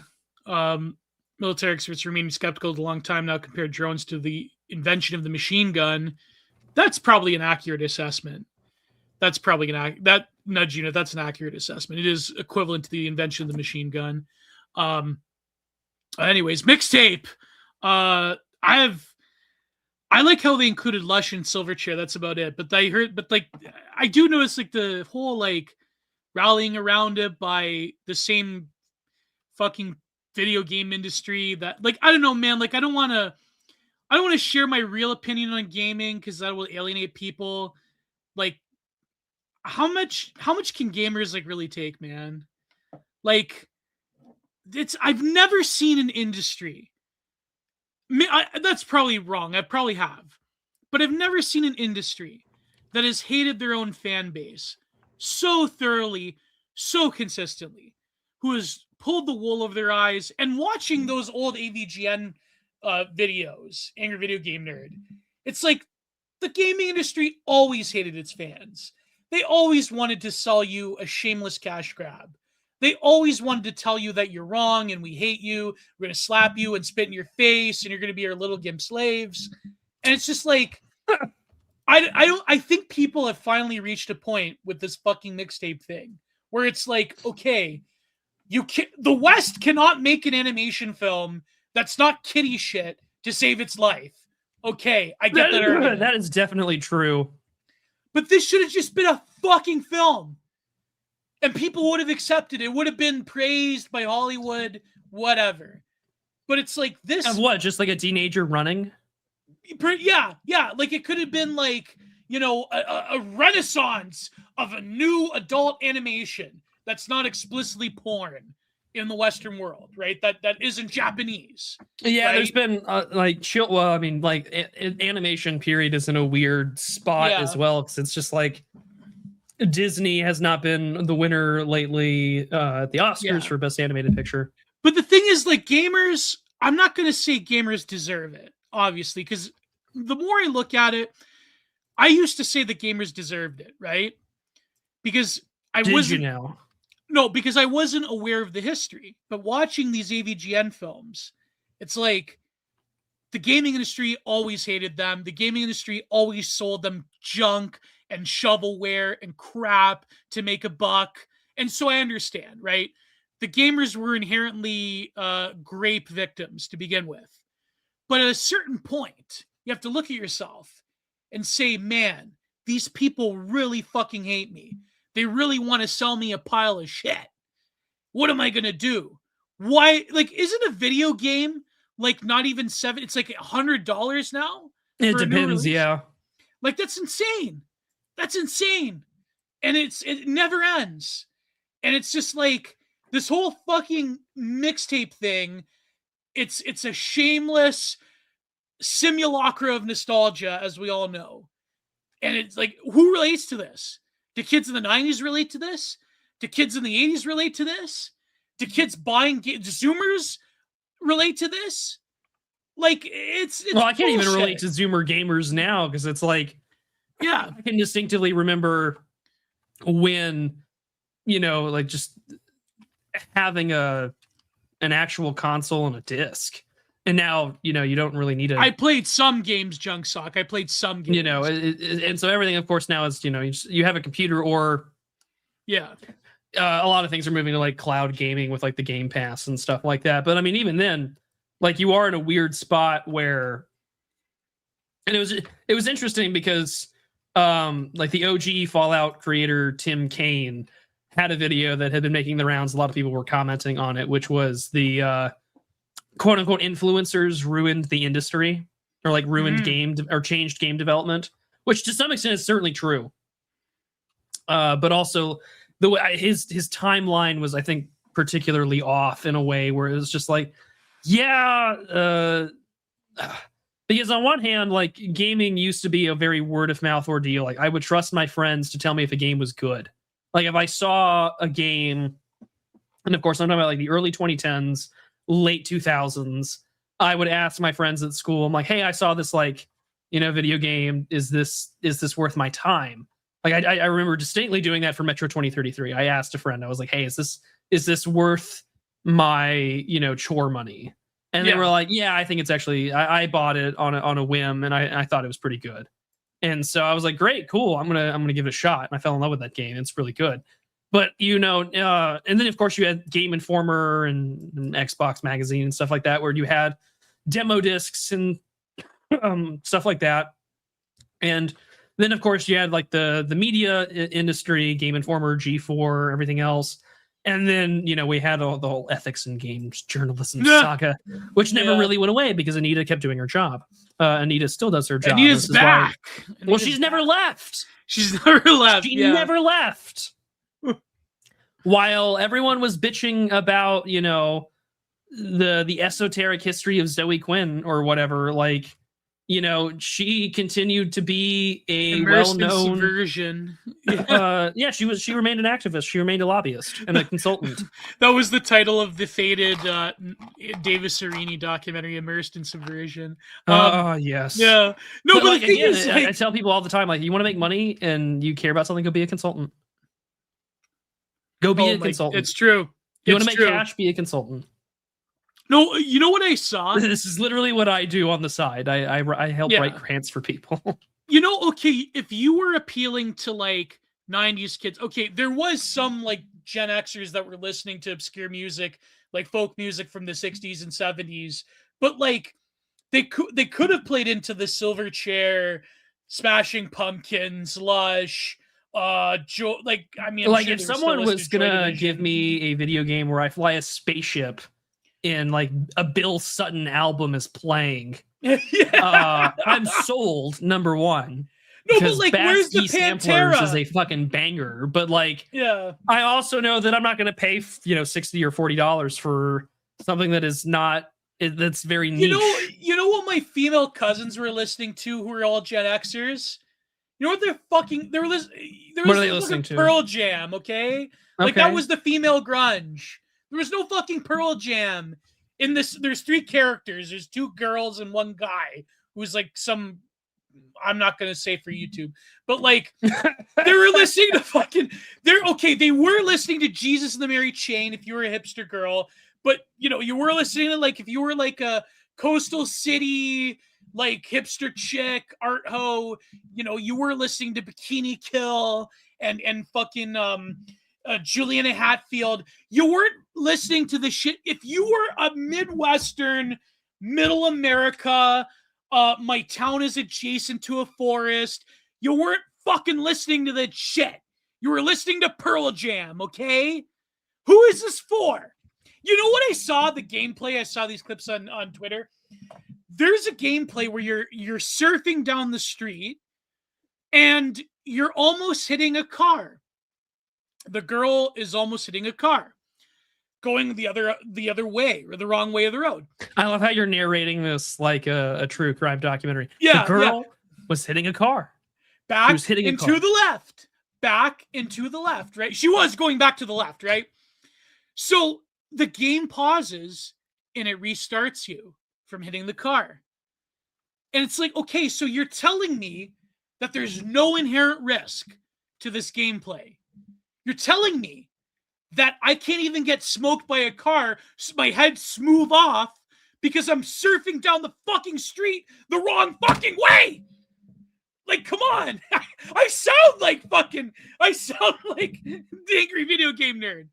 Military experts remain skeptical a long time now compared drones to the invention of the machine gun. That's probably an accurate assessment. That's probably that nudge unit. That's an accurate assessment. It is equivalent to the invention of the machine gun. Anyways, mixtape. I like how they included Lush and Silverchair. That's about it. But I do notice like the whole like rallying around it by the same fucking video game industry that, like, I don't know, man. Like, I don't want I don't want to share my real opinion on gaming because that will alienate people. Like, how much can gamers like really take, man? Like, I've never seen an industry. That's probably wrong. I probably have, but I've never seen an industry that has hated their own fan base so thoroughly, so consistently, who has pulled the wool over their eyes. And watching those old AVGN videos, Angry Video Game Nerd, it's like the gaming industry always hated its fans. They always wanted to sell you a shameless cash grab. They always wanted to tell you that you're wrong and we hate you. We're going to slap you and spit in your face and you're going to be our little gimp slaves. And it's just like, I think people have finally reached a point with this fucking mixtape thing where it's like, okay, the West cannot make an animation film that's not kiddie shit to save its life. Okay, I get that argument. That is definitely true. But this should have just been a fucking film. And people would have accepted it. It would have been praised by Hollywood, whatever. But it's like this. Of what? Just like a teenager running? Yeah. Like it could have been like, you know, a renaissance of a new adult animation that's not explicitly porn in the Western world, right? That isn't Japanese. Yeah, right? There's been animation period is in a weird spot as well, because it's just like Disney has not been the winner lately at the Oscars for Best Animated Picture. But the thing is, like, gamers, I'm not going to say gamers deserve it, obviously, because the more I look at it, I used to say the gamers deserved it, right? Because because I wasn't aware of the history. But watching these AVGN films, it's like the gaming industry always hated them. The gaming industry always sold them junk and shovelware and crap to make a buck. And so I understand, right? The gamers were inherently grape victims to begin with. But at a certain point, you have to look at yourself and say, man, these people really fucking hate me. They really want to sell me a pile of shit. What am I going to do? Why? Like, isn't a video game like not even $7? It's like $100 now? It depends, yeah. Like, that's insane. That's insane. And it never ends. And it's just like this whole fucking mixtape thing. It's a shameless simulacra of nostalgia, as we all know. And it's like, who relates to this? Do kids in the 90s relate to this? Do kids in the 80s relate to this? Do kids buying Zoomers relate to this? Like, it's well, I can't even relate to Zoomer gamers now, because it's like, yeah, I can distinctly remember when, you know, like just having an actual console and a disc. And now, you know, you don't really need I played some games, Junk Sock. I played some games. You know, and so everything, of course, now is, you know, you have a computer or... Yeah. A lot of things are moving to like cloud gaming with like the Game Pass and stuff like that. But I mean, even then, like you are in a weird spot where... And it was interesting because like the OG Fallout creator, Tim Kaine, had a video that had been making the rounds. A lot of people were commenting on it, which was the... quote unquote influencers ruined the industry, or like ruined or changed game development, which to some extent is certainly true. But also the way his timeline was, I think, particularly off in a way where it was just like, because on one hand, like gaming used to be a very word of mouth ordeal. Like I would trust my friends to tell me if a game was good. Like if I saw a game, and of course I'm talking about like the early 2010s, late 2000s, I would ask my friends at school, I'm like, hey, I saw this, like, you know, video game. Is this worth my time? Like I remember distinctly doing that for Metro 2033. I asked a friend, I was like, hey, is this worth my, you know, chore money? And they were like, yeah, I think it's actually, I bought it on a whim, and I thought it was pretty good. And so I was like, great, cool, I'm gonna give it a shot. And I fell in love with that game. It's really good. But, you know, and then, of course, you had Game Informer and Xbox Magazine and stuff like that, where you had demo discs and stuff like that. And then, of course, you had, like, the media industry, Game Informer, G4, everything else. And then, you know, we had the whole ethics and games journalism saga, which never really went away because Anita kept doing her job. Anita still does her job. Anita's back. Well, she's never left. She's never left. She never left. While everyone was bitching about, you know, the esoteric history of Zoe Quinn or whatever, like, you know, she continued to be a well-known subversion. She remained an activist. She remained a lobbyist and a consultant. That was the title of the fated Davis Serini documentary, Immersed in Subversion. Yes. Yeah. No, but like, the thing again, is, like, I tell people all the time, like, you want to make money and you care about something, go be a consultant. Go be a consultant. It's true. You want to make cash, be a consultant. No, you know what I saw? This is literally what I do on the side. I help write grants for people. You know, okay, if you were appealing to like 90s kids, okay, there was some like Gen Xers that were listening to obscure music, like folk music from the 60s and 70s, but like they could have played into the Silverchair, Smashing Pumpkins, Lush, like, I mean, like if someone was gonna give me a video game where I fly a spaceship and like a Bill Sutton album is playing, I'm sold. Number one. No, but like, where's the Pantera? Is a fucking banger, but like, yeah, I also know that I'm not going to pay, $60 or $40 for something that is not, that's very niche. You know what my female cousins were listening to, who were all Gen Xers? You know what they were listening to? Pearl Jam, okay? Like, that was the female grunge. There was no fucking Pearl Jam in this. There's 3 characters. There's 2 girls and 1 guy who's like some, I'm not going to say for YouTube, but like they were listening to they were listening to Jesus and the Mary Chain if you were a hipster girl, but you were listening to, like, if you were like a coastal city, like, hipster chick, art ho, you were listening to Bikini Kill and fucking Juliana Hatfield. You weren't listening to the shit. If you were a Midwestern, middle America, my town is adjacent to a forest, you weren't fucking listening to that shit. You were listening to Pearl Jam, okay? Who is this for? You know what I saw? The gameplay. I saw these clips on Twitter. There's a gameplay where you're surfing down the street and you're almost hitting a car. The girl is almost hitting a car, going the other way, or the wrong way of the road. I love how you're narrating this like a true crime documentary. Yeah, the girl was hitting a car. Back into the left. Back into the left, right? She was going back to the left, right? So the game pauses and it restarts you from hitting the car. And it's like, okay, so you're telling me that there's no inherent risk to this gameplay. You're telling me that I can't even get smoked by a car, my head smooth off, because I'm surfing down the fucking street the wrong fucking way. Like, come on. I sound like the angry video game nerd.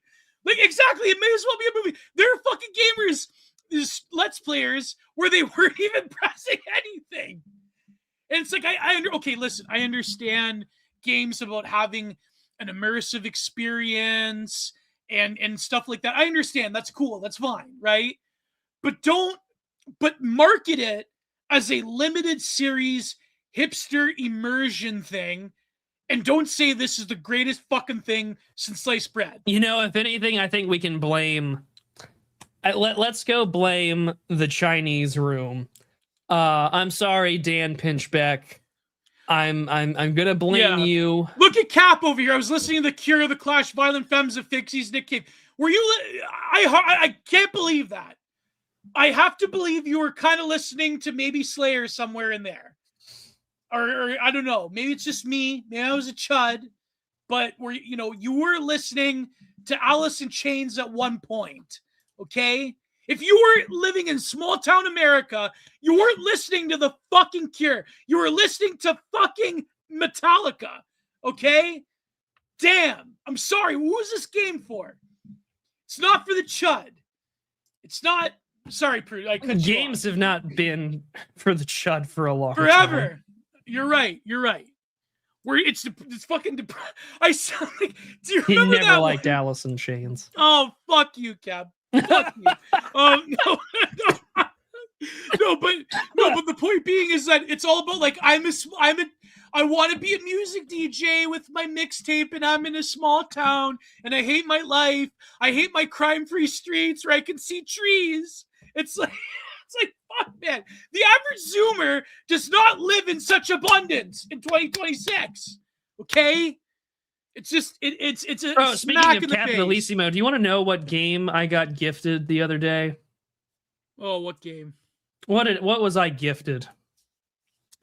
Like, exactly. It may as well be a movie. There are fucking gamers, these Let's Players, where they weren't even pressing anything. And it's like, okay, listen, I understand games about having an immersive experience and stuff like that. I understand. That's cool. That's fine, right? But market it as a limited series hipster immersion thing, and don't say this is the greatest fucking thing since sliced bread. If anything, I think we can blame. Let's go blame the Chinese room. I'm sorry, Dan Pinchbeck. I'm gonna blame you. Look at Cap over here. I was listening to The Cure, The Clash, Violent Femmes, The Pixies, Nick Cave. Were you? I can't believe that. I have to believe you were kind of listening to maybe Slayer somewhere in there, or I don't know. Maybe it's just me. Maybe I was a chud, but you were listening to Alice in Chains at one point. Okay. If you were living in small town America, you weren't listening to the fucking Cure. You were listening to fucking Metallica. Okay? Damn. I'm sorry. Who is this game for? It's not for the chud. It's not. Sorry, Prude. Games have not been for the chud for a long forever. Time. You're right. It's fucking. I sound like. Do you remember that? He never liked Alice in Chains. Oh, fuck you, Cap. Fuck you. No, but the point point being is that it's all about like I want to be a music DJ with my mixtape, and I'm in a small town, and I hate my life. I hate my crime-free streets where I can see trees. It's like fuck, man. The average Zoomer does not live in such abundance in 2026. Okay. It's just it's a Bro, smack speaking in of the Capitalisimo, do you want to know what game I got gifted the other day? Oh, what game? What was I gifted?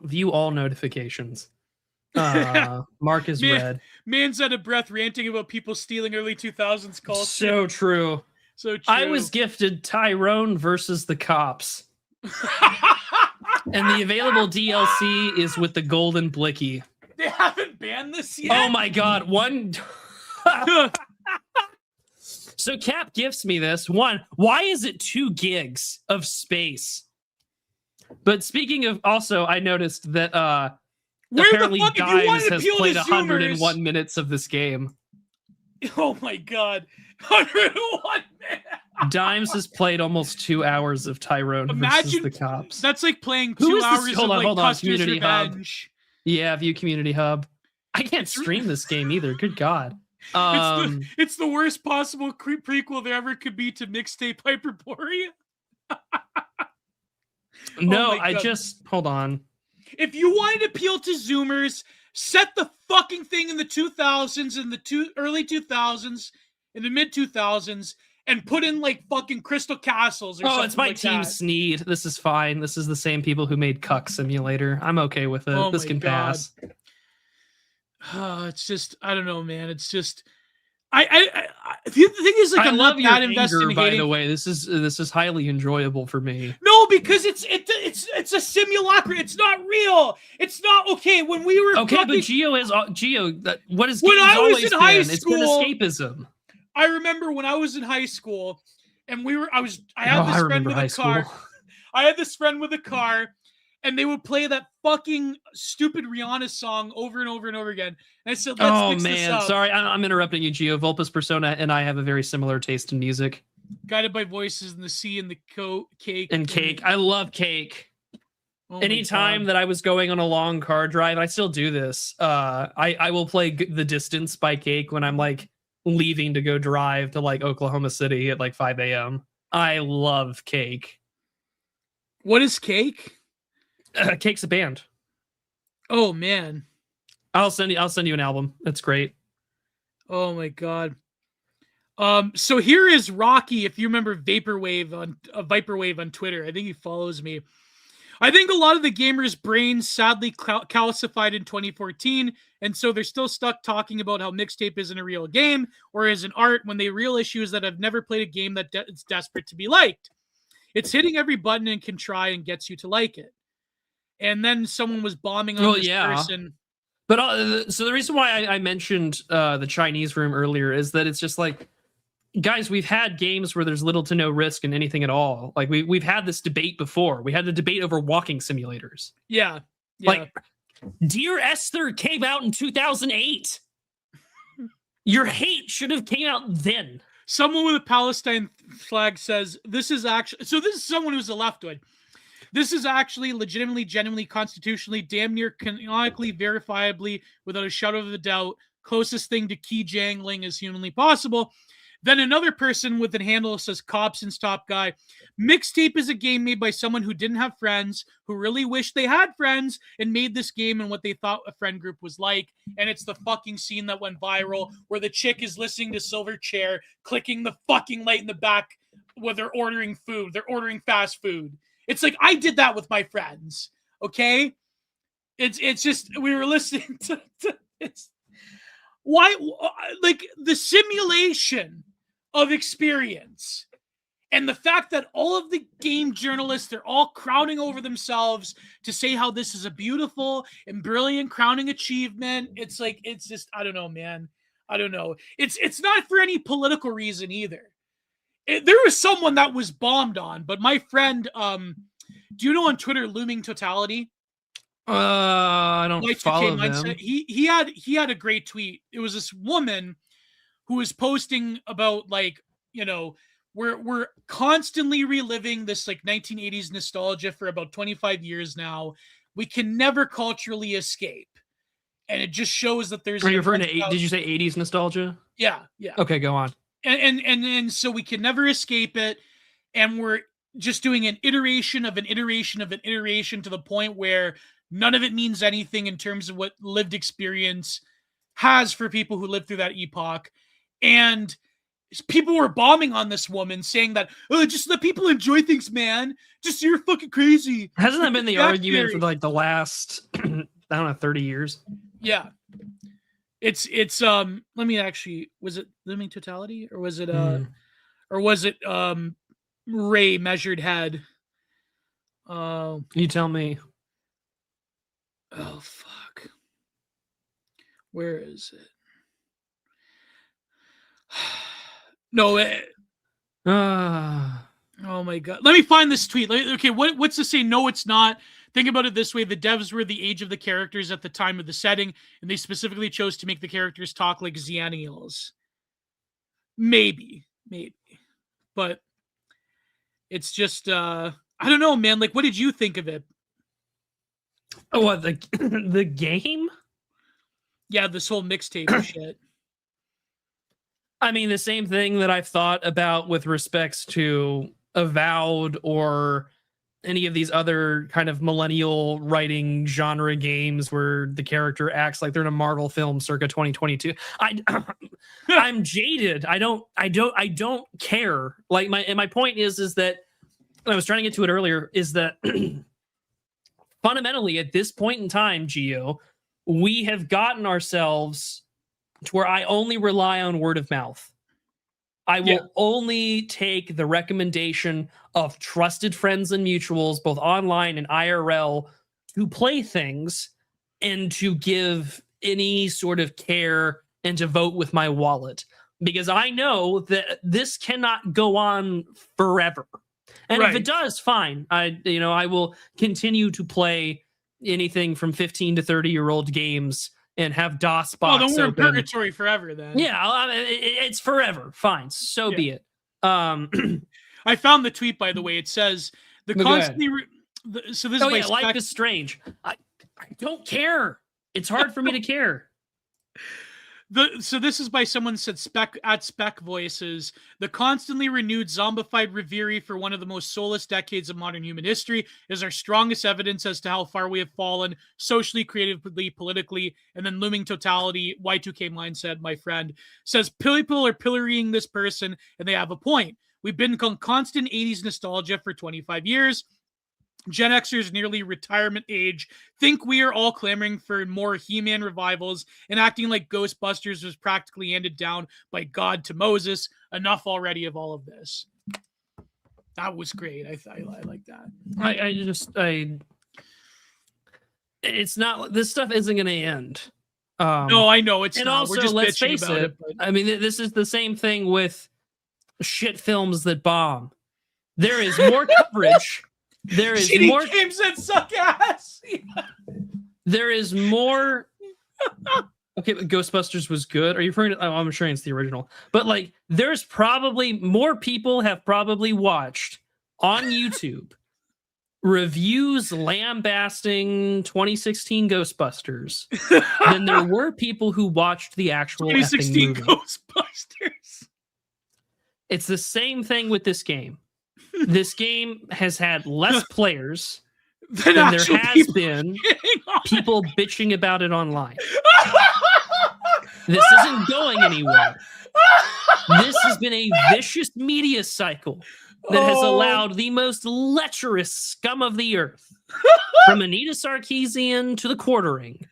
View all notifications. Mark is red. Man's out of breath ranting about people stealing early 2000s culture. So true. So true. I was gifted Tyrone versus the Cops. And the available DLC is with the Golden Blicky. They haven't banned this yet? Oh my god, one... So Cap gifts me this. One, why is it 2 gigs of space? But speaking of, also, I noticed that apparently Dimes has played 101 minutes of this game. Oh my god. 101 minutes. Dimes has played almost 2 hours of Tyrone versus the Cops. That's like playing 2 hours of like Custer's Community Revenge. Hub. Yeah, View Community Hub. I can't stream this game either. Good God. It's the worst possible prequel there ever could be to Mixtape Hyperborea. No, I just... Hold on. If you wanted to appeal to Zoomers, set the fucking thing in the 2000s, in the early 2000s, in the mid 2000s, and put in like fucking Crystal Castles or something. It's my like Team that. Sneed. This is fine. This is the same people who made Cuck Simulator. I'm okay with it. This can pass. It's just, I don't know, man. It's just, the thing is, like, I'm not that invested in hating. By the way, this is highly enjoyable for me. No, because it's a simulacra. It's not real. It's not okay. When we were okay, fucking, but Geo is Geo. What is when I was always in high been? school, it's been escapism. I remember when I was in high school, and I had this friend with a car. I had this friend with a car, and they would play that fucking stupid Rihanna song over and over and over again. And I said, let's mix this up. Sorry, I'm interrupting you, Geo. Vulpus Persona and I have a very similar taste in music. Guided by Voices in the Sea and the Cake. And Cake. I love Cake. Oh Anytime that I was going on a long car drive, I still do this. I will play The Distance by Cake when I'm like leaving to go drive to like Oklahoma City at like 5 a.m. I love Cake. What is Cake? Cake's a band. Oh man, I'll send you an album. It's great. Oh my god. So here is Rocky. If you remember Viperwave on Twitter, I think he follows me. I think a lot of the gamers' brains sadly calcified in 2014, and so they're still stuck talking about how Mixtape isn't a real game or is an art when the real issue is that I've never played a game that it's desperate to be liked. It's hitting every button and can try and gets you to like it. And then someone was bombing on this person. But so the reason why I mentioned the Chinese room earlier is that it's just like, guys, we've had games where there's little to no risk in anything at all. Like we've had this debate before. We had the debate over walking simulators. Yeah. Like Dear Esther came out in 2008. Your hate should have came out then. Someone with a Palestine flag says, this is someone who's a leftoid. This is actually legitimately, genuinely, constitutionally, damn near canonically, verifiably, without a shadow of a doubt, closest thing to key jangling as humanly possible. Then another person with a handle says, Cops and Stop Guy. Mixtape is a game made by someone who didn't have friends, who really wished they had friends, and made this game and what they thought a friend group was like. And it's the fucking scene that went viral, where the chick is listening to Silverchair, clicking the fucking light in the back where they're ordering food. They're ordering fast food. It's like, I did that with my friends, okay? It's just, we were listening to it's why, like, the simulation of experience and the fact that all of the game journalists, they're all crowning over themselves to say how this is a beautiful and brilliant crowning achievement. It's like, it's just, I don't know, man. I don't know. It's not for any political reason either. There was someone that was bombed on, but my friend, do you know on Twitter, Looming Totality? I don't follow them. He had a great tweet. It was this woman who was posting about, like, you know, we're constantly reliving this like 1980s nostalgia for about 25 years now. We can never culturally escape. And it just shows that there's... Are you referring to, did you say 80s nostalgia? Yeah. Okay, go on. And so we can never escape it. And we're just doing an iteration of an iteration of an iteration to the point where none of it means anything in terms of what lived experience has for people who lived through that epoch. And people were bombing on this woman, saying that, oh, just let people enjoy things, man. Just, you're fucking crazy. Hasn't that been the argument for like the last, I don't know, 30 years? Yeah. It's let me actually, was it Living Totality or was it Ray Measured Head? You tell me. Oh fuck. Where is it? No. Oh my god. Let me find this tweet. Okay, what's to say? No, it's not. Think about it this way. The devs were the age of the characters at the time of the setting, and they specifically chose to make the characters talk like Xennials. Maybe. But it's just, I don't know, man. Like, what did you think of it? Oh, what, the game? Yeah, this whole mixtape shit. I mean, the same thing that I've thought about with respects to Avowed or any of these other kind of millennial writing genre games where the character acts like they're in a Marvel film circa 2022. I'm jaded. I don't care. Like my point is that, and I was trying to get to it earlier, is that fundamentally at this point in time, Gio, we have gotten ourselves to where I only rely on word of mouth. I will only take the recommendation of trusted friends and mutuals, both online and IRL, to play things and to give any sort of care and to vote with my wallet. Because I know that this cannot go on forever. And if it does, fine. I will continue to play anything from 15 to 30-year-old games and have DOS box. Oh, then we're in purgatory forever then. Yeah, it's forever. Fine, so be it. I found the tweet, by the way. It says the constantly. So this is by Life is Strange. I don't care. It's hard for me to care. So this is by someone said Spec Voices. The constantly renewed zombified reverie for one of the most soulless decades of modern human history is our strongest evidence as to how far we have fallen socially, creatively, politically. And then Looming Totality, Y2K Mindset, my friend, says people are pillorying this person, and they have a point. We've been on constant 80s nostalgia for 25 years. Gen Xers nearly retirement age think we are all clamoring for more He-Man revivals and acting like Ghostbusters was practically handed down by God to Moses. Enough already of all of this. That was great. I like that. It's not, this stuff isn't going to end. No, I know it's and not. Also, we're just let's bitching face about it. But... I mean, this is the same thing with shit films that bomb. There is more coverage. There is shitty more games that suck ass. There is more. Okay, but Ghostbusters was good. Are you referring to? Oh, I'm sure it's the original. But like, there's probably more people have probably watched on YouTube reviews lambasting 2016 Ghostbusters than there were people who watched the actual 2016 movie. Ghostbusters. It's the same thing with this game. This game has had less players than there has been people bitching about it online. This isn't going anywhere. This has been a vicious media cycle that has allowed the most lecherous scum of the earth, from Anita Sarkeesian to the Quartering,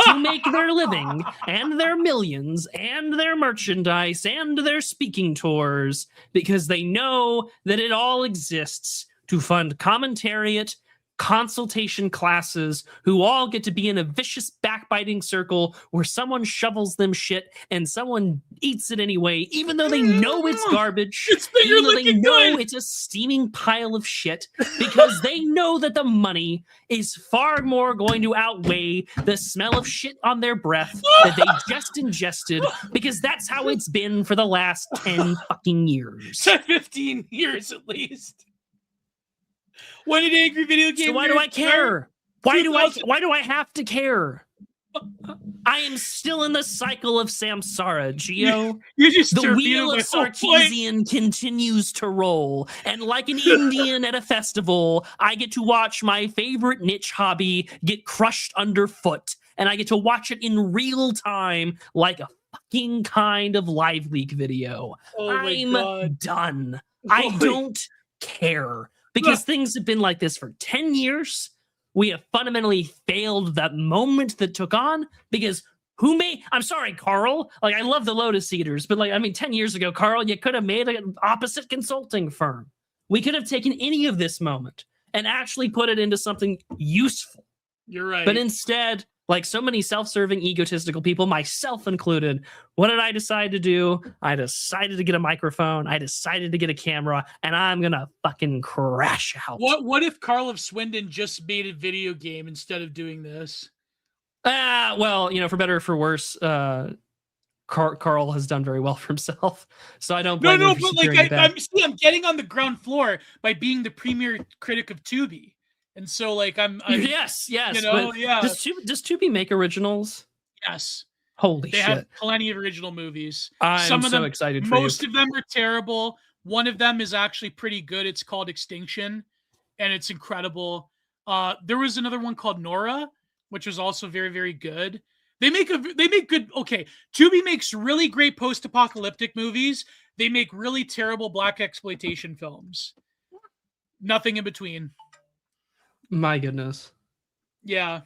to make their living and their millions and their merchandise and their speaking tours, because they know that it all exists to fund commentariat consultation classes who all get to be in a vicious backbiting circle where someone shovels them shit and someone eats it anyway, even though they know it's garbage, even though they know it's a steaming pile of shit, because they know that the money is far more going to outweigh the smell of shit on their breath that they just ingested, because that's how it's been for the last 10 fucking years. 15 years at least. When did angry video game? So why do I care? Why do I have to care? I am still in the cycle of samsara, Geo. The wheel of Sarkeesian continues to roll, and like an Indian at a festival, I get to watch my favorite niche hobby get crushed underfoot, and I get to watch it in real time like a fucking kind of live leak video. I'm done. I don't care. Because things have been like this for 10 years. We have fundamentally failed that moment that took on, because I'm sorry, Carl. Like, I love the Lotus Eaters, but 10 years ago, Carl, you could have made an opposite consulting firm. We could have taken any of this moment and actually put it into something useful. You're right. But instead, like so many self-serving, egotistical people, myself included, what did I decide to do? I decided to get a microphone. I decided to get a camera, and I'm gonna fucking crash out. What if Carl of Swindon just made a video game instead of doing this? Well, for better or for worse, Carl has done very well for himself, so I don't blame him for securing it back. I'm getting on the ground floor by being the premier critic of Tubi. And so, I'm yes. Yeah. Does Tubi make originals? Yes. Holy shit! They have plenty of original movies. I'm so excited for most of them are terrible. One of them is actually pretty good. It's called Extinction, and it's incredible. There was another one called Nora, which was also very, very good. They make good. Okay, Tubi makes really great post-apocalyptic movies. They make really terrible black exploitation films. Nothing in between. My goodness. Yeah.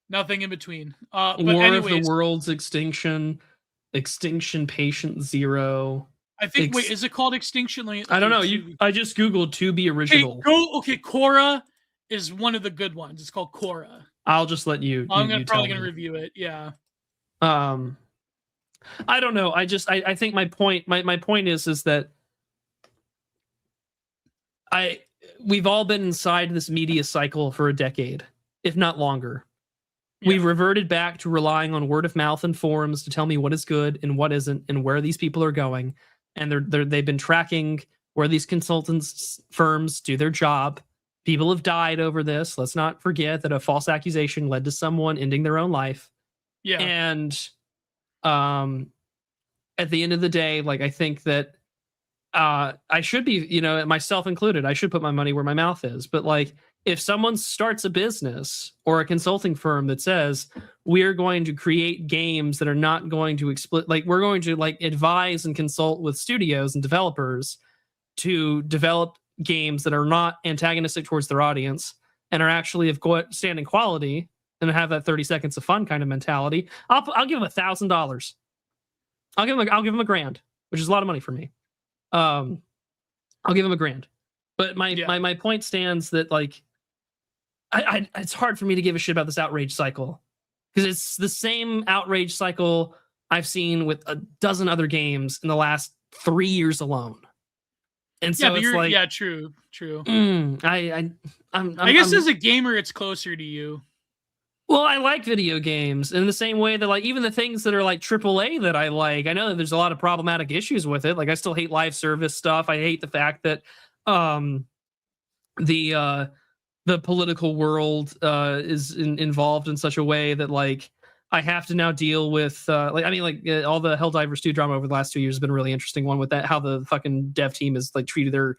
Nothing in between. But War anyways, of the World's Extinction Patient Zero. I think, wait, is it called Extinction? I don't know. I just Googled Tubi original. Okay, Korra is one of the good ones. It's called Korra. I'll just let you. I'm probably going to review it. Yeah. I don't know. I think my point is that we've all been inside this media cycle for a decade, if not longer. Yeah. We've reverted back to relying on word of mouth and forums to tell me what is good and what isn't, and where these people are going. And they've been tracking where these consultants firms do their job. People have died over this. Let's not forget that a false accusation led to someone ending their own life. Yeah. And at the end of the day, I think that I should be, myself included, I should put my money where my mouth is. But if someone starts a business or a consulting firm that says we're going to create games that are not going to we're going to advise and consult with studios and developers to develop games that are not antagonistic towards their audience and are actually of standing quality and have that 30 seconds of fun kind of mentality, I'll give them $1,000. I'll give them $1,000, which is a lot of money for me. I'll give him $1,000, but my point stands that it's hard for me to give a shit about this outrage cycle, because it's the same outrage cycle I've seen with a dozen other games in the last 3 years alone. And so it's true. I guess as a gamer, it's closer to you. Well, I like video games in the same way that even the things that are AAA that I like, I know that there's a lot of problematic issues with it. I still hate live service stuff. I hate the fact that the political world is involved in such a way that I have to now deal with all the Helldivers 2 drama over the last 2 years has been a really interesting one with that, how the fucking dev team has treated their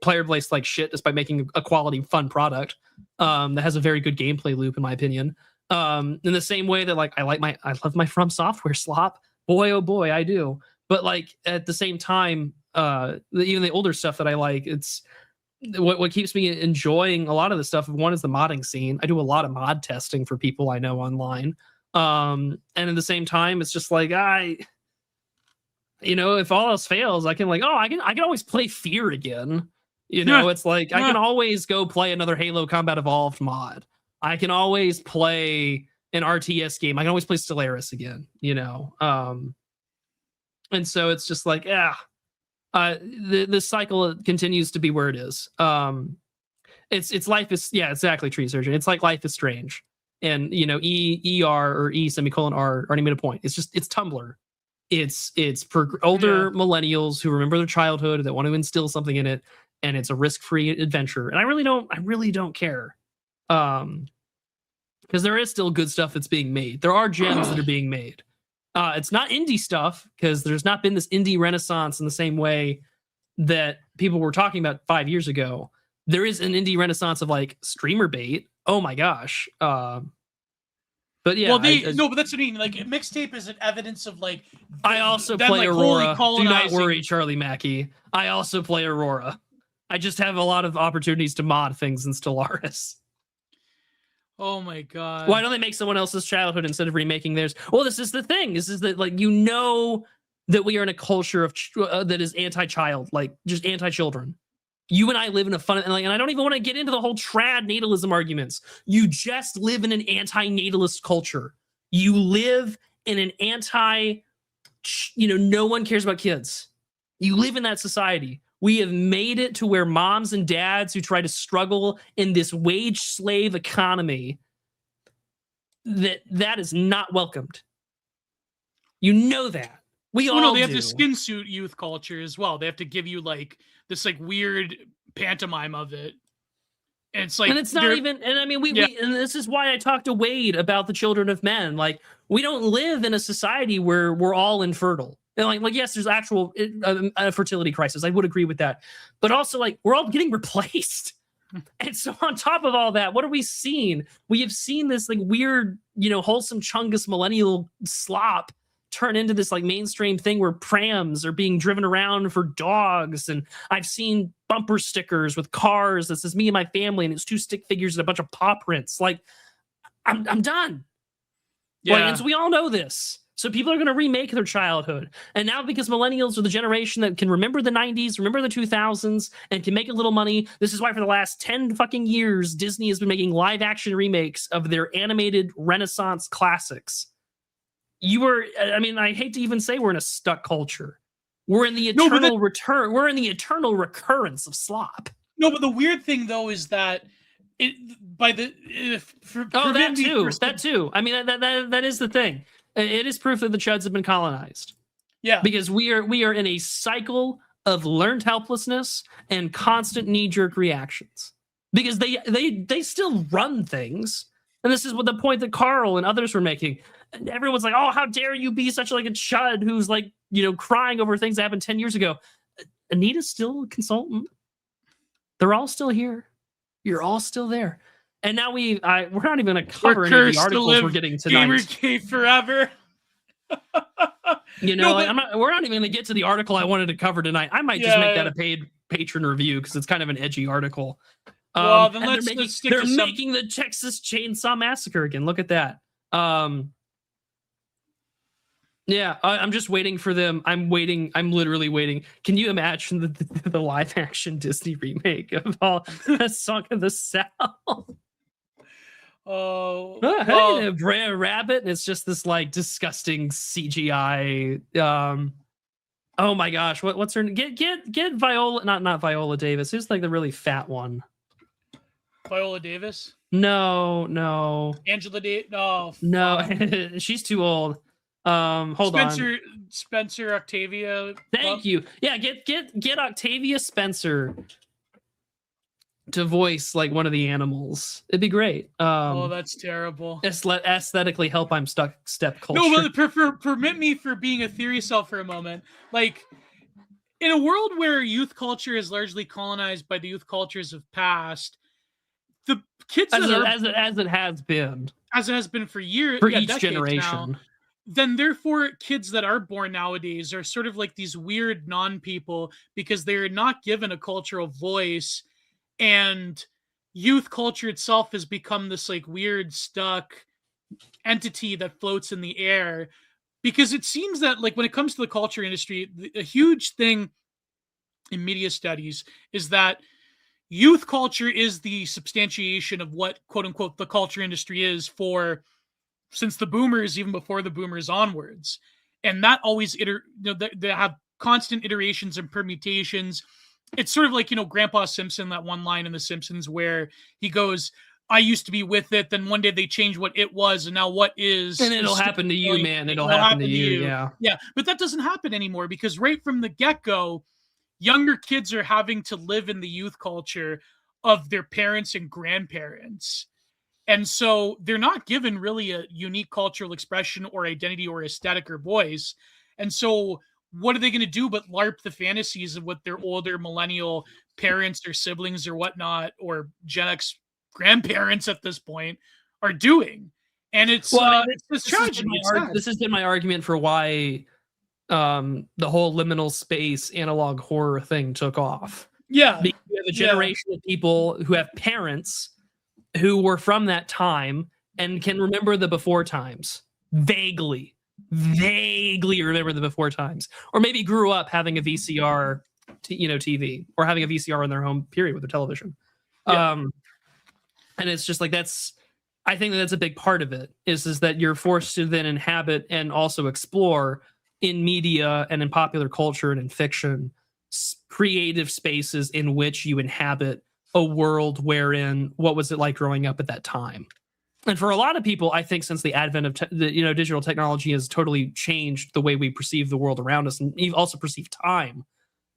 player base like shit despite making a quality fun product that has a very good gameplay loop in my opinion. In the same way that I love my From Software slop, boy oh boy I do, but at the same time even the older stuff that I like, it's what keeps me enjoying a lot of the stuff. One is the modding scene. I do a lot of mod testing for people I know online, and at the same time it's just if all else fails, I can I can always play Fear again. You know, it's like I can always go play another Halo Combat Evolved mod. I can always play an RTS game. I can always play Stellaris again, you know. And so it's just like, the cycle continues to be where it is. It's life is, yeah, exactly, Tree Surgeon. It's like Life is Strange. And, you know, ER or E semicolon R aren't even a point. It's Tumblr. It's for older millennials who remember their childhood, that want to instill something in it, and it's a risk-free adventure. And I really don't care. Because there is still good stuff that's being made. There are gems that are being made. It's not indie stuff, because there's not been this indie renaissance in the same way that people were talking about 5 years ago. There is an indie renaissance of like streamer bait. Oh my gosh. But yeah, well, but that's what I mean. Like, mixtape is an evidence of like. I also play Aurora. Do not worry, Charlie Mackey. I also play Aurora. I just have a lot of opportunities to mod things in Stellaris. Oh my god! Why don't they make someone else's childhood instead of remaking theirs? Well, this is the thing. This is that, like, you know, that we are in a culture of that is anti-child, like just anti-children. You and I live in a fun, and I don't even want to get into the whole trad natalism arguments. You just live in an anti-natalist culture. You live in an no one cares about kids. You live in that society. We have made it to where moms and dads who try to struggle in this wage slave economy, that is not welcomed. You know that. We all they have to skin suit youth culture as well. They have to give you like this like weird pantomime of it. And it's like, and it's not even, and I mean, we and this is why I talked to Wade about the children of men. Like, we don't live in a society where we're all infertile. And like yes, there's actual a fertility crisis. I would agree with that. But also, like, we're all getting replaced. And so on top of all that, what are we seeing? We have seen this like weird, wholesome Chungus millennial slop turn into this like mainstream thing where prams are being driven around for dogs. And I've seen bumper stickers with cars that says me and my family, and it's 2 stick figures and a bunch of paw prints. Like, I'm done. Yeah. Like, and so we all know this. So people are going to remake their childhood. And now, because millennials are the generation that can remember the 90s, remember the 2000s, and can make a little money, this is why for the last 10 fucking years, Disney has been making live action remakes of their animated Renaissance classics. I hate to even say we're in a stuck culture. We're in the eternal return. We're in the eternal recurrence of slop. No, but the weird thing though is that that too. I mean, that is the thing. It is proof that the Chuds have been colonized. Yeah, because we are in a cycle of learned helplessness and constant knee-jerk reactions. Because they still run things, and this is what the point that Carl and others were making. And everyone's like, "Oh, how dare you be such like a chud who's like crying over things that happened 10 years ago." Anita's still a consultant. They're all still here. You're all still there. And now we're not even going to cover any of the articles we're getting tonight. Gamergate forever. We're not even going to get to the article I wanted to cover tonight. I might just make that a paid patron review because it's kind of an edgy article. Well, then they're making the Texas Chainsaw Massacre again. Look at that. I'm just waiting for them. I'm literally waiting. Can you imagine the live action Disney remake of all Song of the South? Oh, hey, a rabbit, and it's just this like disgusting CGI. Oh my gosh, what's her? Get Viola, not Viola Davis. Who's like the really fat one? Viola Davis? No. Angela Davis? Oh, no, she's too old. Hold on. Spencer Octavia. Thank you. Yeah, get Octavia Spencer to voice like one of the animals. It'd be great. That's terrible. Aesthetically help I'm stuck step culture. No, but permit me for being a theory self for a moment. Like, in a world where youth culture is largely colonized by the youth cultures of past, the kids as it has been for years, for each generation. Now, then therefore kids that are born nowadays are sort of like these weird non-people because they're not given a cultural voice. And youth culture itself has become this like weird stuck entity that floats in the air, because it seems that like when it comes to the culture industry, a huge thing in media studies is that youth culture is the substantiation of what, quote unquote, the culture industry is for since the boomers, even before the boomers onwards. And that always, they have constant iterations and permutations. It's sort of like, Grandpa Simpson, that one line in The Simpsons where he goes, I used to be with it, then one day they changed what it was, and now what is... And it'll happen to you, man. It'll happen to you, yeah. Yeah, but that doesn't happen anymore, because right from the get-go, younger kids are having to live in the youth culture of their parents and grandparents. And so they're not given really a unique cultural expression or identity or aesthetic or voice. And so what are they going to do but LARP the fantasies of what their older millennial parents or siblings or whatnot, or Gen X grandparents at this point, are doing? And it's tragedy. This has been my argument for why the whole liminal space analog horror thing took off. Yeah. Because you have a generation of people who have parents who were from that time and can remember the before times vaguely remember the before times, or maybe grew up having a VCR TV, or having a VCR in their home period with their television. And it's just like, I think that's a big part of it, is that you're forced to then inhabit and also explore in media and in popular culture and in fiction creative spaces in which you inhabit a world wherein what was it like growing up at that time. And for a lot of people, I think since the advent of digital technology has totally changed the way we perceive the world around us, and also perceive time,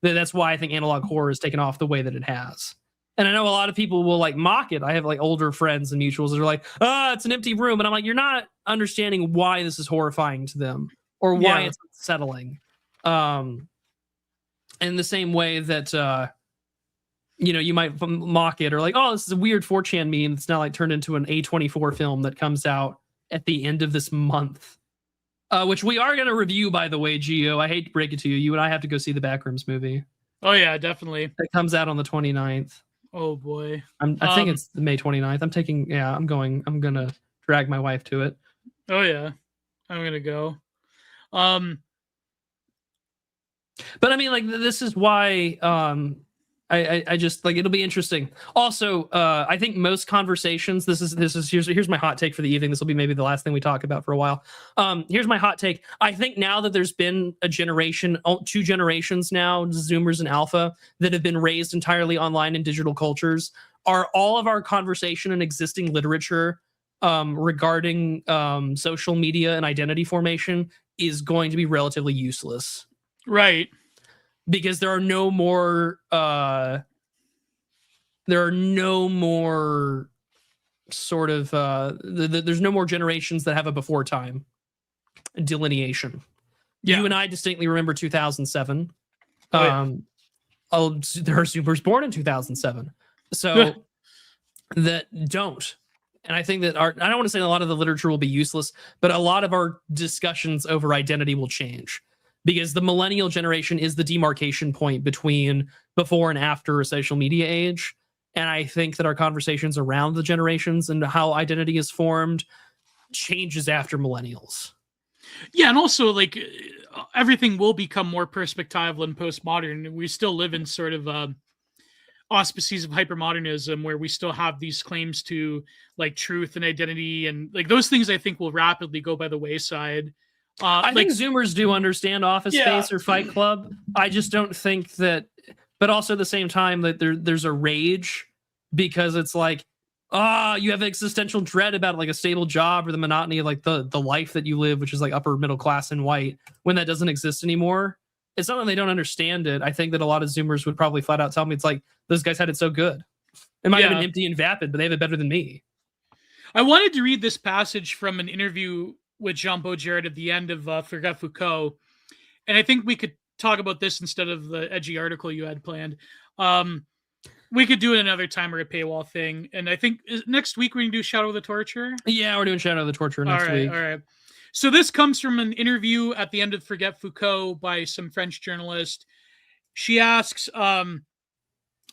that's why I think analog horror has taken off the way that it has. And I know a lot of people will like mock it. I have like older friends and mutuals that are like, it's an empty room. And I'm like, you're not understanding why this is horrifying to them, or why it's unsettling. In the same way that you might mock it, or like, this is a weird 4chan meme that's now like turned into an A24 film that comes out at the end of this month, which we are going to review, by the way, Gio. I hate to break it to you. You and I have to go see the Backrooms movie. Oh, yeah, definitely. It comes out on the 29th. Oh, boy. I think it's May 29th. I'm going to drag my wife to it. Oh, yeah. I'm going to go. But I mean, like, this is why I just like, it'll be interesting. Also, I think most conversations, here's my hot take for the evening. This will be maybe the last thing we talk about for a while. Here's my hot take. I think now that there's been two generations now, Zoomers and Alpha, that have been raised entirely online in digital cultures, are all of our conversation and existing literature regarding social media and identity formation is going to be relatively useless. Right. Because there are no more sort of there's no more generations that have a before time delineation. You and I distinctly remember 2007. There are Zoomers born in 2007, so that don't. And I think that I don't want to say a lot of the literature will be useless, but a lot of our discussions over identity will change. Because the millennial generation is the demarcation point between before and after a social media age. And I think that our conversations around the generations and how identity is formed changes after millennials. Yeah, and also, like, everything will become more perspectival and postmodern. We still live in sort of auspices of hypermodernism, where we still have these claims to, like, truth and identity. And, like, those things, I think, will rapidly go by the wayside. I think Zoomers do understand Office Space or Fight Club. I just don't think that, but also at the same time that there's a rage, because it's like, you have existential dread about like a stable job or the monotony of like the life that you live, which is like upper middle class and white, when that doesn't exist anymore. It's not that they don't understand it. I think that a lot of Zoomers would probably flat out tell me, it's like, those guys had it so good. It might have been empty and vapid, but they have it better than me. I wanted to read this passage from an interview with Jean Baudrillard at the end of Forget Foucault. And I think we could talk about this instead of the edgy article you had planned. We could do it another time, or a paywall thing. And I think next week we can do Shadow of the Torture. Yeah, we're doing Shadow of the Torture next week. All right. So this comes from an interview at the end of Forget Foucault by some French journalist. She asks,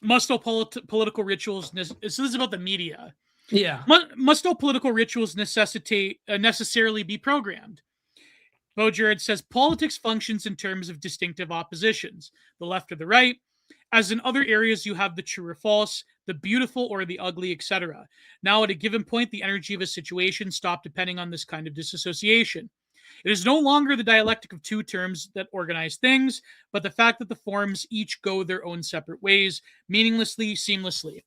must all political rituals... So this is about the media. Yeah. Must all political rituals necessarily be programmed? Baudrillard says politics functions in terms of distinctive oppositions, the left or the right, As in other areas, you have the true or false, the beautiful or the ugly, etc. Now, at a given point, the energy of a situation stops depending on this kind of disassociation. It is no longer the dialectic of two terms that organize things, but the fact that the forms each go their own separate ways, meaninglessly, seamlessly.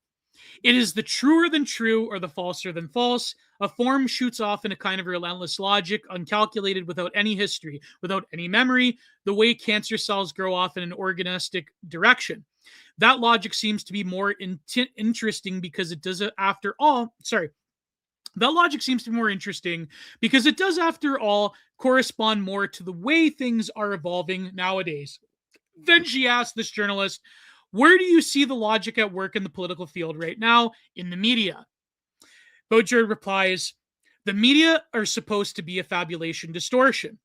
It is the truer than true or the falser than false. A form shoots off in a kind of relentless logic, uncalculated, without any history, without any memory, the way cancer cells grow off in an organistic direction. That logic seems to be more interesting because it does, after all, that logic seems to be more interesting because it does, after all, correspond more to the way things are evolving nowadays. Then she asked this journalist, where do you see the logic at work in the political field right now? In the media. Baudrillard replies, the media are supposed to be a fabulation distortion,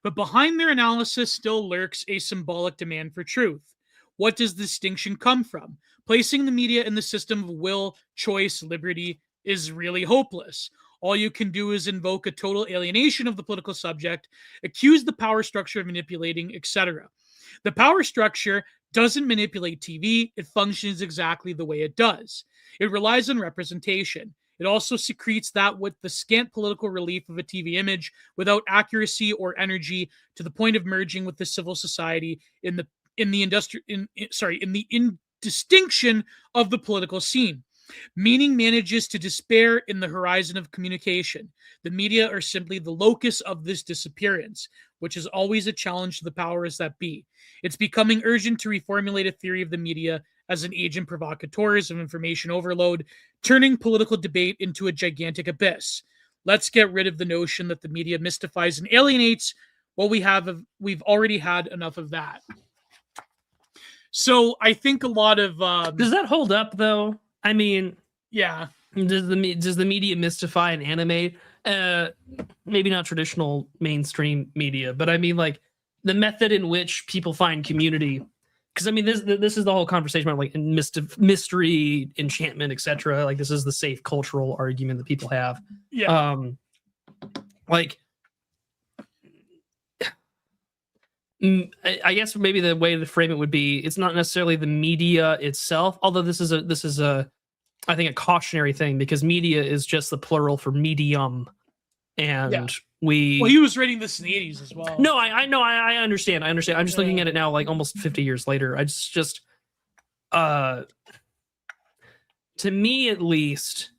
but behind their analysis still lurks a symbolic demand for truth. What does the distinction come from? Placing the media in the system of will, choice, liberty is really hopeless. All you can do is invoke a total alienation of the political subject, accuse the power structure of manipulating, etc. The power structure doesn't manipulate TV, it functions exactly the way it does. It relies on representation. It also secretes that with the scant political relief of a TV image without accuracy or energy to the point of merging with the civil society in the indistinction of the political scene. Meaning manages to despair in the horizon of communication. The media are simply the locus of this disappearance, which is always a challenge to the powers that be. It's becoming urgent to reformulate a theory of the media as an agent provocateurs of information overload, turning political debate into a gigantic abyss. Let's get rid of the notion that the media mystifies and alienates. Well, we've already had enough of that. So I think a lot of does that hold up though? I mean, yeah. Does the media mystify and animate? Maybe not traditional mainstream media, but I mean, like the method in which people find community. Because I mean, this is the whole conversation about like mystery, enchantment, etc. Like this is the safe cultural argument that people have. Yeah. Like, I guess maybe the way to frame it would be, it's not necessarily the media itself, although this is a I think a cautionary thing, because media is just the plural for medium, and he was writing this in the 80s as well. No, I know, I understand. I'm just looking at it now, like almost 50 years later. I just to me at least,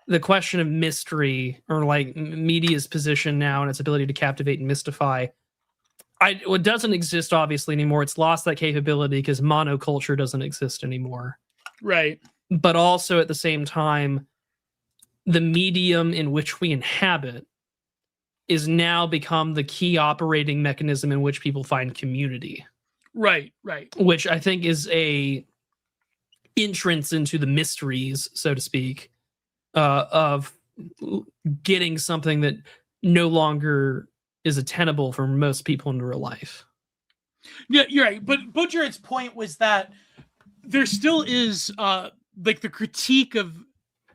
the question of mystery, or like media's position now and its ability to captivate and mystify, it doesn't exist obviously anymore. It's lost that capability because monoculture doesn't exist anymore. Right. But also at the same time, the medium in which we inhabit is now become the key operating mechanism in which people find community. Right. Which I think is a entrance into the mysteries, so to speak, of getting something that no longer is attainable for most people in real life. Yeah, you're right. But Baudrillard's point was that there still is like the critique of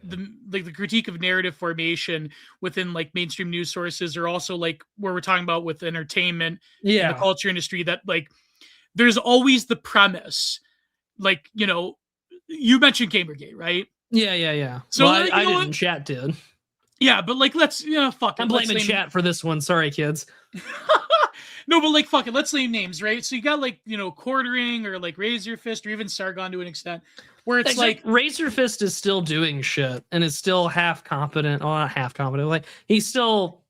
the critique of narrative formation within like mainstream news sources, or also like where we're talking about with entertainment and the culture industry, that like there's always the premise, like, you know, you mentioned Gamergate, right? Yeah. So well, I didn't. Chat did. Yeah, but like, let's, fuck it. I'm blaming chat for this one. Sorry, kids. No, but like, fuck it. Let's name names, right? So you got like, Quartering, or like Razor Fist, or even Sargon to an extent, where it's like Razor Fist is still doing shit and is still half competent. Oh, not half competent. Like he's still,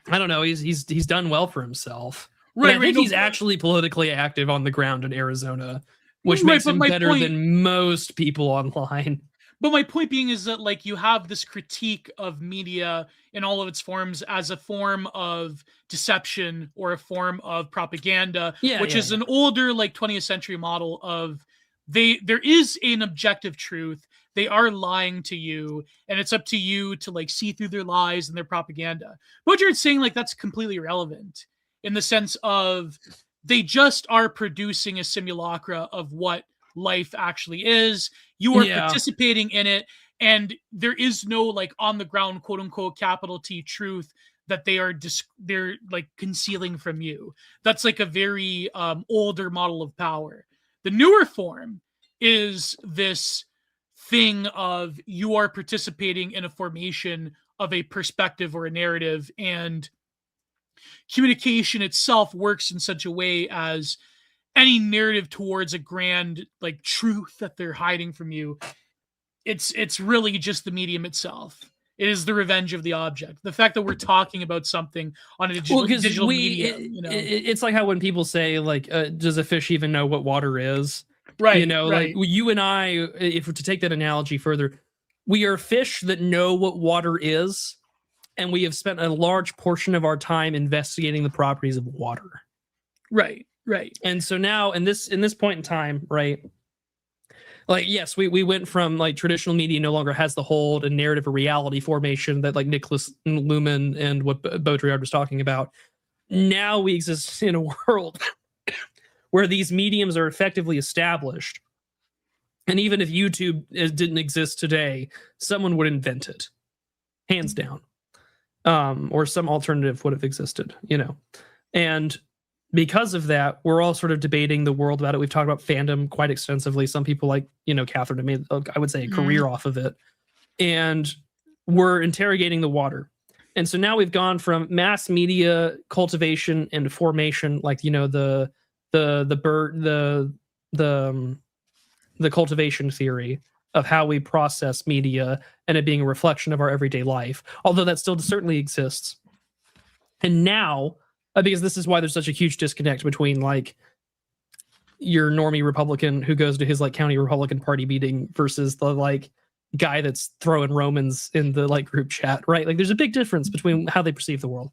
I don't know. He's done well for himself. Right. I think he's actually politically active on the ground in Arizona, which makes him better than most people online. But my point being is that like you have this critique of media in all of its forms as a form of deception or a form of propaganda, which is an older like 20th century model of there is an objective truth. They are lying to you, and it's up to you to like see through their lies and their propaganda. But you're saying like that's completely irrelevant in the sense of they just are producing a simulacra of what life actually is. You are participating in it, and there is no like on the ground quote unquote capital T truth that they're like concealing from you. That's like a very older model of power The newer form is this thing of you are participating in a formation of a perspective or a narrative, and communication itself works in such a way as any narrative towards a grand like truth that they're hiding from you. It's really just the medium itself. It is the revenge of the object. The fact that we're talking about something on a digital medium, it's like how when people say like, does a fish even know what water is? Right. You know, like you and I, if we're to take that analogy further, we are fish that know what water is, and we have spent a large portion of our time investigating the properties of water. Right. And so now in this point in time, right? Like, yes, we went from like traditional media no longer has the hold and narrative of reality formation that like Nicholas Luhmann and what Baudrillard was talking about. Now we exist in a world where these mediums are effectively established. And even if YouTube didn't exist today, someone would invent it, hands down. Or some alternative would have existed, you know. And because of that, we're all sort of debating the world about it. We've talked about fandom quite extensively. Some people like, you know, Catherine have made, I would say, a career off of it. And we're interrogating the water. And so now we've gone from mass media cultivation and formation, like, you know, the cultivation theory of how we process media and it being a reflection of our everyday life, although that still certainly exists. And now, because this is why there's such a huge disconnect between like your normie Republican who goes to his like county Republican Party meeting versus the like guy that's throwing Romans in the like group chat, right? Like there's a big difference between how they perceive the world.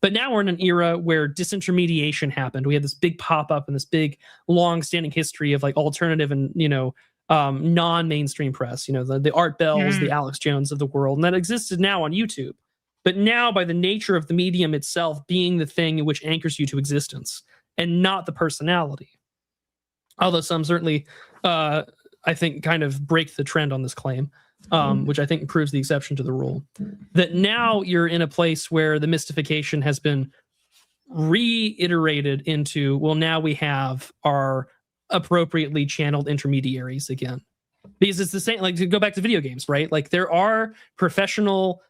But now we're in an era where disintermediation happened. We had this big pop up and this big long-standing history of like alternative and, you know, non-mainstream press, you know, the Art Bells, the Alex Jones of the world, and that existed now on YouTube. But now, by the nature of the medium itself being the thing which anchors you to existence and not the personality, although some certainly, I think, kind of break the trend on this claim, which I think proves the exception to the rule, that now you're in a place where the mystification has been reiterated into, well, now we have our appropriately channeled intermediaries again. Because it's the same, like to go back to video games, right? Like there are professional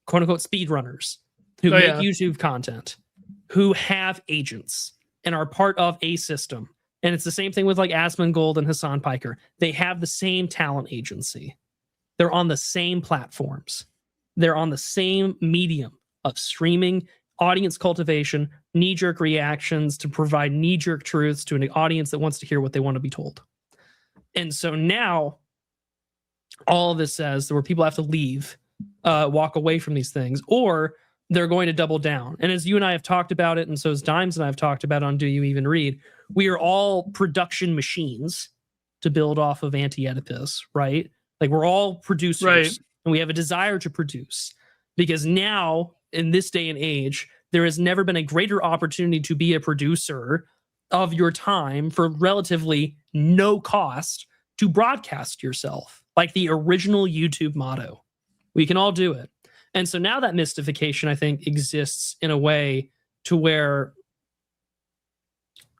quote unquote speedrunners who make YouTube content, who have agents and are part of a system. And it's the same thing with like Asmongold and Hassan Piker. They have the same talent agency. They're on the same platforms. They're on the same medium of streaming, audience cultivation, knee-jerk reactions to provide knee-jerk truths to an audience that wants to hear what they want to be told. And so now all of this says that where people have to leave, walk away from these things, or they're going to double down. And as you and I have talked about it, and so as Dimes and I have talked about on Do You Even Read, we are all production machines to build off of Anti-Oedipus, right? Like we're all producers, and we have a desire to produce. Because now, in this day and age, there has never been a greater opportunity to be a producer of your time for relatively no cost to broadcast yourself, like the original YouTube motto. We can all do it. And so now that mystification, I think, exists in a way to where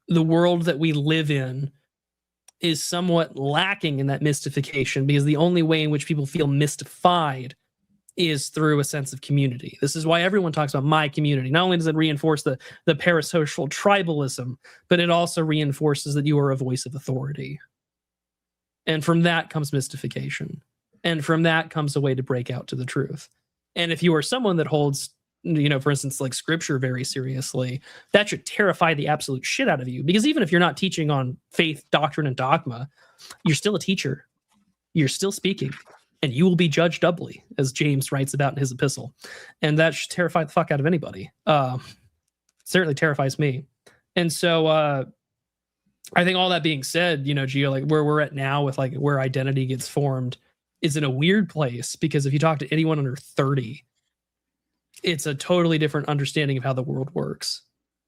the world that we live in is somewhat lacking in that mystification, because the only way in which people feel mystified is through a sense of community. This is why everyone talks about my community. Not only does it reinforce the parasocial tribalism, but it also reinforces that you are a voice of authority. And from that comes mystification. And from that comes a way to break out to the truth. And if you are someone that holds, you know, for instance, like scripture very seriously, that should terrify the absolute shit out of you. Because even if you're not teaching on faith, doctrine, and dogma, you're still a teacher. You're still speaking. And you will be judged doubly, as James writes about in his epistle. And that should terrify the fuck out of anybody. Certainly terrifies me. And so I think all that being said, you know, Gio, like where we're at now with like where identity gets formed is in a weird place, because if you talk to anyone under 30, it's a totally different understanding of how the world works.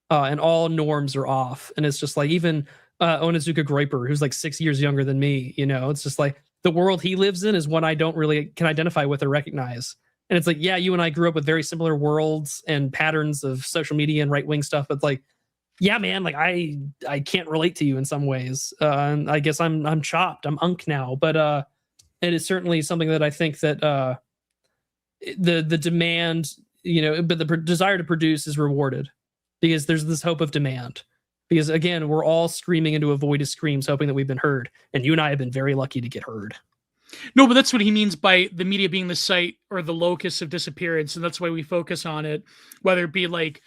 And all norms are off. And it's just like even Onizuka Groiper, who's like 6 years younger than me, you know, it's just like the world he lives in is one I don't really can identify with or recognize. And it's like, yeah, you and I grew up with very similar worlds and patterns of social media and right-wing stuff, but like yeah, man, like I can't relate to you in some ways. And I guess I'm chopped. I'm unk now, but it is certainly something that I think that the demand, but the desire to produce is rewarded because there's this hope of demand. Because again, we're all screaming into a void of screams, hoping that we've been heard, and you and I have been very lucky to get heard. No, but that's what he means by the media being the site or the locus of disappearance, and that's why we focus on it, whether it be like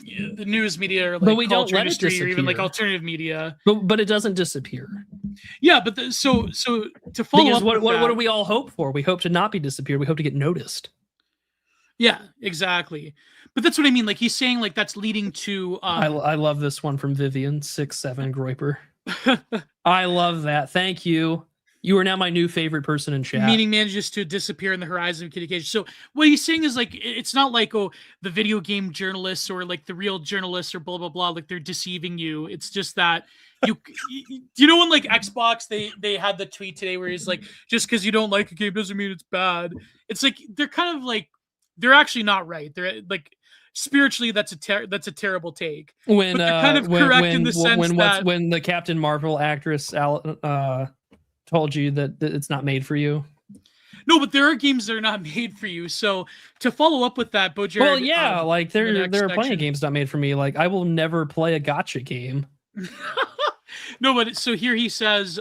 the news media or like but we don't culture let it industry or even like disappear. alternative media. But it doesn't disappear. Yeah, but so to follow Because up what with that, do we all hope for? We hope to not be disappeared. We hope to get noticed. yeah, exactly. But that's what I mean. Like he's saying, like that's leading to. I love this one from Vivian 67 Groiper. I love that. Thank you. You are now my new favorite person in chat. Meaning manages to disappear in the horizon of communication. So what he's saying is like it's not like the video game journalists or like the real journalists or blah blah blah, like they're deceiving you. It's just that you when like Xbox they had the tweet today where he's like, just because you don't like a game doesn't mean it's bad. It's like they're kind of like they're actually not right. They're like spiritually that's a terrible take. When but they're kind of correct in the sense that when the Captain Marvel actress told you that it's not made for you. No, but there are games that are not made for you. So to follow up with that, Bo Jared, well, yeah, like there are plenty of games not made for me. Like I will never play a gotcha game. No, but so here he says,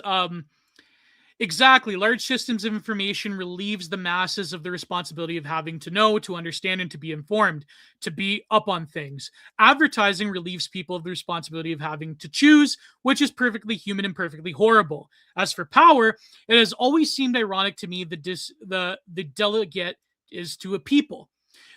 exactly, large systems of information relieves the masses of the responsibility of having to know, to understand, and to be informed, to be up on things. Advertising relieves people of the responsibility of having to choose, which is perfectly human and perfectly horrible. As for power, it has always seemed ironic to me that the delegate is to a people.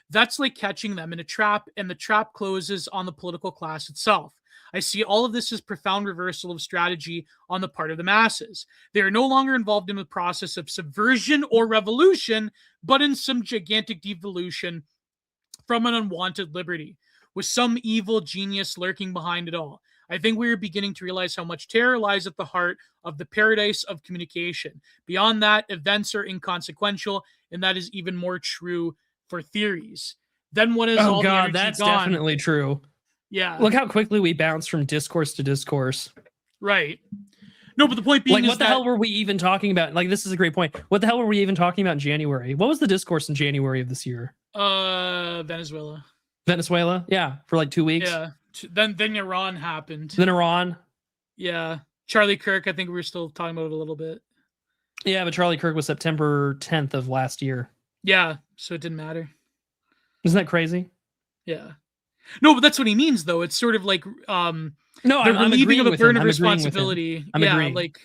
That's like catching them in a trap, and the trap closes on the political class itself. I see all of this as profound reversal of strategy on the part of the masses. They are no longer involved in the process of subversion or revolution, but in some gigantic devolution from an unwanted liberty, with some evil genius lurking behind it all. I think we are beginning to realize how much terror lies at the heart of the paradise of communication. Beyond that, events are inconsequential, and that is even more true for theories. Then what is all the energy that's gone? definitely true. Yeah. Look how quickly we bounce from discourse to discourse. Right. No, but the point being like, is what the hell were we even talking about? Like, this is a great point. What the hell were we even talking about in January? What was the discourse in January of this year? Venezuela. Venezuela? Yeah, for like 2 weeks. Yeah. Then Iran happened. Then Iran. Yeah. Charlie Kirk, I think we were still talking about it a little bit. Yeah, but Charlie Kirk was September 10th of last year. Yeah, so it didn't matter. Isn't that crazy? Yeah. No, but that's what he means, though. It's sort of like no, they're I'm relieving of a burden him. of responsibility. I'm agreeing. Like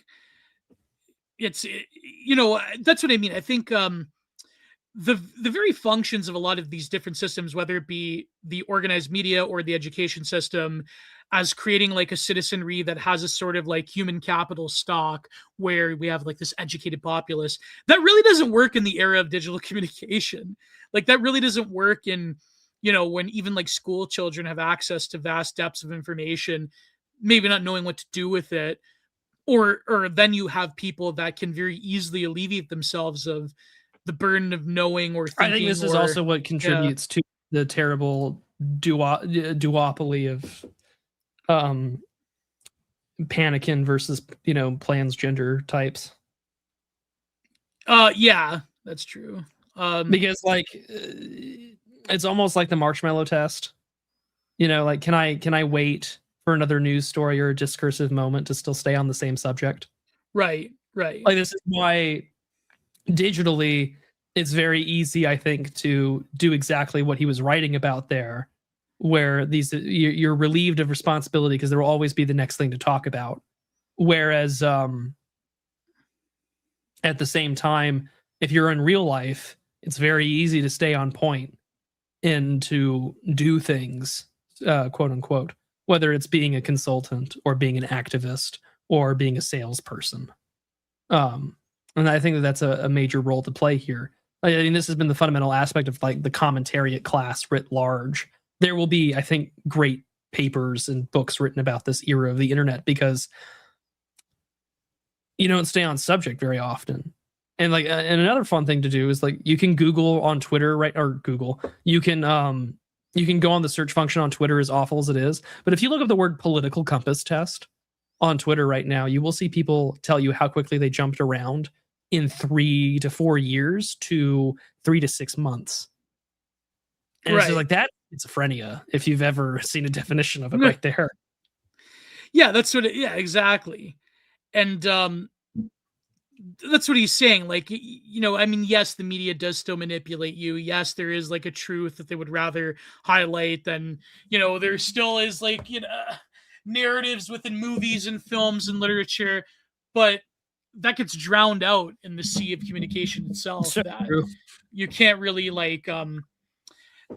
it's that's what I mean. I think the very functions of a lot of these different systems, whether it be the organized media or the education system, as creating like a citizenry that has a sort of like human capital stock where we have like this educated populace, that really doesn't work in the era of digital communication. Like that really doesn't work in when even like school children have access to vast depths of information, maybe not knowing what to do with it, or then you have people that can very easily alleviate themselves of the burden of knowing or thinking. I think this is also what contributes to the terrible duopoly of Panikin versus transgender types. Yeah, that's true. Because like it's almost like the marshmallow test. Like can I wait for another news story or a discursive moment to still stay on the same subject? Right. Like this is why digitally it's very easy, I think, to do exactly what he was writing about there, where you're relieved of responsibility because there will always be the next thing to talk about. Whereas at the same time, if you're in real life, it's very easy to stay on point and to do things, quote unquote, whether it's being a consultant or being an activist or being a salesperson. And I think that's a major role to play here. I mean, this has been the fundamental aspect of like the commentariat class writ large. There will be, I think, great papers and books written about this era of the internet because you don't stay on subject very often. And and another fun thing to do is like you can Google on Twitter, right? Or Google. You can You can go on the search function on Twitter, as awful as it is. But if you look up the word political compass test on Twitter right now, you will see people tell you how quickly they jumped around in 3 to 4 years to 3 to 6 months. And it's just like that schizophrenia, if you've ever seen a definition of it right there. Yeah, that's what yeah, exactly. And that's what he's saying. Like, you know, I mean, yes, the media does still manipulate you. Yes, there is like a truth that they would rather highlight than, you know, there still is like, you know, narratives within movies and films and literature, but that gets drowned out in the sea of communication itself. So that true. You can't really like,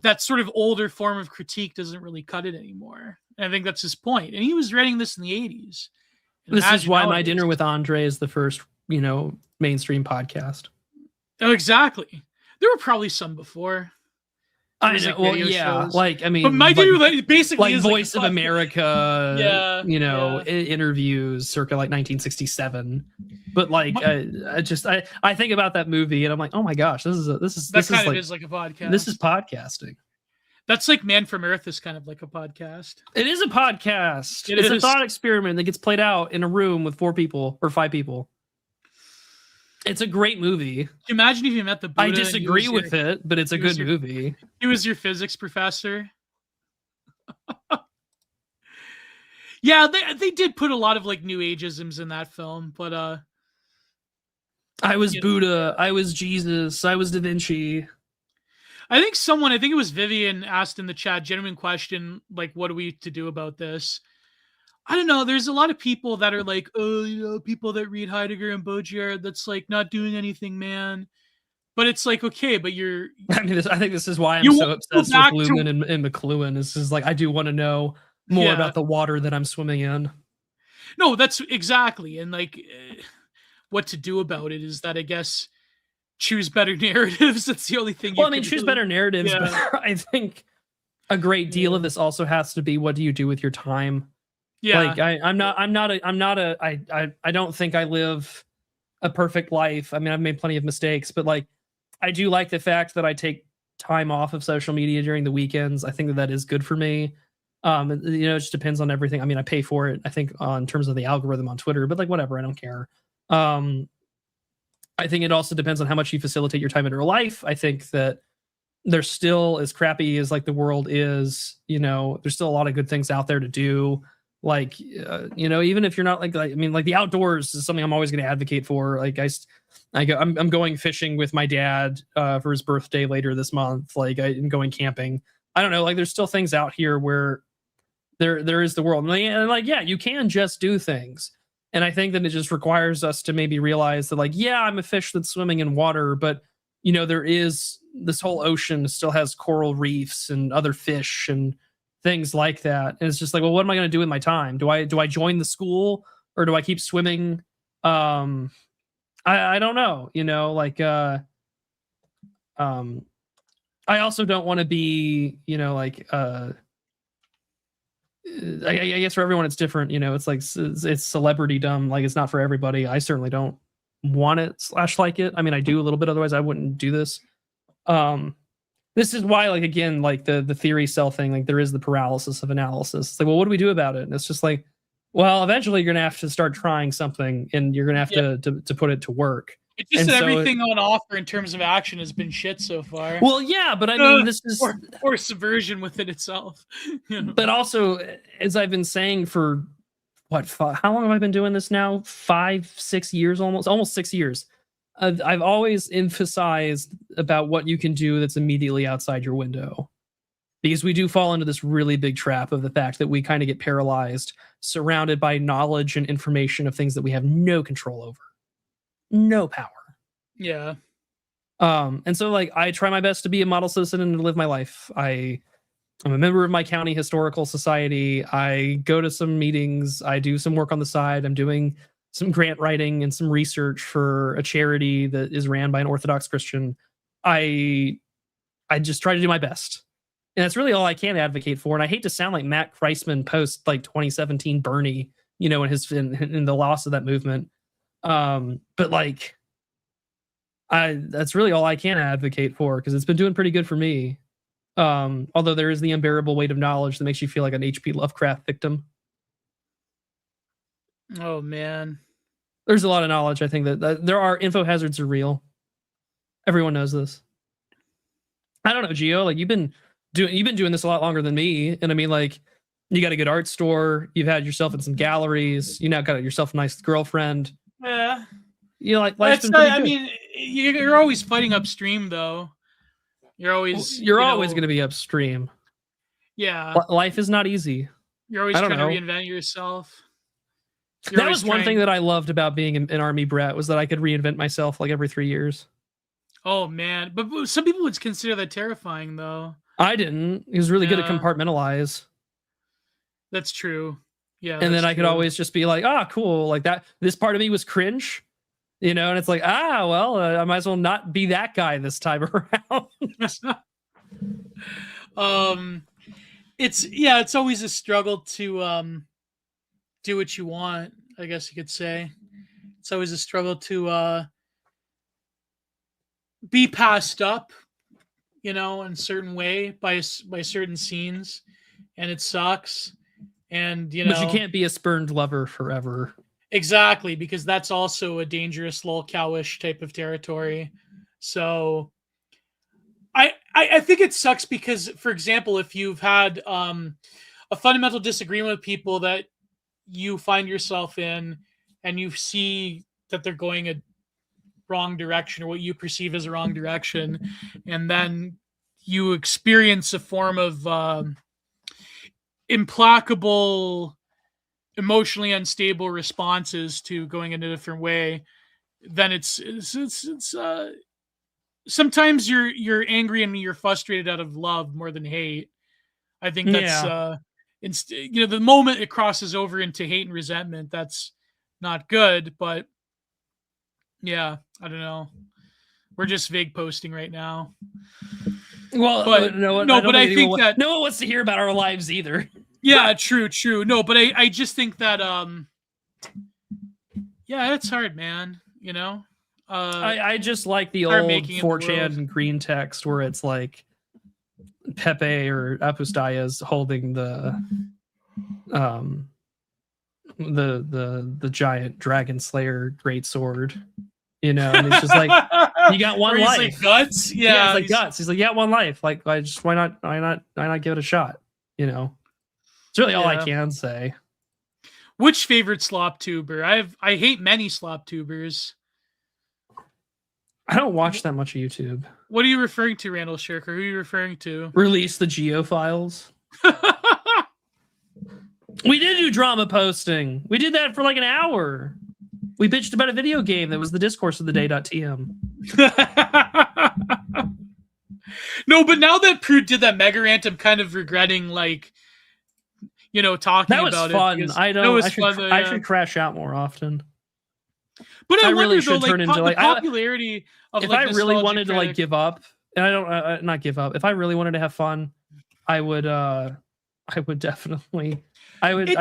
that sort of older form of critique doesn't really cut it anymore. And I think that's his point. And he was writing this in the 80s. This is why My Dinner with Andre is the first, you know, mainstream podcast. Oh, exactly. There were probably some before. I know. Well, yeah. Shows. Like, I mean, but My Dinner with basically like is Voice like of America, yeah, you know, interviews circa like 1967. But like, I think about that movie and I'm like, oh my gosh, this is like a podcast. This is podcasting. That's like Man from Earth is kind of like a podcast. It is a podcast. It's a thought experiment that gets played out in a room with 4 people or 5 people. It's a great movie. Imagine if you met the Buddha. I disagree with it, but it's a good movie. He was your physics professor. Yeah, they did put a lot of like new ageisms in that film, but I was Buddha, I was Jesus, I was Da Vinci. I think it was Vivian, asked in the chat, genuine question, like, what are we to do about this? I don't know. There's a lot of people that are like, oh, you know, people that read Heidegger and Baudrillard, that's like not doing anything, man. But it's like, okay, but you're... I mean, I think this is why I'm so obsessed with Luhmann and McLuhan. This is like, I do want to know more about the water that I'm swimming in. No, that's exactly. And like, what to do about it is that, I guess, choose better narratives. That's the only thing. Well, I mean, choose better narratives. Yeah. But I think a great deal of this also has to be, what do you do with your time? Yeah, like I don't think I live a perfect life. I mean, I've made plenty of mistakes, but like, I do like the fact that I take time off of social media during the weekends. I think that is good for me. You know, it just depends on everything. I mean, I pay for it, I think, in terms of the algorithm on Twitter, but like, whatever, I don't care. I think it also depends on how much you facilitate your time in real life. I think that there's still, as crappy as like the world is, you know, there's still a lot of good things out there to do. Like, you know, even if you're not like, I mean, like the outdoors is something I'm always going to advocate for. Like I'm going fishing with my dad for his birthday later this month. Like I'm going camping. I don't know. Like there's still things out here where there is the world. And like, yeah, you can just do things. And I think that it just requires us to maybe realize that, like, yeah, I'm a fish that's swimming in water, but you know, there is this whole ocean still has coral reefs and other fish and things like that. And it's just like, well, what am I going to do with my time? Do I join the school or do I keep swimming? I don't know, you know, like, I also don't want to be, you know, like, I guess for everyone it's different, you know, it's like, it's celebrity dumb. Like it's not for everybody. I certainly don't want it / like it. I mean, I do a little bit, otherwise I wouldn't do this. This is why, like, again, like the theory cell thing, like there is the paralysis of analysis. It's like, well, what do we do about it? And it's just like, well, eventually you're going to have to start trying something and you're going to have to put it to work. It's just that everything on offer in terms of action has been shit so far. Well, yeah, but I mean, this is... Or subversion within itself. You know? But also, as I've been saying for, how long have I been doing this now? 5, 6 years almost 6 years. I've always emphasized about what you can do that's immediately outside your window. Because we do fall into this really big trap of the fact that we kind of get paralyzed, surrounded by knowledge and information of things that we have no control over. No power. Yeah. And so, like, I try my best to be a model citizen and to live my life. I'm a member of my county historical society. I go to some meetings. I do some work on the side. I'm doing some grant writing and some research for a charity that is ran by an Orthodox Christian. I just try to do my best. And that's really all I can advocate for. And I hate to sound like Matt Kreisman post like 2017 Bernie, you know, in the loss of that movement. But like, that's really all I can advocate for, because it's been doing pretty good for me. Although there is the unbearable weight of knowledge that makes you feel like an H.P. Lovecraft victim. Oh man, there's a lot of knowledge. I think that there are info hazards are real. Everyone knows this. I don't know, Gio. Like you've been doing this a lot longer than me, and I mean, like you got a good art store. You've had yourself in some galleries. You now got yourself a nice girlfriend. Yeah, you know, like life's been pretty good. I mean, you're always fighting upstream, though. You're always going to be upstream. Yeah, life is not easy. You're always trying to reinvent yourself. That was one thing that I loved about being an army brat was that I could reinvent myself like every 3 years. Oh man, but some people would consider that terrifying, though. I didn't. He was really good at compartmentalize. That's true. Yeah, and then I could always just be like, cool, like that. This part of me was cringe, you know, and it's like, well, I might as well not be that guy this time around. It's always a struggle to do what you want, I guess you could say. It's always a struggle to be passed up, you know, in a certain way by certain scenes, and it sucks. And you know, but you can't be a spurned lover forever. Exactly, because that's also a dangerous lolcowish type of territory. So I think it sucks because, for example, if you've had a fundamental disagreement with people that you find yourself in, and you see that they're going a wrong direction or what you perceive as a wrong direction, and then you experience a form of implacable, emotionally unstable responses to going in a different way, then it's sometimes you're angry and you're frustrated out of love more than hate. I think that's the moment it crosses over into hate and resentment, that's not good. But yeah, I don't know. We're just vague posting right now. Well, but I think that no one wants to hear about our lives either. Yeah, true. No, but I just think that it's hard, man. You know, I just like the old 4chan green text where it's like Pepe or Apustayas holding the giant dragon slayer great sword, you know, and it's just like you got one life. Like, guts, yeah, it's like guts. He's like, yeah, one life. Like, why not give it a shot? You know, it's really all I can say. Which favorite slop tuber? I hate many slop tubers. I don't watch that much of YouTube. What are you referring to, Randall Shirker? Who are you referring to? Release the Geo files. We did do drama posting. We did that for like an hour. We bitched about a video game that was the discourse of the day.tm. No, but now that Prude did that mega rant, I'm kind of regretting, like, you know, talking about it. That was fun. I should crash out more often. But I really wonder, should though, turn into the popularity of, if like, I really wanted to like give up, and I don't not give up. If I really wanted to have fun, I would definitely. I would.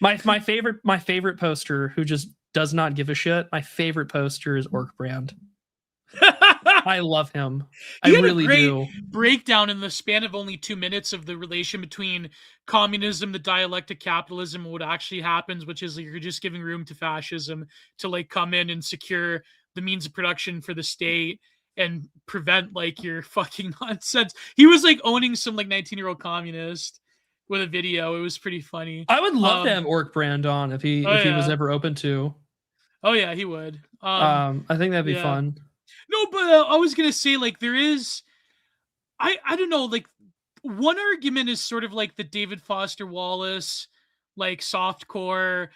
My favorite poster who just does not give a shit. My favorite poster is Orc Brand. I love him. I really do. Breakdown in the span of only 2 minutes of the relation between communism, the dialectic capitalism, and what actually happens, which is, like, you're just giving room to fascism to, like, come in and secure the means of production for the state and prevent, like, your fucking nonsense. He was, like, owning some, like, 19-year-old communist with a video. It was pretty funny. I would love to have Orc Brand on if he was ever open to. Oh yeah, he would. I think that'd be fun. No, but I was gonna say, like, there is, I don't know, like, one argument is sort of like the David Foster Wallace, like, softcore,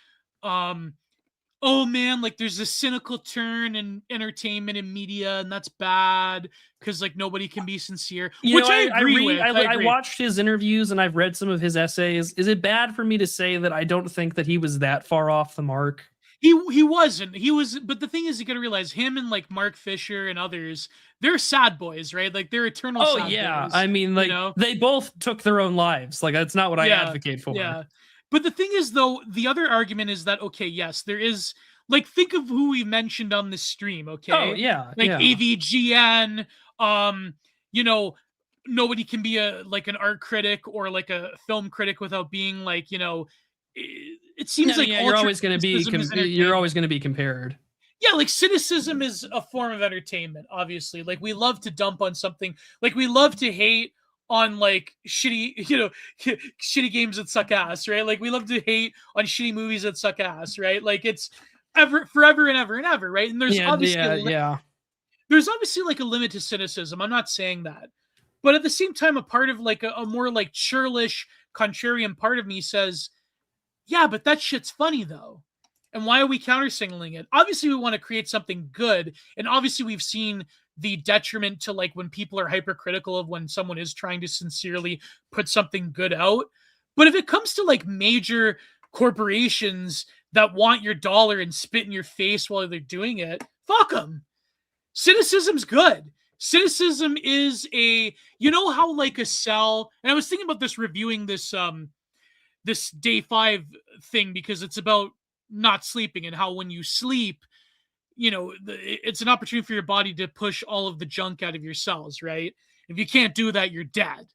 oh man, like, there's a cynical turn in entertainment and media, and that's bad because, like, nobody can be sincere. I agree with. I watched his interviews and I've read some of his essays. Is it bad for me to say that I don't think that he was that far off the mark? He wasn't. He was, but the thing is, you gotta realize him and, like, Mark Fisher and others, they're sad boys, right? Like, they're eternal sad boys. I mean, like, you know? They both took their own lives. Like, that's not what I advocate for. Yeah. But the thing is, though, the other argument is that, okay, yes, there is, like, think of who we mentioned on this stream, okay? Oh, yeah. Like, AVGN, you know, nobody can be an art critic or like a film critic without being like, it seems like you're always going to be you're always going to be compared. Yeah, like cynicism is a form of entertainment, obviously. Like we love to dump on something, like we love to hate on like shitty, shitty games that suck ass, right? Like we love to hate on shitty movies that suck ass, right? Like it's forever and ever and ever, right? And there's there's obviously like a limit to cynicism. I'm not saying that. But at the same time, a part of like a more like churlish, contrarian part of me says, yeah, but that shit's funny though. And why are we counter-signaling it? Obviously, we want to create something good. And obviously, we've seen the detriment to like when people are hypercritical of when someone is trying to sincerely put something good out. But if it comes to like major corporations that want your dollar and spit in your face while they're doing it, fuck them. Cynicism's good. Cynicism is how like a cell, and I was thinking about this reviewing this this day 5 thing because it's about not sleeping and how when you sleep, it's an opportunity for your body to push all of the junk out of your cells, right? If you can't do that, you're dead.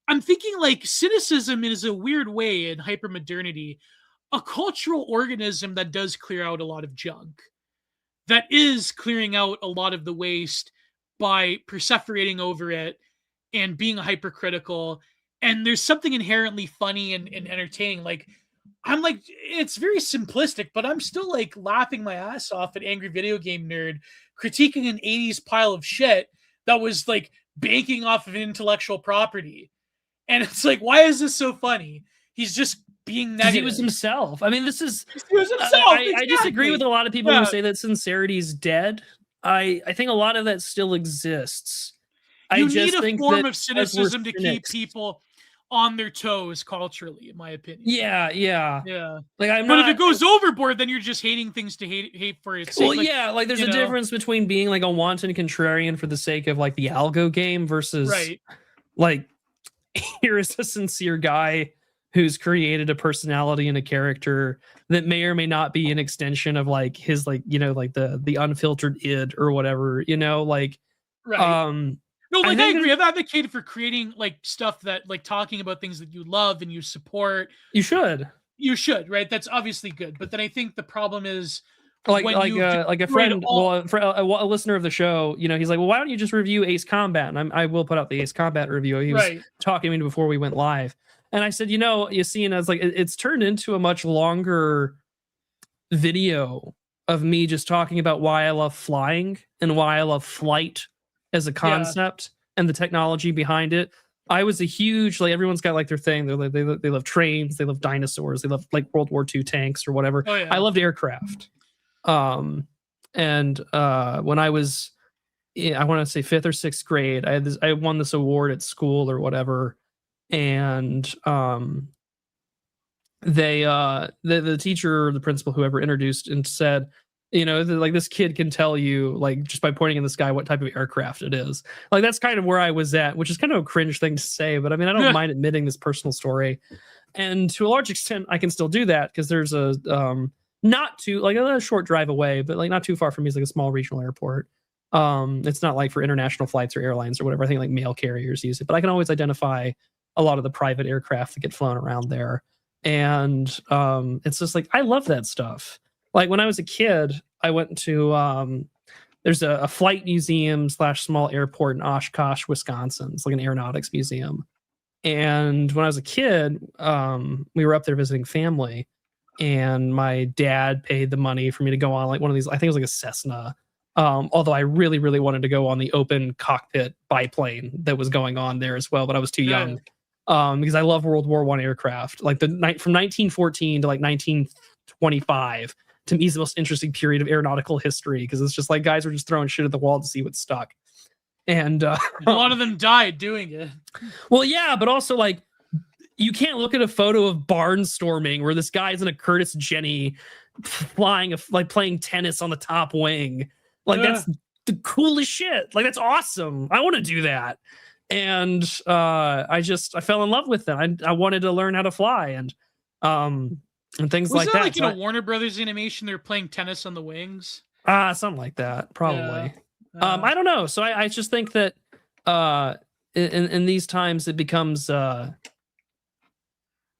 I'm thinking like cynicism is a weird way in hypermodernity, a cultural organism that does clear out a lot of junk, that is clearing out a lot of the waste by perseverating over it and being hypercritical. And there's something inherently funny and entertaining. Like, I'm like, it's very simplistic, but I'm still like laughing my ass off at Angry Video Game Nerd critiquing an 80s pile of shit that was like banking off of intellectual property. And it's like, why is this so funny? He's just being negative. He was himself. I mean, this is... He was himself, exactly. I disagree with a lot of people who say that sincerity is dead. I think a lot of that still exists. You need a form of cynicism to keep people on their toes culturally, in my opinion. Yeah. Like but if it goes overboard, then you're just hating things to hate for its sake. Well, like there's a difference between being like a wanton contrarian for the sake of like the algo game versus like here is a sincere guy who's created a personality and a character that may or may not be an extension of like his like like the unfiltered id or whatever, like No, like I agree. I've advocated for creating like stuff that like talking about things that you love and you support. You should, right? That's obviously good. But then I think the problem is like a friend, a listener of the show, he's like, well, why don't you just review Ace Combat? And I will put out the Ace Combat review. He was talking to me before we went live. And I said, you see, and I was like, it's turned into a much longer video of me just talking about why I love flying and why I love flight as a concept and the technology behind it. I was a huge, like everyone's got like their thing. They love trains, they love dinosaurs, they love like World War II tanks or whatever. Oh, yeah. I loved aircraft. And when I was, I want to say 5th or 6th grade, I won this award at school or whatever. And the teacher, the principal, whoever introduced and said, like this kid can tell you like just by pointing in the sky what type of aircraft it is. Like that's kind of where I was at, which is kind of a cringe thing to say, but I mean I don't mind admitting this personal story. And to a large extent I can still do that because there's a not too like a short drive away, but like not too far from me is like a small regional airport. It's not like for international flights or airlines or whatever. I think like mail carriers use it, but I can always identify a lot of the private aircraft that get flown around there. And it's just like I love that stuff. Like when I was a kid, I went to there's a flight museum / small airport in Oshkosh, Wisconsin. It's like an aeronautics museum. And when I was a kid, we were up there visiting family, and my dad paid the money for me to go on like one of these. I think it was like a Cessna. Although I really, really wanted to go on the open cockpit biplane that was going on there as well, but I was too young. Because I love World War I aircraft. Like from 1914 to like 1925. To me is the most interesting period of aeronautical history because it's just like guys were just throwing shit at the wall to see what stuck. And a lot of them died doing it. Well, yeah, but also like you can't look at a photo of barnstorming where this guy's in a Curtis Jenny flying like playing tennis on the top wing. Like that's the coolest shit. Like that's awesome. I want to do that. And I fell in love with them. I wanted to learn how to fly and things was like that. Like in a Warner Brothers animation, they're playing tennis on the wings. Something like that, probably. I don't know. So I just think that in these times it becomes I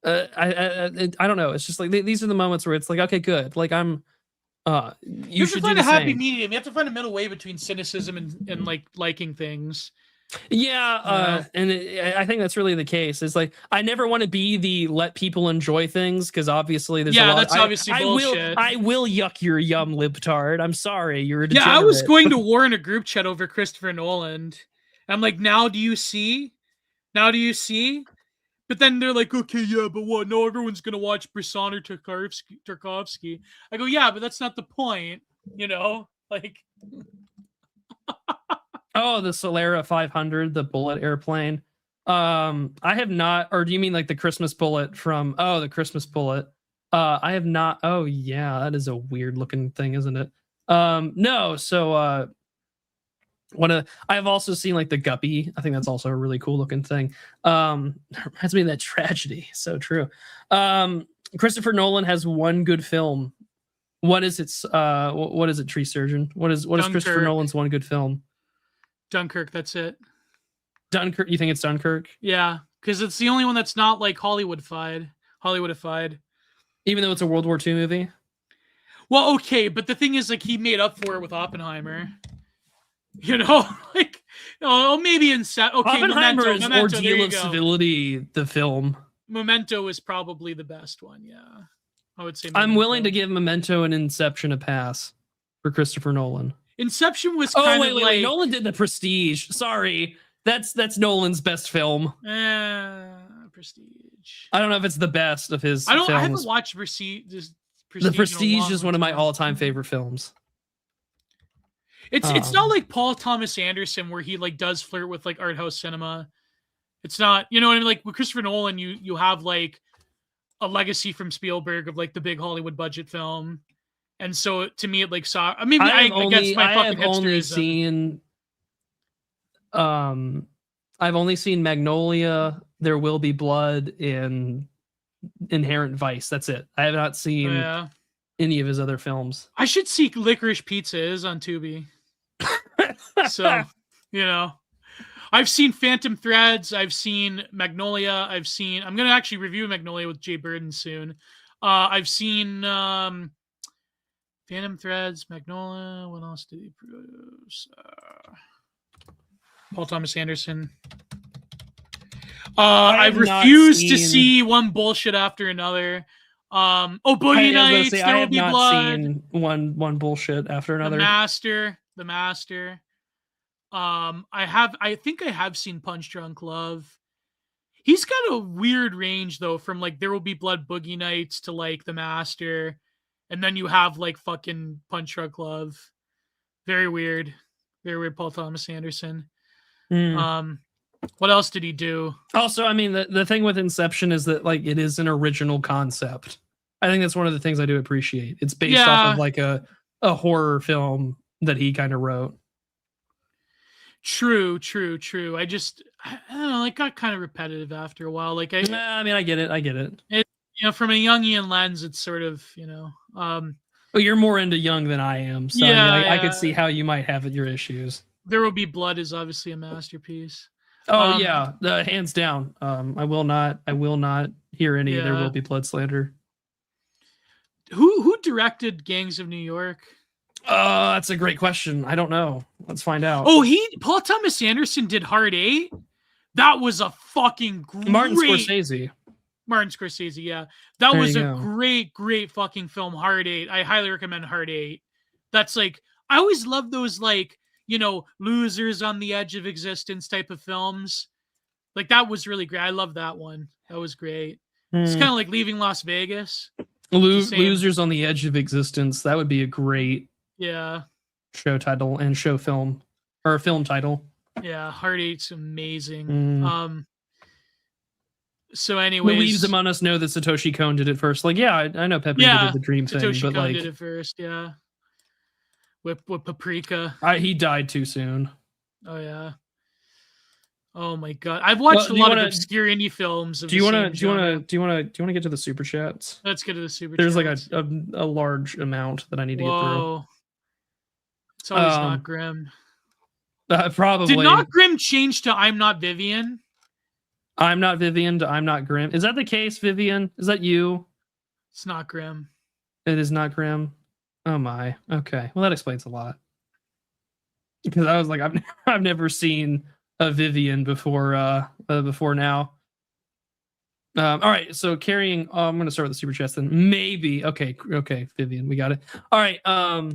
don't know. It's just like these are the moments where it's like, okay, good. Like I'm you should do the happy same. medium. You have to find a middle way between cynicism and like liking things. Yeah, and I think that's really the case. It's like I never want to be the let people enjoy things because obviously there's a lot. That's obviously bullshit. I will yuck your yum, libtard. I'm sorry, you're a degenerate. Yeah, I was going to war in a group chat over Christopher Nolan. I'm like, now do you see? Now do you see? But then they're like, okay, yeah, but what? No, everyone's gonna watch Bresson or Tarkovsky. I go, yeah, but that's not the point, you know, like. Oh, the Solera 500, the bullet airplane. I have not, or do you mean like the Christmas bullet from? Oh, the Christmas bullet. I have not. Oh, yeah, that is a weird looking thing, isn't it? No. So, I've also seen like the Guppy. I think that's also a really cool looking thing. Reminds me of that tragedy. So true. Christopher Nolan has one good film. What is its? What is it? Tree Surgeon. What is Christopher Nolan's one good film? Dunkirk, that's it. Dunkirk, you think it's Dunkirk? Yeah, because it's the only one that's not like Hollywoodified. Even though it's a World War II movie? Well, okay, but the thing is, like, he made up for it with Oppenheimer. You know, like, oh, maybe okay, Oppenheimer is Memento, Ordeal of Civility, the film. Memento is probably the best one, yeah. I would say Memento. I'm willing to give Memento and Inception a pass for Christopher Nolan. Inception was kind of wait. Nolan did The Prestige. Sorry. That's Nolan's best film. Prestige. I don't know if it's the best of his films. I haven't watched Prestige. The Prestige is one of my all-time favorite films. It's not like Paul Thomas Anderson where he like does flirt with like art house cinema. It's not, you know what I mean? Like with Christopher Nolan, you have like a legacy from Spielberg of like the big Hollywood budget film. And so to me, it like saw. Maybe I guess my fucking hipsterism. I've only seen Magnolia, There Will Be Blood, and Inherent Vice. That's it. I have not seen any of his other films. I should see Licorice Pizza is on Tubi. So, you know, I've seen Phantom Threads. I've seen Magnolia. I'm going to actually review Magnolia with Jay Burden soon. I've seen Phantom Threads, Magnolia. What else did he produce? Paul Thomas Anderson. I've refused to see one bullshit after another. Boogie Nights, There Will Be Blood. I have not seen one bullshit after another. The Master. I think I have seen Punch Drunk Love. He's got a weird range though, from like There Will Be Blood, Boogie Nights to like The Master, and then you have like fucking Punch Drunk Love. Very weird, Paul Thomas Anderson. What else did he do? Also, I mean, the thing with Inception is that like it is an original concept. I think that's one of the things I do appreciate. It's based off of like a horror film that he kind of wrote. True. I don't know, like got kind of repetitive after a while. Like I get it. It, you know, from a Jungian lens, it's sort of, you know, well, you're more into Jung than I am, so I could see how you might have your issues. There Will Be Blood is obviously a masterpiece. Oh yeah, hands down. I will not hear any There Will Be Blood slander. Who directed Gangs of New York? That's a great question. I don't know. Let's find out. Oh, Paul Thomas Anderson did Hard 8. That was a fucking great Martin Scorsese, yeah. That was a great fucking film, Hard 8. I highly recommend Hard 8. That's like, I always love those like, you know, losers on the edge of existence type of films. Like that was really great. I love that one. That was great. It's kind of like Leaving Las Vegas. Losers on the Edge of Existence. That would be a great show title and show film, or film title. Yeah, Hard 8's amazing. So anyways, the leaves among us know that Satoshi Kon did it first. Like, I know Pepe did the dream thing, but Kon like did it first, with Paprika. He died too soon. Oh yeah. Oh my god, I've watched a lot of obscure indie films. Do you want to get to the super chats? Let's get to the super. There's chats. like a large amount that I need to get through. It's always not grim. Probably. Did not Grim change to I'm not Vivian? I'm not Vivian to I'm not Grim. Is that the case, Vivian? Is that you? It's not Grim. It is not Grim. Oh my. Okay. Well, that explains a lot. Because I was like, I've never seen a Vivian before before now. All right. So carrying. Oh, I'm going to start with the super chest then. Maybe. Okay. Vivian, we got it. All right. All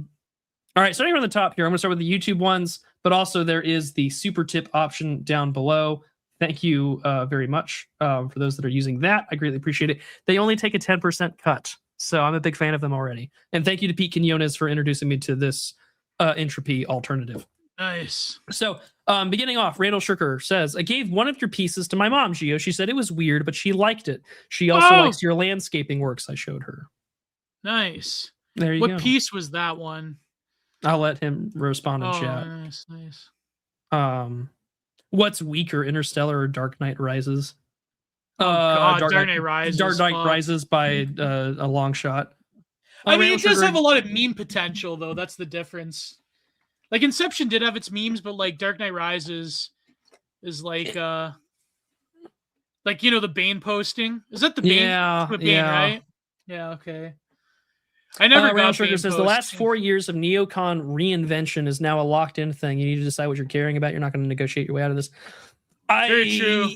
right. Starting from the top here, I'm going to start with the YouTube ones, but also there is the super tip option down below. Thank you very much for those that are using that. I greatly appreciate it. They only take a 10% cut, so I'm a big fan of them already. And thank you to Pete Quinones for introducing me to this entropy alternative. Nice. So beginning off, Randall Shirker says, I gave one of your pieces to my mom, Gio. She said it was weird, but she liked it. She also likes your landscaping works I showed her. Nice. There you go. What piece was that one? I'll let him respond in chat. Nice. What's weaker, Interstellar or Dark Knight Rises? Dark Knight Rises. Dark Knight Rises by a long shot. I mean, it does have a lot of meme potential, though. That's the difference. Like Inception did have its memes, but like Dark Knight Rises is like the Bane posting. Is that the Bane? Yeah, Bane, right? Yeah. Okay. I never got Sugar says the last 4 years of neocon reinvention is now a locked-in thing. You need to decide what you're caring about. You're not going to negotiate your way out of this. Very true.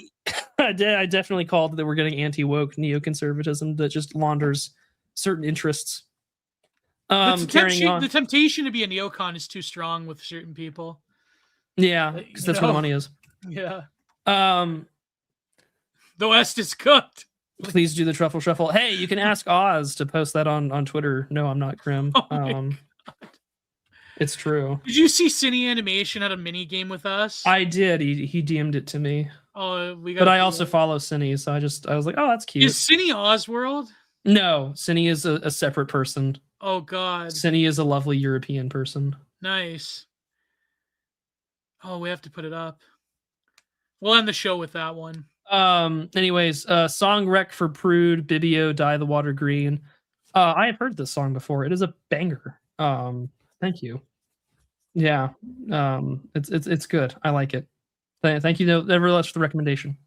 I definitely called that we're getting anti-woke neoconservatism that just launders certain interests. The temptation to be a neocon is too strong with certain people. Yeah, because that's where the money is. Yeah. The West is cooked. Please do the truffle shuffle. Hey, you can ask Oz to post that on Twitter. No, I'm not Grim. It's true. Did you see Cine Animation had a mini game with us? I did. He DM'd it to me. Oh, but I also follow Cine, so I was like, oh, that's cute. Is Cine Osworld? No, Cine is a separate person. Oh God. Cine is a lovely European person. Nice. Oh, we have to put it up. We'll end the show with that one. Anyways, song Wreck for Prude, Bibio, Dye the Water Green. I have heard this song before. It is a banger. Thank you. Yeah. It's good. I like it. Thank you very much for the recommendation.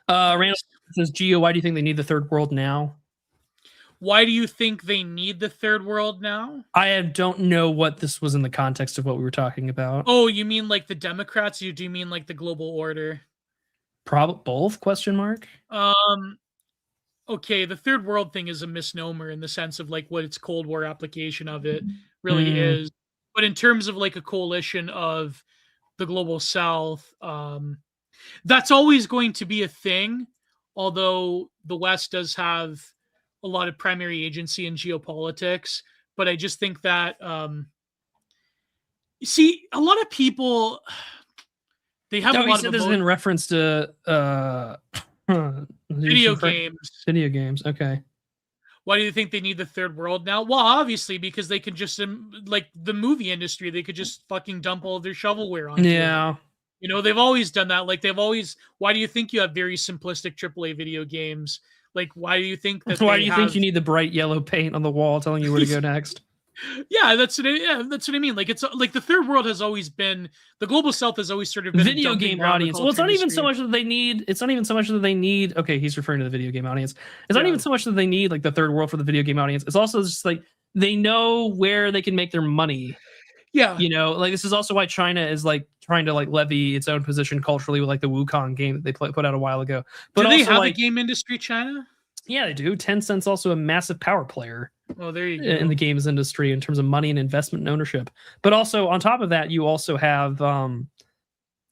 Randall says, Gio, why do you think they need the third world now? Why do you think they need the third world now? I don't know what this was in the context of what we were talking about. Oh, you mean like the Democrats? You do mean like the global order? Probably both? Question mark. Okay, the third world thing is a misnomer in the sense of like what its Cold War application of it really is. But in terms of like a coalition of the global South, that's always going to be a thing. Although the West does have a lot of primary agency in geopolitics, but I just think that see, a lot of people they have a lot of this is in reference to video games. Video games, okay. Why do you think they need the third world now? Well, obviously because they could just like the movie industry, they could just fucking dump all of their shovelware on. Yeah. You know, they've always done that. Like why do you think you have very simplistic AAA video games? Like, why do you think that? Why do you think you need the bright yellow paint on the wall telling you where to go next? Yeah, that's what I mean. Like, it's like the third world has always been the global South has always sort of been video game audience. Well, it's not even so much that they need. It's not even so much that they need. Okay, he's referring to the video game audience. It's not even so much that they need like the third world for the video game audience. It's also just like they know where they can make their money. Yeah, you know, like this is also why China is like trying to like levy its own position culturally with like the Wukong game that they put out a while ago. But do they also, have like, a game industry, China? Yeah, they do. Tencent's also a massive power player. Oh, there you go. In the games industry in terms of money and investment and ownership. But also on top of that, you also have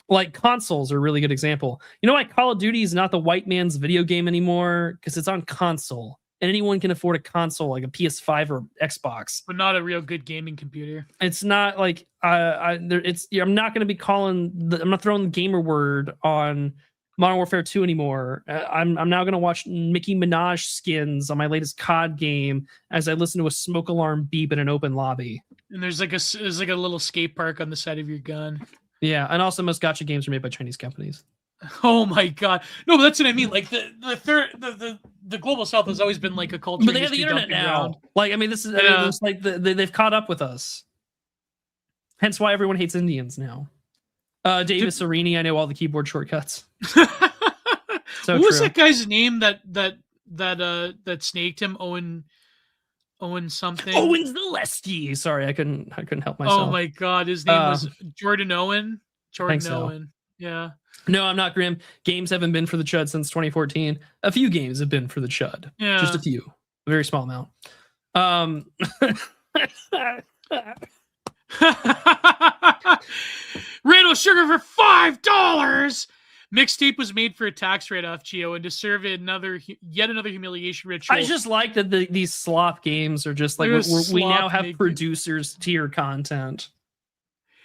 like consoles are a really good example. You know why Call of Duty is not the white man's video game anymore? Because it's on console. And anyone can afford a console like a PS5 or Xbox. But not a real good gaming computer. It's not like I'm not going to be I'm not throwing the gamer word on Modern Warfare 2 anymore. I'm now going to watch Nicki Minaj skins on my latest COD game as I listen to a smoke alarm beep in an open lobby. And there's like a little skate park on the side of your gun. Yeah, and also most gacha games are made by Chinese companies. Oh my god! No, but that's what I mean. Like the global South has always been like a culture. But they have the internet now. Like I mean, this is it's like they've caught up with us. Hence why everyone hates Indians now. Davis Arini, I know all the keyboard shortcuts. So what was true. that guy's name that snaked him? Owen something. Owen Zaleski. Sorry, I couldn't help myself. Oh my god, his name was Jordan Owen. Jordan Owen. Yeah. No, I'm not grim. Games haven't been for the chud since 2014. A few games have been for the chud. Yeah. Just a few. A very small amount. Randall Sugar for $5. Mixtape was made for a tax write-off, Gio, and to serve yet another humiliation ritual. I just like that these slop games are just like we now have producers tier content.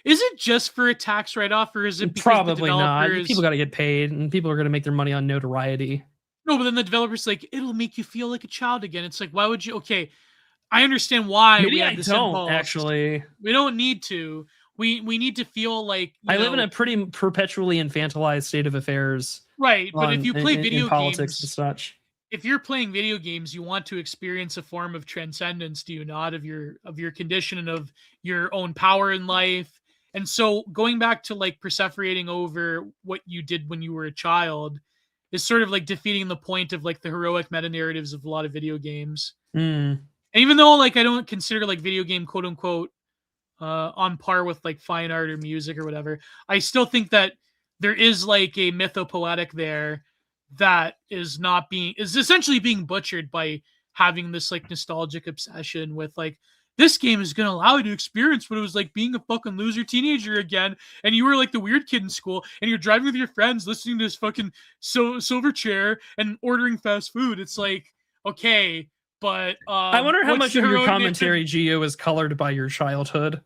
Is it just for a tax write-off, or is it because probably not? People got to get paid, and people are going to make their money on notoriety. No, but then the developer's like, it'll make you feel like a child again. It's like, why would you? Okay, I understand why. Maybe I don't actually. We don't need to. We need to feel like I live in a pretty perpetually infantilized state of affairs. Right, but if you play video politics games and such, if you're playing video games, you want to experience a form of transcendence, do you not? Of your condition and of your own power in life. And so going back to like perseverating over what you did when you were a child is sort of like defeating the point of like the heroic meta narratives of a lot of video games. And even though like I don't consider like video game quote unquote on par with like fine art or music or whatever, I still think that there is like a mythopoetic there that is essentially being butchered by having this like nostalgic obsession with like, this game is going to allow you to experience what it was like being a fucking loser teenager again. And you were like the weird kid in school and you're driving with your friends, listening to this fucking Silverchair and ordering fast food. It's like, okay, but I wonder how much of your commentary, Gio, is colored by your childhood.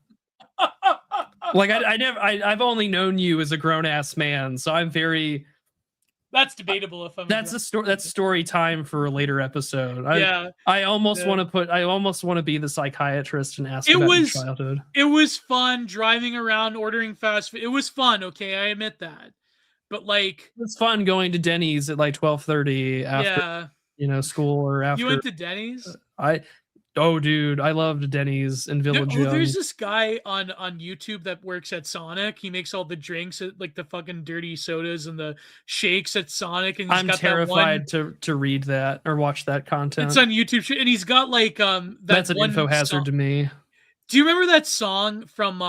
Like I've only known you as a grown ass man, so I'm very. That's debatable. That's story time for a later episode. Yeah, I almost want to be the psychiatrist and ask about your childhood. It was fun driving around ordering fast food. It was fun. Okay, I admit that. But like, it's fun going to Denny's at like 12:30 after school or after. You went to Denny's? Dude, I loved Denny's in Village Young. There's this guy on YouTube that works at Sonic. He makes all the drinks, like the fucking dirty sodas and the shakes at Sonic. And I'm terrified to read that or watch that content. It's on YouTube, and he's got like that's an info hazard to me. Do you remember that song from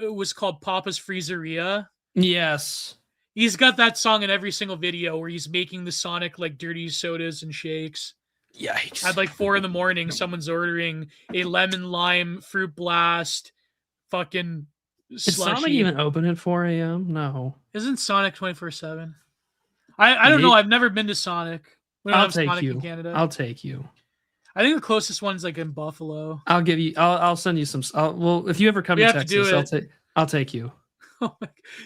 it was called Papa's Freezeria? Yes. He's got that song in every single video where he's making the Sonic like dirty sodas and shakes. Yikes. At like 4 a.m, someone's ordering a lemon lime fruit blast fucking Is Sonic even open at 4 a.m? No. Isn't Sonic 24/7? I don't know. I've never been to Sonic. We don't have Sonic in Canada. I'll take you. I think the closest one's like in Buffalo. I'll send you some. Well, if you ever come to Texas, I'll take you.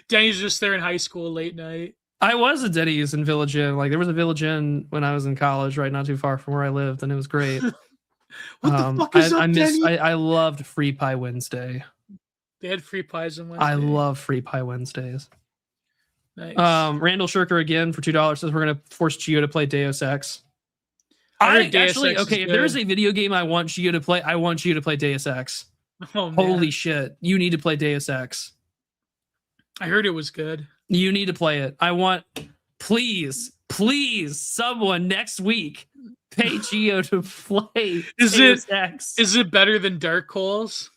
Denny's just there in high school late night. I was at Denny's in Village Inn. Like there was a Village Inn when I was in college, right, not too far from where I lived, and it was great. What the fuck is up, Denny? I loved Free Pie Wednesday. They had free pies on Wednesday. I love Free Pie Wednesdays. Nice. Randall Shirker again for $2 says we're gonna force Gio to play Deus Ex. If there's a video game I want Gio to play, I want Gio to play Deus Ex. Oh, man. Holy shit! You need to play Deus Ex. I heard it was good. You need to play it. I want, please, someone next week pay Gio to play Deus Ex. Is it better than Dark Souls?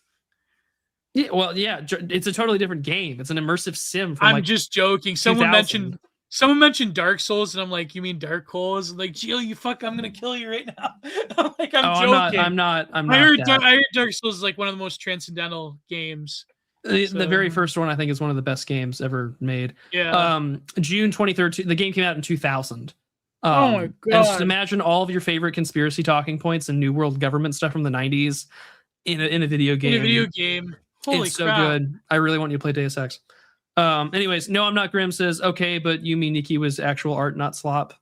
Yeah, well, yeah, it's a totally different game. It's an immersive sim. I'm just joking. Someone mentioned Dark Souls, and I'm like, you mean Dark Souls? Like, Gio, you fuck, I'm gonna kill you right now. I'm joking. I'm not. I heard Dark Souls is like one of the most transcendental games. The very first one, I think, is one of the best games ever made. Yeah. June 2013. The game came out in 2000. Oh my god! And just imagine all of your favorite conspiracy talking points and New World government stuff from the 90s in a video game. In a video game. Holy it's crap. So good. I really want you to play Deus Ex. Anyways, no, I'm not. Grim says okay, but Yumi Nikki was actual art, not slop.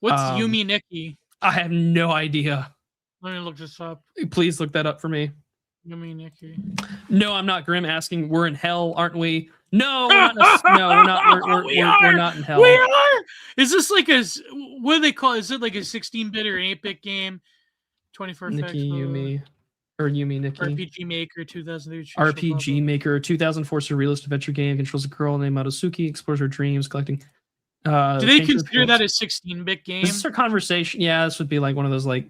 What's Yumi Nikki? I have no idea. Let me look this up. Please look that up for me. Yumi Nikki. No, I'm not. Grim asking, we're in hell, aren't we? No, we're not. We're not. We're not in hell. We are. Is this like what do they call it? Is it like a 16-bit or 8-bit game? 24 Nikki Yumi. Or you mean Nikki? RPG Maker 2003. RPG Maker 2004 surrealist adventure game controls a girl named Madosuki, explores her dreams, collecting. Do they consider that a 16-bit game? This is our conversation. Yeah, this would be like one of those like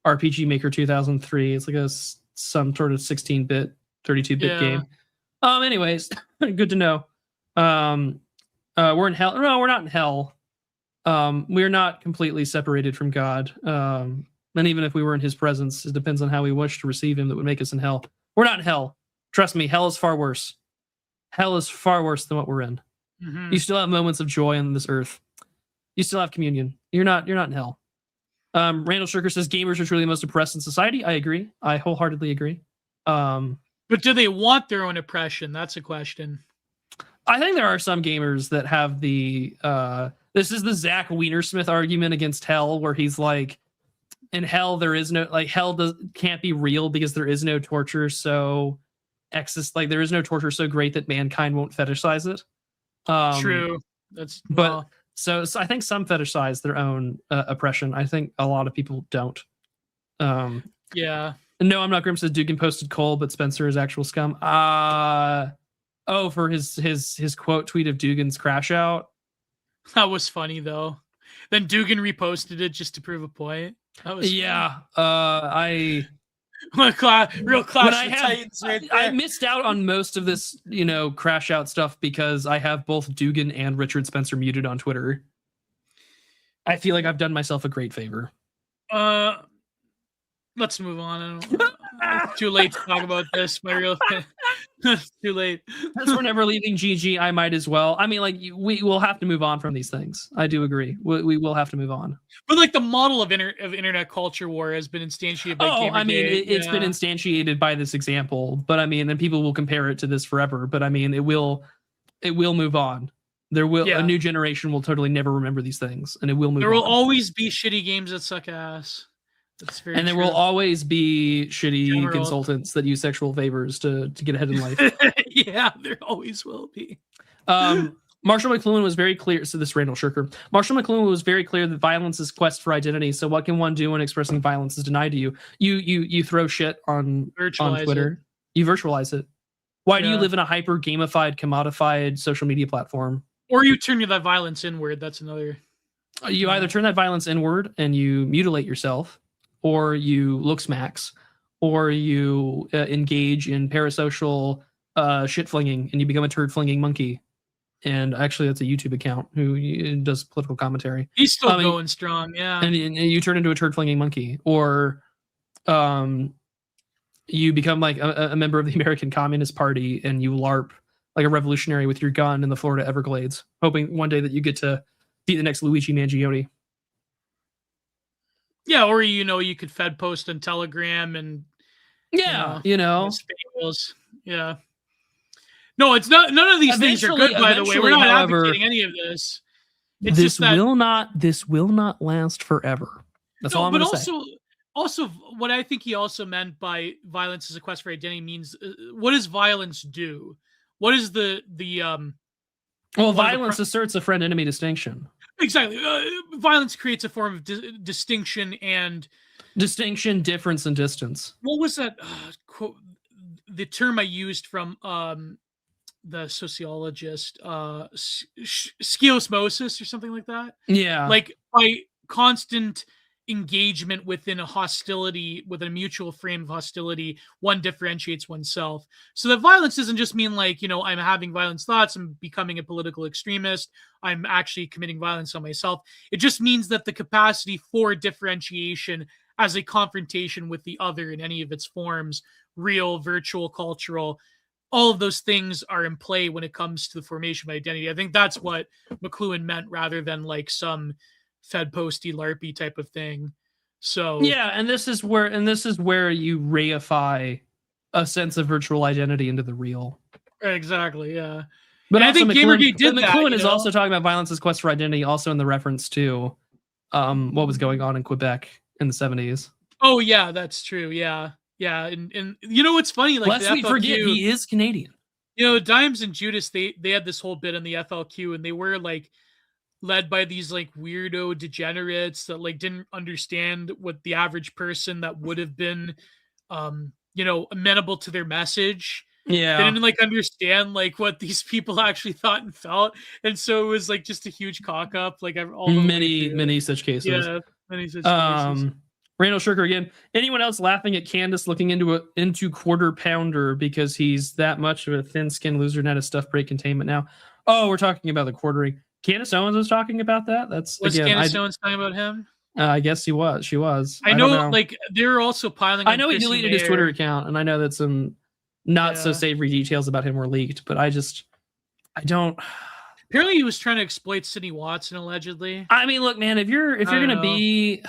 RPG Maker 2003. It's like some sort of 16-bit, 32-bit game. Anyways, good to know. We're in hell. No, we're not in hell. We're not completely separated from God. And even if we were in his presence, it depends on how we wish to receive him that would make us in hell. We're not in hell. Trust me, hell is far worse. Hell is far worse than what we're in. Mm-hmm. You still have moments of joy on this earth. You still have communion. You're not in hell. Randall Shirker says gamers are truly the most oppressed in society. I agree. I wholeheartedly agree. But do they want their own oppression? That's a question. I think there are some gamers that have the this is the Zach Wienersmith argument against hell, where he's like, in hell there is no can't be real because there is no torture so there is no torture so great that mankind won't fetishize it. True. That's so I think some fetishize their own oppression. I think a lot of people don't. Yeah. No, I'm not. Grim says Dugan posted Cole, but Spencer is actual scum. For his quote tweet of Dugan's crash out. That was funny though. Then Dugan reposted it just to prove a point. That was funny. Real class of Titans right there. I missed out on most of this, crash out stuff because I have both Dugan and Richard Spencer muted on Twitter. I feel like I've done myself a great favor. Let's move on. It's too late to talk about this. It's too late. Since we're never leaving GG, I might as well. I mean, we will have to move on from these things. I do agree. We will have to move on. But the model of internet culture war has been instantiated by Gamergate. It's been instantiated by this example. But and people will compare it to this forever. But it will move on. There will a new generation will totally never remember these things, and it will move. There will always be shitty games that suck ass. That's very there will always be shitty consultants that use sexual favors to get ahead in life. Yeah, there always will be. Marshall McLuhan was very clear. So this Randall Shirker. Marshall McLuhan was very clear that violence is quest for identity. So what can one do when expressing violence is denied to you? You throw shit on Twitter. You virtualize it. Why do you live in a hyper gamified, commodified social media platform? Or you turn that violence inward. That's another. You either turn that violence inward and you mutilate yourself, or you look smacks, or you engage in parasocial shit flinging, and you become a turd flinging monkey. And actually, that's a YouTube account who does political commentary. He's still going strong, yeah. And you turn into a turd flinging monkey, or you become like a member of the American Communist Party, and you LARP like a revolutionary with your gun in the Florida Everglades, hoping one day that you get to be the next Luigi Mangione. Yeah, or you could Fed post on Telegram and Yeah. No, it's not. None of these things are good. By the way, we're not advocating any of this. It's this will not last forever. That's all I'm going to say. Also, what I think he also meant by violence as a quest for identity means what does violence do? What is the violence asserts a friend-enemy distinction. Exactly. Violence creates a form of distinction and difference, and distance. What was that quote? The term I used from the sociologist, schiosmosis or something like that. Yeah. Like by constant engagement within a mutual frame of hostility, one differentiates oneself. So that violence doesn't just mean I'm having violent thoughts, I'm becoming a political extremist, I'm actually committing violence on myself. It just means that the capacity for differentiation as a confrontation with the other in any of its forms, real, virtual, cultural, all of those things are in play when it comes to the formation of identity. I think that's what McLuhan meant, rather than some Fed posty LARPy type of thing. So yeah, and this is where you reify a sense of virtual identity into the real. Exactly, yeah. But I think Gamergate did that. McLuhan is also talking about violence as quest for identity, also in the reference to what was going on in Quebec in the 70s. Oh yeah, that's true. Yeah. And what's funny? Lest we forget, he is Canadian. Dimes and Judas, they had this whole bit in the FLQ, and they were led by these weirdo degenerates that didn't understand what the average person that would have been amenable to their message. Yeah. They didn't like understand like what these people actually thought and felt, and so it was like just a huge cock up. Like all the way many such cases. Yeah, many such cases. Randall Shirker again. Anyone else laughing at Candace looking into Quarter Pounder because he's that much of a thin-skinned loser and had a stuff break containment now? Oh, we're talking about the quartering. Candace Owens was talking about that. Was Candace Owens talking about him? I guess she was. I know. Like they're also piling. I know he deleted his Twitter account, and I know that some not so savory details about him were leaked, but I don't. Apparently, he was trying to exploit Sydney Watson, allegedly. I mean, look, man, if you're gonna be,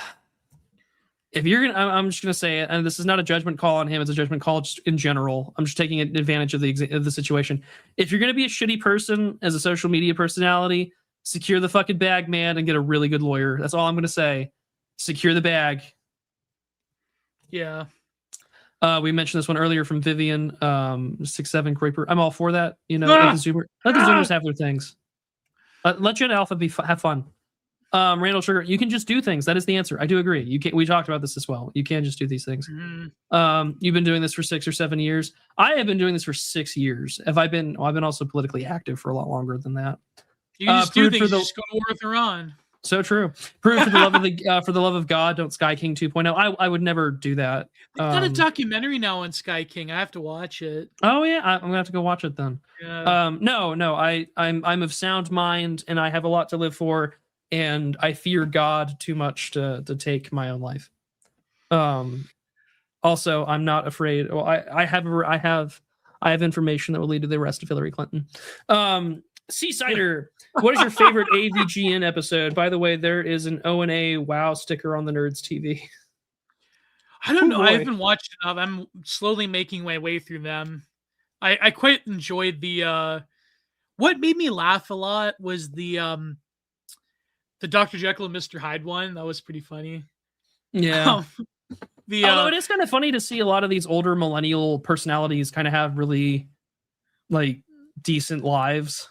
I'm just gonna say it, and this is not a judgment call on him; it's a judgment call just in general. I'm just taking advantage of the situation. If you're gonna be a shitty person as a social media personality, secure the fucking bag, man, and get a really good lawyer. That's all I'm gonna say. Secure the bag. Yeah. We mentioned this one earlier from Vivian, 6'7" Kuiper. I'm all for that. Let the Zoomers have their things. Let Gen Alpha have fun. Randall Sugar, you can just do things. That is the answer. I do agree. You can't. We talked about this as well. You can just do these things. Mm-hmm. You've been doing this for 6 or 7 years. I have been doing this for 6 years. I've been also politically active for a lot longer than that. You can just do things. Just go to war with Iran. So true. Prove for the love of God, don't Sky King 2.0. I would never do that. They've got a documentary now on Sky King. I have to watch it. Oh yeah, I'm gonna have to go watch it then. Yeah. No, I'm of sound mind and I have a lot to live for, and I fear God too much to take my own life. Also, I'm not afraid. Well, I have information that will lead to the arrest of Hillary Clinton. Seasider, what is your favorite AVGN episode? By the way, there is an O&A WoW sticker on the Nerds TV. I don't know. I haven't watched enough. I'm slowly making my way through them. I quite enjoyed the what made me laugh a lot was the Dr. Jekyll and Mr. Hyde one. That was pretty funny. Yeah. Although it is kind of funny to see a lot of these older millennial personalities kind of have really like decent lives.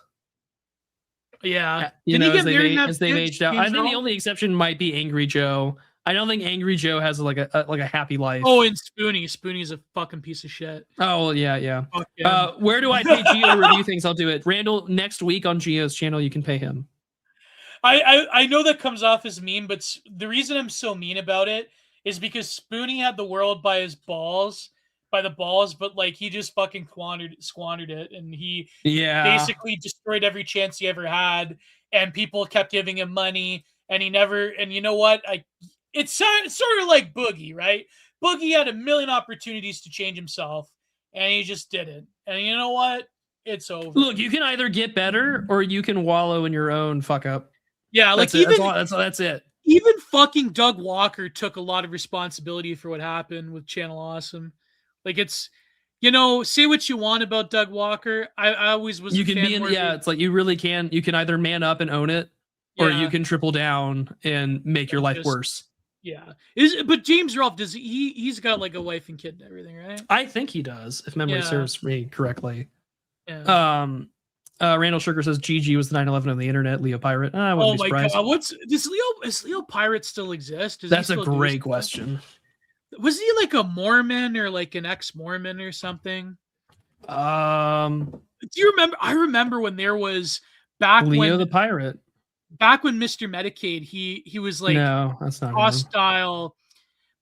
Yeah, as they've aged out. I think the only exception might be Angry Joe. I don't think Angry Joe has like a happy life. Oh, and Spoonie's a fucking piece of shit. Oh yeah. Yeah. Where do I pay Geo to review things? I'll do it. Randall, next week on Geo's channel, you can pay him. I know that comes off as mean, but the reason I'm so mean about it is because Spoonie had the world by the balls, but like he just fucking squandered it, and he basically destroyed every chance he ever had, and people kept giving him money, and he never. And you know what? It's sort of like Boogie, right? Boogie had a million opportunities to change himself, and he just didn't. And you know what? It's over. Look, you can either get better or you can wallow in your own fuck up. Yeah, like that's it. Even fucking Doug Walker took a lot of responsibility for what happened with Channel Awesome. Like it's, say what you want about Doug Walker. I always was. You can be it's like you really can. You can either man up and own it, or you can triple down and make your life worse. Yeah, but James Rolfe he's got like a wife and kid and everything, right? I think he does, if memory serves me correctly. Yeah. Randall Sugar says GG was the 9/11 of the internet. Leo Pirate. I wouldn't be surprised. God, does Leo Pirate still exist? That's a great question. Was he like a Mormon or like an ex-Mormon or something? Do you remember? I remember when there was Leo the Pirate. Back when Mr. Medicaid, he was like that's not hostile. Him.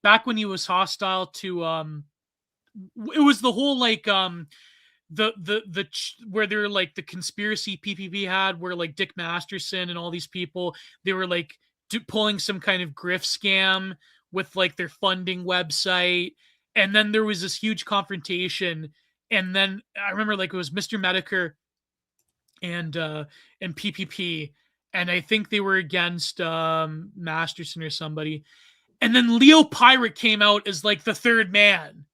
Back when he was hostile to it was the whole like the where they're like the conspiracy PPP had, where like Dick Masterson and all these people, they were like pulling some kind of grift scam with like their funding website, and then there was this huge confrontation, and then I remember like it was Mr. Medicare and PPP, and I think they were against Masterson or somebody, and then Leo Pirate came out as like the third man.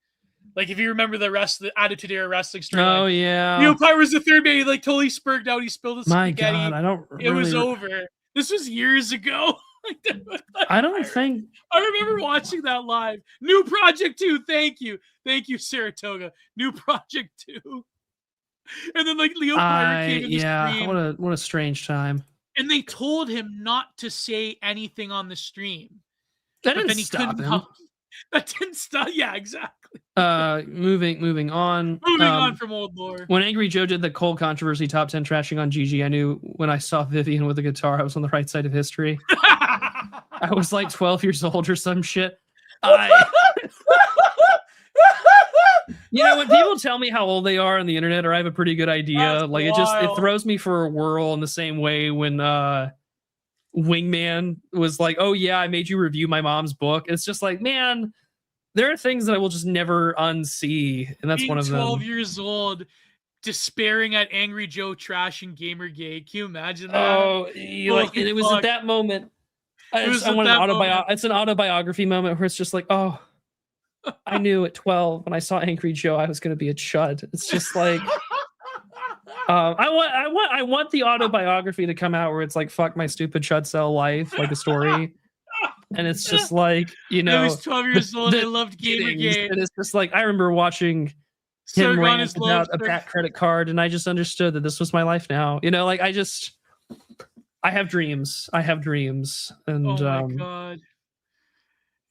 Like if you remember the Attitude Era Wrestling story. Oh yeah, Leo Pirate was the third man. He like totally spurged out. He spilled his spaghetti. God, I don't. It was over. This was years ago. I don't think I remember watching that live. New Project 2, thank you, Saratoga. New Project 2, and then like Leo Pirate came in the stream. What a strange time. And they told him not to say anything on the stream. That didn't stop him. That didn't stop. Yeah, exactly. Moving on. Moving on from old lore. When Angry Joe did the Cole controversy top 10 trashing on Gigi, I knew when I saw Vivian with a guitar, I was on the right side of history. I was like 12 years old or some shit. You know, when people tell me how old they are on the internet, or I have a pretty good idea, That's like wild. it throws me for a whirl in the same way when Wingman was like, "Oh yeah, I made you review my mom's book." It's just like, man, there are things that I will just never unsee, and that's Being one of 12 them. years old, despairing at Angry Joe trashing Gamergate. Can you imagine that? Oh, like it was at that moment. It's an autobiography moment where it's just like, oh, I knew at 12 when I saw Angry Joe I was going to be a chud. It's just like, I want the autobiography to come out where it's like, fuck my stupid chud cell life, like a story. And it's just like, you know, I was 12 years old. I loved Gamergate. And it's just like, I remember watching him rant about a back credit card, and I just understood that this was my life now. You know, like I have dreams. And oh my god.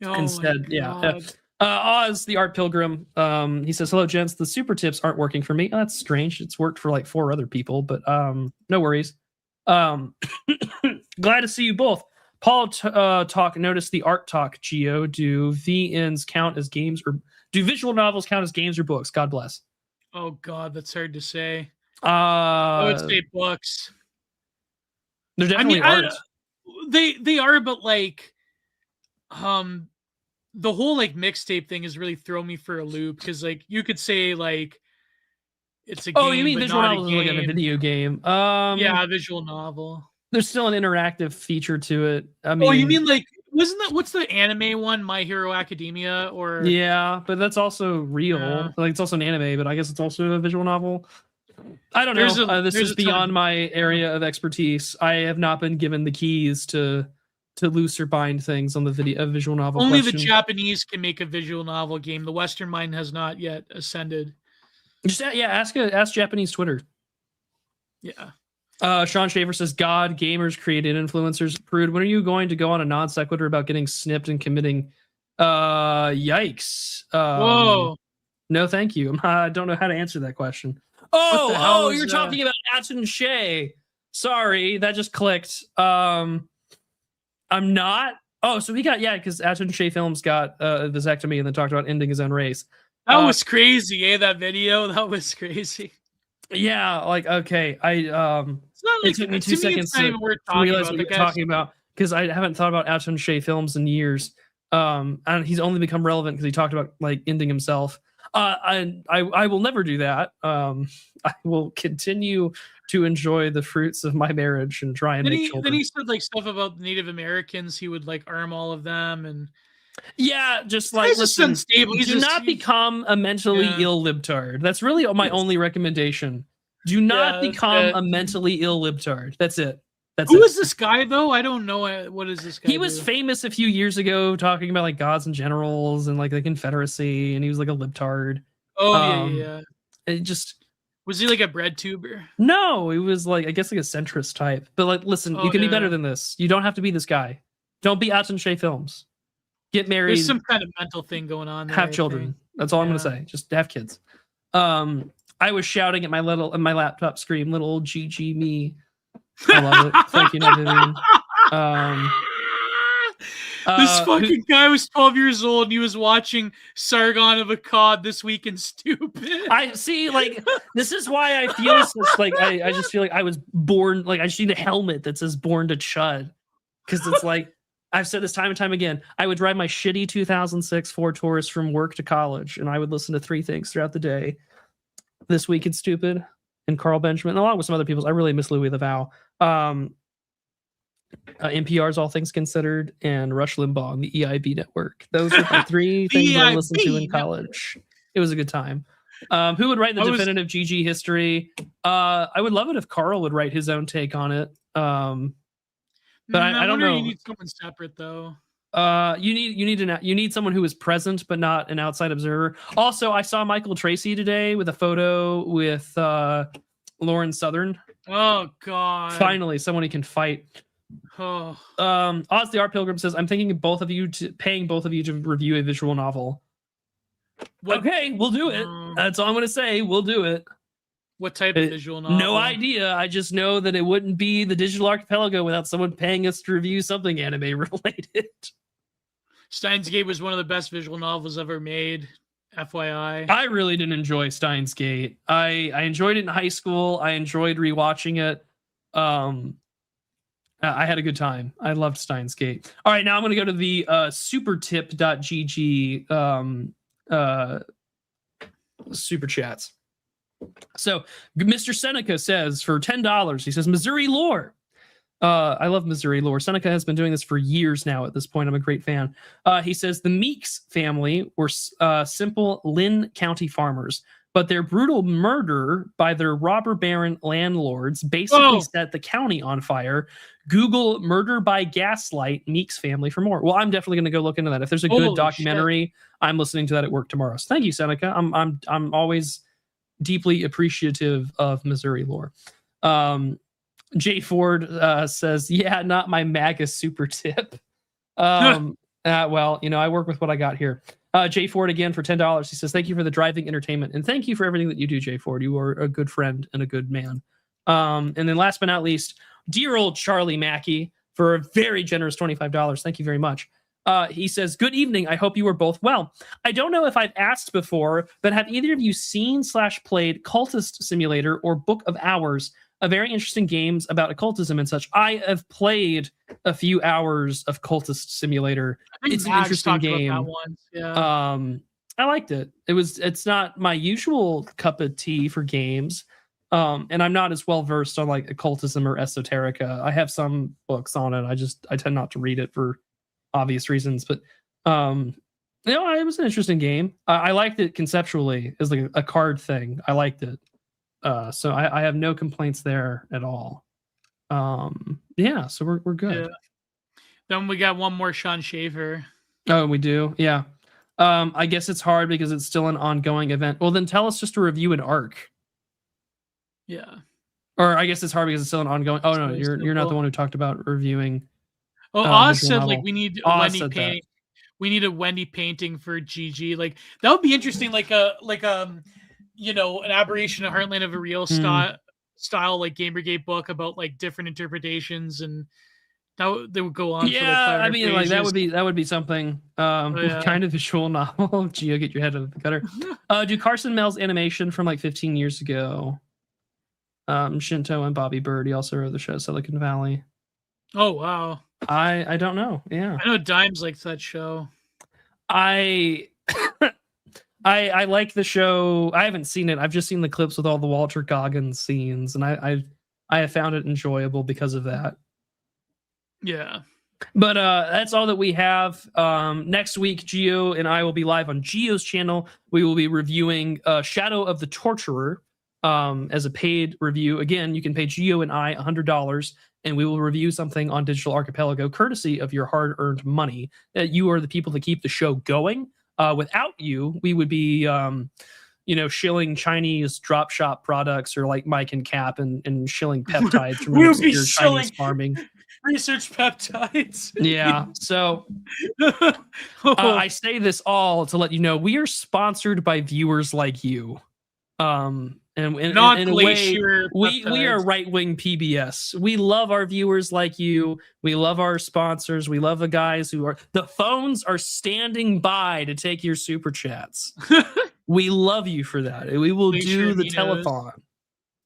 Oh instead, my yeah. god. Oz, the art pilgrim, he says, hello, gents. The super tips aren't working for me. Oh, that's strange. It's worked for like 4 other people, but no worries. Glad to see you both. Paul noticed the art talk, Geo. Do VNs count as games, or do visual novels count as games or books? God bless. Oh god, that's hard to say. I would say books. They're definitely art. They are, but like the whole like mixtape thing has really thrown me for a loop, because like you could say like it's a game. Oh, you mean visual novels is like in a video game? Yeah, a visual novel. There's still an interactive feature to it. I mean, oh, you mean like wasn't that what's the anime one, My Hero Academia? Or yeah, but that's also real. Yeah. Like it's also an anime, but I guess it's also a visual novel. I don't know. This is beyond my area of expertise. I have not been given the keys to looser bind things on the visual novel. Only the Japanese can make a visual novel game. The Western mind has not yet ascended. Just ask Japanese Twitter. Yeah. Sean Schaefer says, God, gamers created influencers. Prude, when are you going to go on a non sequitur about getting snipped and committing? Yikes. Whoa. No, thank you. I don't know how to answer that question. You're talking about Atsun Shea. Sorry, that just clicked. I'm not. Oh, so he got, because Atsun Shea Films got a vasectomy and then talked about ending his own race. That was crazy, that video. That was crazy. Yeah, like, okay. It took me 2 seconds to realize what you're talking about, because I haven't thought about Atsun Shea Films in years. And he's only become relevant because he talked about like ending himself. I will never do that. I will continue to enjoy the fruits of my marriage and try and make children. Then he said like stuff about Native Americans. He would like arm all of them, and just like listen, do not become a mentally ill libtard. That's really my only recommendation. Do not become a mentally ill libtard. That's it. Who is this guy though? I don't know. What is this guy? He was famous a few years ago talking about like gods and generals and like the Confederacy, and he was like a libtard. Oh yeah. It just was he like a bread tuber? No, he was like, I guess like a centrist type. But like, listen, you can be better than this. You don't have to be this guy. Don't be Atsun Shea Films. Get married. There's some kind of mental thing going on there. Have children. That's all I'm gonna say. Just have kids. I was shouting at my laptop screen, little old GG me. I love it. Thank you, Vivian. This fucking guy was 12 years old and he was watching Sargon of Akkad This Week in Stupid. I see, like, this is why I feel such, like, I just feel like I was born, like, I just need a helmet that says born to chud. Because it's like, I've said this time and time again, I would drive my shitty 2006 Ford Taurus from work to college, and I would listen to 3 things throughout the day. This Week in Stupid, and Carl Benjamin, along with some other people. I really miss Louis LaValle. NPR's All Things Considered, and Rush Limbaugh on the EIB network. Those are the 3 things I listened to in college. It was a good time. Who would write the definitive GG history? I would love it if Carl would write his own take on it. But I don't know. You need someone separate though. You need someone who is present but not an outside observer. Also, I saw Michael Tracy today with a photo with Lauren Southern. Oh god! Finally, someone he can fight. Oh, Oz the Art Pilgrim says, I'm thinking of paying both of you to review a visual novel. Okay, we'll do it. That's all I'm going to say. We'll do it. What type of visual novel? No idea. I just know that it wouldn't be the Digital Archipelago without someone paying us to review something anime related. Steins Gate was one of the best visual novels ever made. FYI. I really didn't enjoy Steins Gate. I enjoyed it in high school. I enjoyed rewatching it. I had a good time. I loved Steins Gate. All right, now I'm going to go to the supertip.gg super chats. So Mr. Seneca says for $10, he says Missouri lore. I love Missouri lore. Seneca has been doing this for years now at this point. I'm a great fan. He says the Meeks family were simple Lynn County farmers, but their brutal murder by their robber baron landlords basically set the county on fire. Google murder by gaslight Meeks family for more. Well, I'm definitely going to go look into that. If there's a good documentary, I'm listening to that at work tomorrow. So thank you, Seneca. I'm always deeply appreciative of Missouri lore. Jay Ford says, yeah, not my MAGA super tip. Well, I work with what I got here. Jay Ford again for $10. He says, thank you for the driving entertainment. And thank you for everything that you do, Jay Ford. You are a good friend and a good man. And then last but not least, dear old Charlie Mackey for a very generous $25. Thank you very much. He says, good evening. I hope you are both well. I don't know if I've asked before, but have either of you seen / played Cultist Simulator or Book of Hours? A very interesting games about occultism and such. I have played a few hours of Cultist Simulator. It's an interesting game. Yeah. I liked it. It's not my usual cup of tea for games. And I'm not as well versed on like occultism or esoterica. I have some books on it. I tend not to read it for obvious reasons, but it was an interesting game. I liked it conceptually as like a card thing. I liked it. So I have no complaints there at all. So we're good. Yeah. Then we got one more Sean Schaefer. Oh, we do? Yeah. I guess it's hard because it's still an ongoing event. Well, then tell us just to review an arc. Yeah. Or I guess it's hard because it's still an ongoing. Oh no, you're not the one who talked about reviewing. Oh, Oz said like we need a Wendy paint. We need a Wendy painting for GG. Like that would be interesting. Like an Aberration of Heartland of a Real style like Game Brigade book about like different interpretations, and they would go on. Yeah, for, like, I mean, pages. like that would be something. Kind of visual novel. Geo, get your head out of the gutter. Do Carson Mell's animation from like 15 years ago. Shinto and Bobby Bird. He also wrote the show Silicon Valley. Oh wow. I don't know. Yeah, I know Dimes likes that show. I like the show. I haven't seen it. I've just seen the clips with all the Walter Goggins scenes, and I have found it enjoyable because of that. Yeah. But that's all that we have. Next week, Geo and I will be live on Geo's channel. We will be reviewing Shadow of the Torturer as a paid review. Again, you can pay Geo and I $100, and we will review something on Digital Archipelago, courtesy of your hard-earned money. You are the people that keep the show going. Without you, we would be, shilling Chinese drop shop products or like Mike and Cap and shilling peptides from obscure Chinese farming. Research peptides. Yeah. So I say this all to let you know we are sponsored by viewers like you. And in a way, we are right-wing PBS. We love our viewers like you. We love our sponsors. We love the guys the phones are standing by to take your super chats. We love you for that. We will do the telethon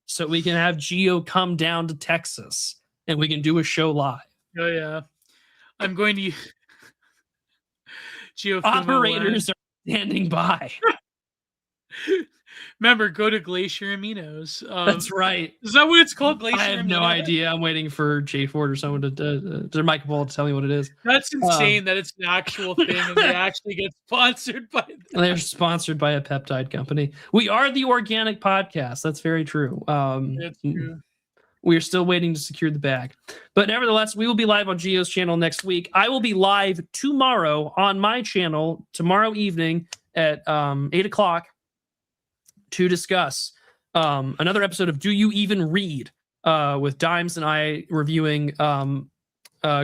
so we can have Geo come down to Texas and we can do a show live. Oh yeah. I'm going to Geo operators are standing by. Remember, go to Glacier Aminos. That's right. Is that what it's called? Glacier I have Aminos? no idea. I'm waiting for Jay Ford or someone to Mike Ball to tell me what it is. That's insane that it's an actual thing and they actually get sponsored by them. They're sponsored by a peptide company. We are the organic podcast. That's very true. That's true. We are still waiting to secure the bag. But nevertheless, we will be live on Geo's channel next week. I will be live tomorrow on my channel tomorrow evening at 8 o'clock to discuss another episode of Do You Even Read with Dimes and I reviewing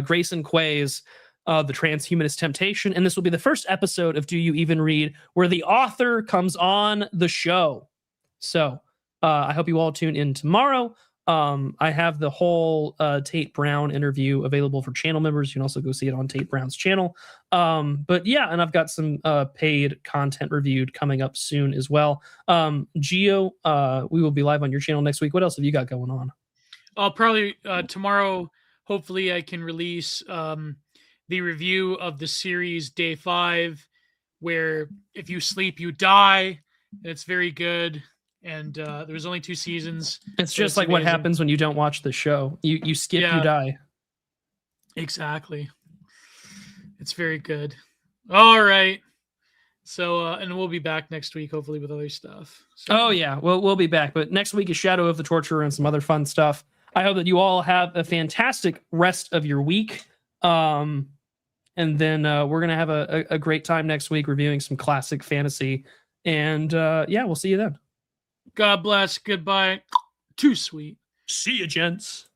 Grayson Quay's The Transhumanist Temptation. And this will be the first episode of Do You Even Read, where the author comes on the show. So I hope you all tune in tomorrow. I have the whole Tate Brown interview available for channel members. You can also go see it on Tate Brown's channel. But yeah, and I've got some paid content reviewed coming up soon as well. Gio, we will be live on your channel next week. What else have you got going on? I'll probably tomorrow, hopefully I can release the review of the series Day 5, where if you sleep, you die. It's very good. And there was only 2 seasons. It's just like amazing. What happens when you don't watch the show. You skip, you die. Exactly. It's very good. All right. So, and we'll be back next week, hopefully, with other stuff. So. Oh, yeah. We'll be back. But next week is Shadow of the Torturer and some other fun stuff. I hope that you all have a fantastic rest of your week. And then we're going to have a great time next week reviewing some classic fantasy. And yeah, we'll see you then. God bless. Goodbye. Too sweet. See you, gents.